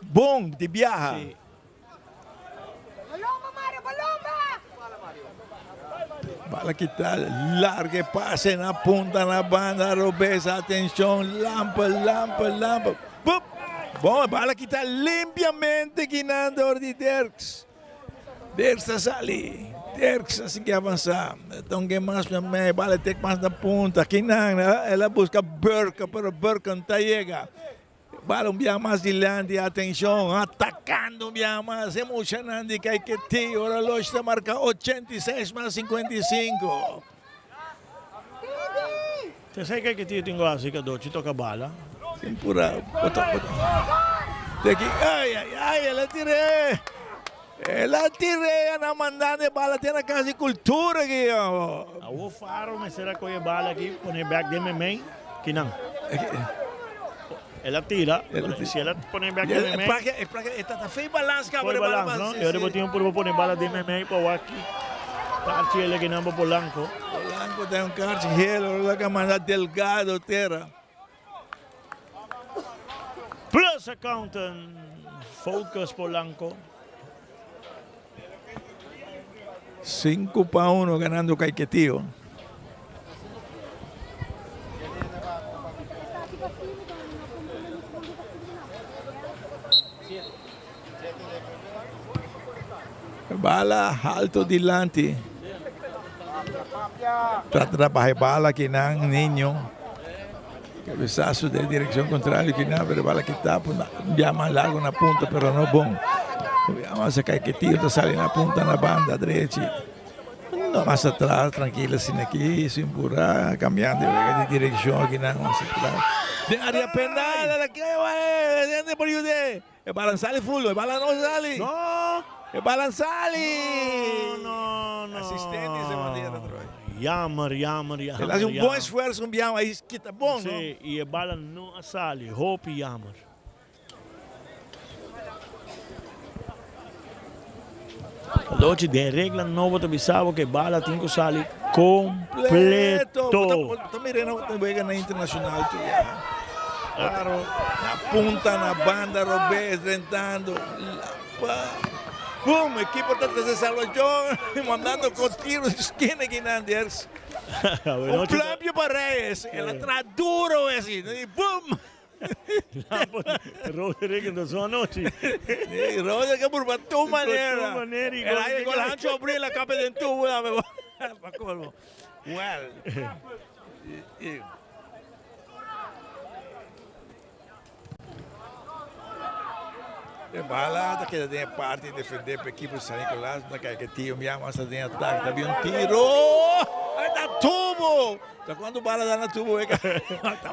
bom de viaja. Sim. Bala que está larga, pase na punta, na banda, Robes, atenção, lampa. Bom, bala que está limpiamente guinando de Derks. Derks sali. Derks assim que avançar. Então, que mais também, bala tem mais na punta. Aqui não, ela busca Burka, pero Burka não chega. Bala um mais adiante, atenção, atacando mais, emocionante, que Caiquetí, o relógio está marcando 86 mais 55. Você sabe que Caiquetí tem assim, Cadochi, toca bala? Sim, pura. Daqui, ai, ela tirei. Ela tirei na mandada de bala, tem na casa de cultura aqui. O Faro, mas será que bala aqui, põe back de MMA, que não. Ela tira, se ela põe back de MMA. É para que está feio balanço, cara. Foi balanço, não? Eu devo ter um por pôr bala de MMA para o aqui. Carte ele que não para Polanco. Polanco tem carte, ele vai mandar delgado, terra. Plus accountant, focus Polanco. 5-1 ganando Caiquetío. Bala alto delante. Trata de bajar bala que nan niño. Cabezazo de dirección contraria que nan, pero bala que está, pues, ya más largo na punta, pero no bom. Vamos a sacar que tío te sale na punta na banda derecha. No, más atrás, tranquila, sin aquí, sin burar, cambiando de dirección aquí nan, más atrás. De área penal, aquí de por ayude. El balanzale full, el bala no sale. No. El balanzale. No. Asistente se mantiene. Jammer. Ele faz bom esforço, biamo aí que tá bom, não? Sim, e a bala não sale, hope e jammer. Hoje de regra nova tu bisavo que bala tem que sair completo. Também não na internacional tu claro, na ponta, na banda, Robés, tentando. Boom, equipo está de salvación, mandando con tiros de esquina aquí en Anders. Un plambio para Reyes, el atrás duro así, boom. Roder que sua noite. Roder que por tu maneira. El aire con el ancho abrir la capa de tubo, para colmo. Well. Bala, que tem parte de defender para a equipe de San Nicolás, que tio me ama, tem ataque, havia um tiro, da tubo! Então quando bala dá na tubo,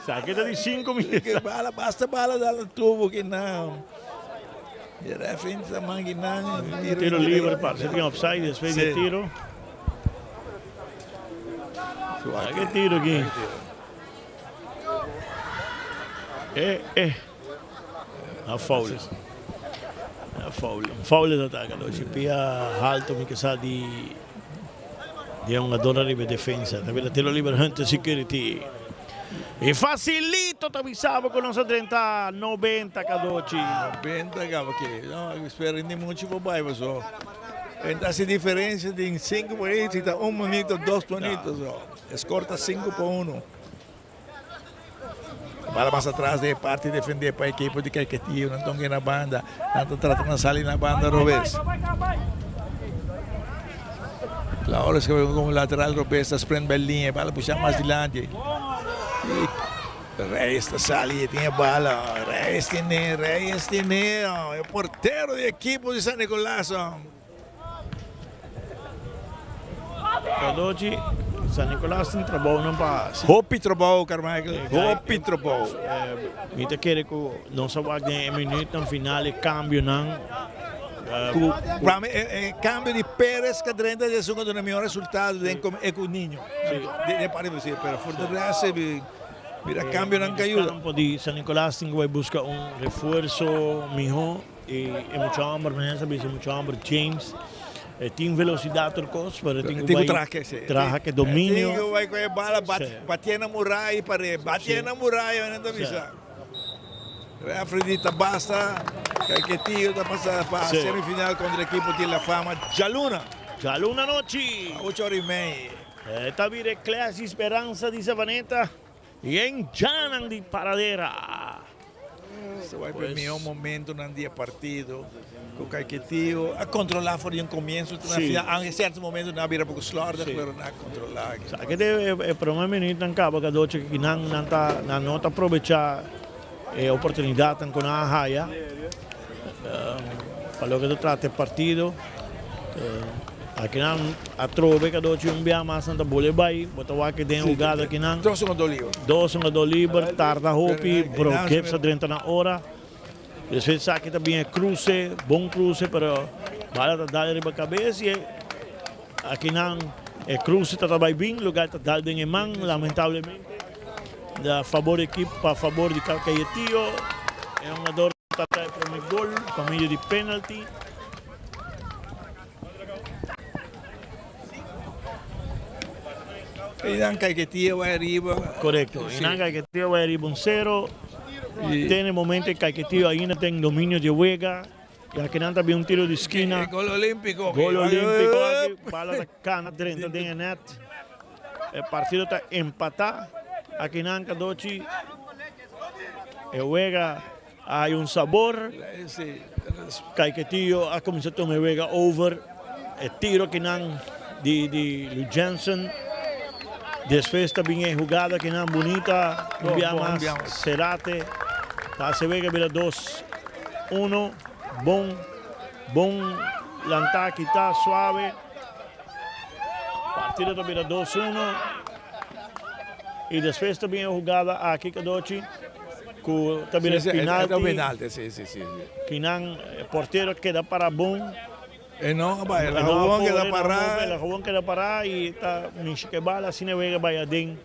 saqueta de 5 minutos. Bala, basta bala dar na tubo, que não. E a frente da manga, não. Tiro livre, você tem offside, depois de tiro. Que tiro aqui. A foul. Foul da ataque, hoje pia alto mi che sa di una donna di difesa, também tiro livre Hunter Security. E facilito t'avisavo con nostra 30-90 cadoci. 90 che no, spero in muito for bai, so. Essa diferença de 5 minutos, está 1 minuto, 2 minutos, escorta 5-1. Bala mais atrás de parte de defender para a equipe de Caquetío, não estão na banda, não estão tratando de sair na banda, Robés. Claro, es que como lateral Robés está prende bem linha, bala puxar mais adiante. Reyes está saliendo, tiene bala, Reyes tiene, el portero de equipo de San Nicolás. Cadoci, San Nicolás tem trabalho não para. Hopi trabalho, Carmichael. Hopi trabalho. Mita quer que não se vai ganhar minuto no final e cambio não. Cambio de Pérez que 30 de segundo no melhor resultado é com o Ninho. De parece ser, pero por de resto mira cambio não caiu. Campo de San Nicolás tem que buscar reforço melhor e muito hambre, mas sabe muito hambre James. Tem velocidade turcos, mas tem que domínio. Tem que vai com a bala bater na muralha para bater na muralha, não dá vista. Afrodita basta, Caquetío está passando para a semifinal contra a equipe de La Fama, Jaluna. Jaluna noite. 8h30. Está vire classe Esperança de Savaneta e em Janang de Paradera. Esse vai para mim momento no dia partido. Com o Caquetío a controlar fora de começo, em certo momento não havia pouco slorder, mas não controlar. Sabe que é provavelmente não acaba que doce que não está aproveitar a oportunidade com a raia. Falou que trata o partido. Aqui não a trove que doce bia mais não boleh bai, botar que tem jogada aqui não. 2 segundos livre. 2 segundos livre, tarda hopi, bro, que precisa 30 na hora. Depois sabe que também é cruze, bom cruze, pero bala tá dando riba cabeça e aqui não é cruze tá também bem, lugar tá dando em mão, lamentavelmente, da favor da equipe para favor de Caquetío, é um ador que tá para o gol, família de penalty. E não Caquetío vai arriba. Correto, e não Caquetío vai arriba 1-0. Tem momento que Caquetío ainda tem domínio de juega. E aqui não também um tiro de esquina. Gol olímpico. Gol olímpico. Bala da cana dentro da net. O partido está empatado. Aqui não Cadoci. Juega há sabor. Caquetío ha começado a juega over. O tiro que não de Lu Jensen. Después también hay jugada que no bonita. Enviamos enviamos. Cerate. Se ve que mira 2-1. Bon. L'antaki está suave. Partido también 2-1. Y después también hay jugada aquí Kadochi. También Sí, el penalti. sí. Que el portero queda para Bon. No, el jabón queda para. El jabón queda para y está que bala assim vega vai adem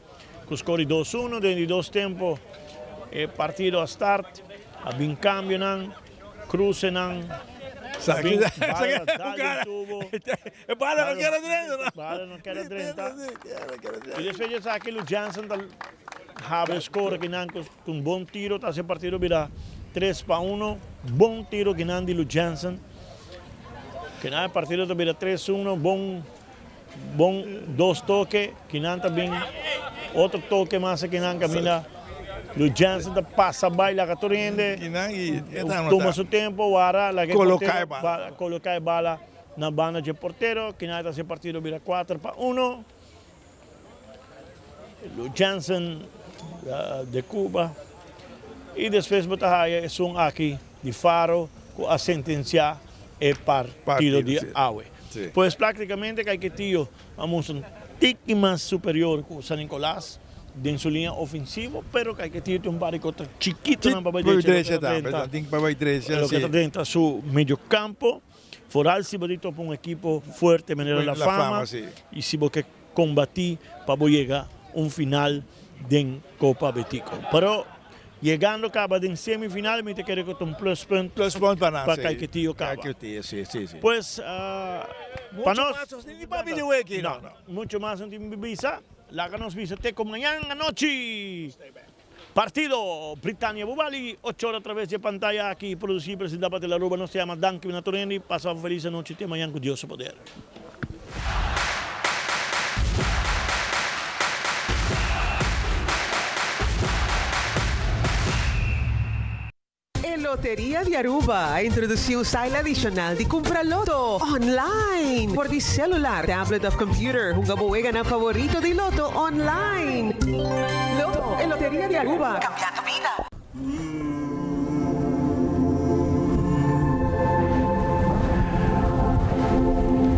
com score 2-1 dentro de 2 tempos. Partido a start, a bem cambio nan, cruze nan. Sabe Bala não quer dentro. Bala não quer dentro. E depois aqui o Jansen have score que nan com bom tiro, tá esse partido vira 3-1, bom tiro que nan de Lu Jansen. Que nada, el partido también 3-1, bon 2 toques, que nada también otro toque más que nada camina. Lu Jansen pasa baila que corriente, toma su tiempo, ahora la que coloca bala na banda de portero, que nada ese partido vira 4-1. Lu Jansen de Cuba y después es un aquí de Faro con a sentenciar el partido de Awe. Sí. Pues prácticamente Caiquetillo vamos un tique más superior con San Nicolás en su línea ofensiva, pero Caiquetillo tiene un baricota chiquito en la derecha dentro de su medio campo. Foral si bonito para un equipo fuerte de manera la fama sí. Y si vos que combatir para llegar a un final de Copa Betico. Pero llegando acaba en semifinal, me te quiere que un plus point para Caiquetillo acaba. Sí. Pues, mucho más en Visa. La que nos visite con mañana noche. Partido Britannia Bubali, 8 horas a través de pantalla aquí, producido y presentado por la Ruba. No se llama Danke Vinatoreni. Pasamos feliz noche y mañana con Dios su poder. Lotería de Aruba introduziu style adicional de compra loto online por de celular, tablet of computer. Hunga buega na favorito de loto online. Loto en Lotería de Aruba. Cambiando vida.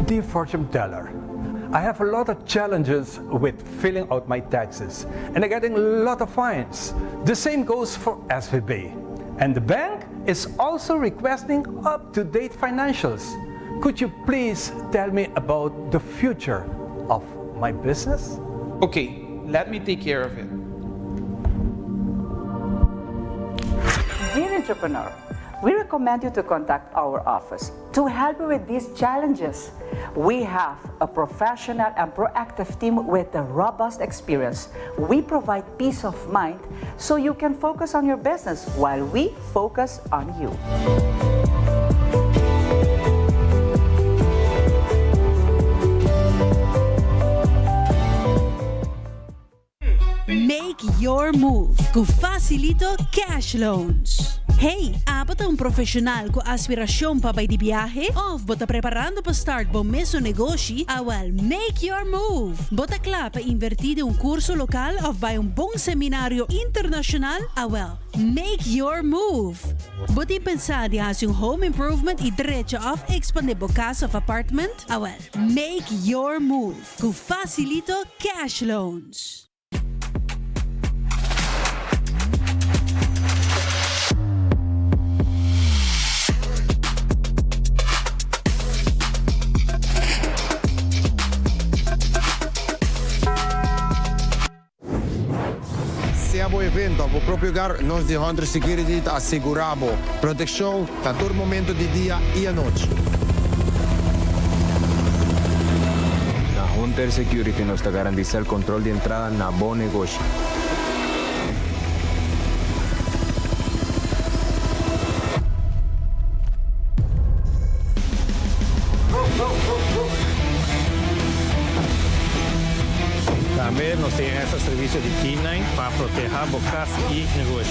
Dear fortune teller, I have a lot of challenges with filling out my taxes and I'm getting a lot of fines. The same goes for SVB. And the bank is also requesting up-to-date financials. Could you please tell me about the future of my business? Okay, let me take care of it. Dear entrepreneur, we recommend you to contact our office to help you with these challenges. We have a professional and proactive team with a robust experience. We provide peace of mind so you can focus on your business while we focus on you. Make your move com Facilito Cash Loans. Hey, bota um profissional com aspiração para ir de viagem? Ou bota preparando para start bom mesmo negócio? Well, make your move. Bota claro para invertir em um curso local ou vai bom seminário internacional? Well, make your move. Bota pensar de fazer home improvement e direito of expandir a casa of apartment? Well, make your move com Facilito Cash Loans. O evento, o próprio lugar, nós de Hunter Security asseguramos proteção a todo momento de dia e à noite. Na Hunter Security nos garantiza el control de entrada na bom negócio. También nos tienen ese servicio de K9 para proteger bocas y negocios.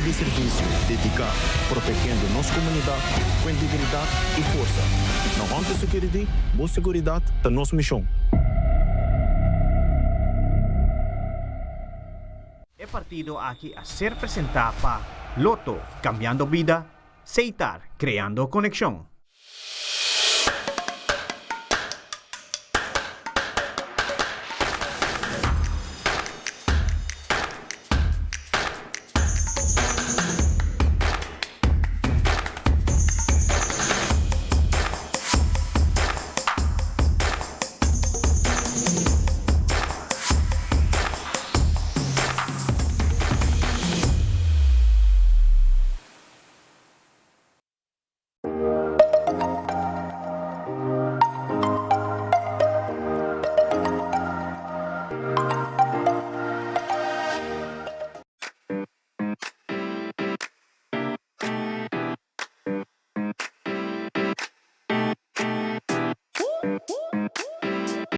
de serviço dedicado, protegendo nossa comunidade com integridade e força. Na Honda Security, boa segurança da nossa missão. El partido aquí a ser presentado para Loto, cambiando vida, Seitar, creando conexión.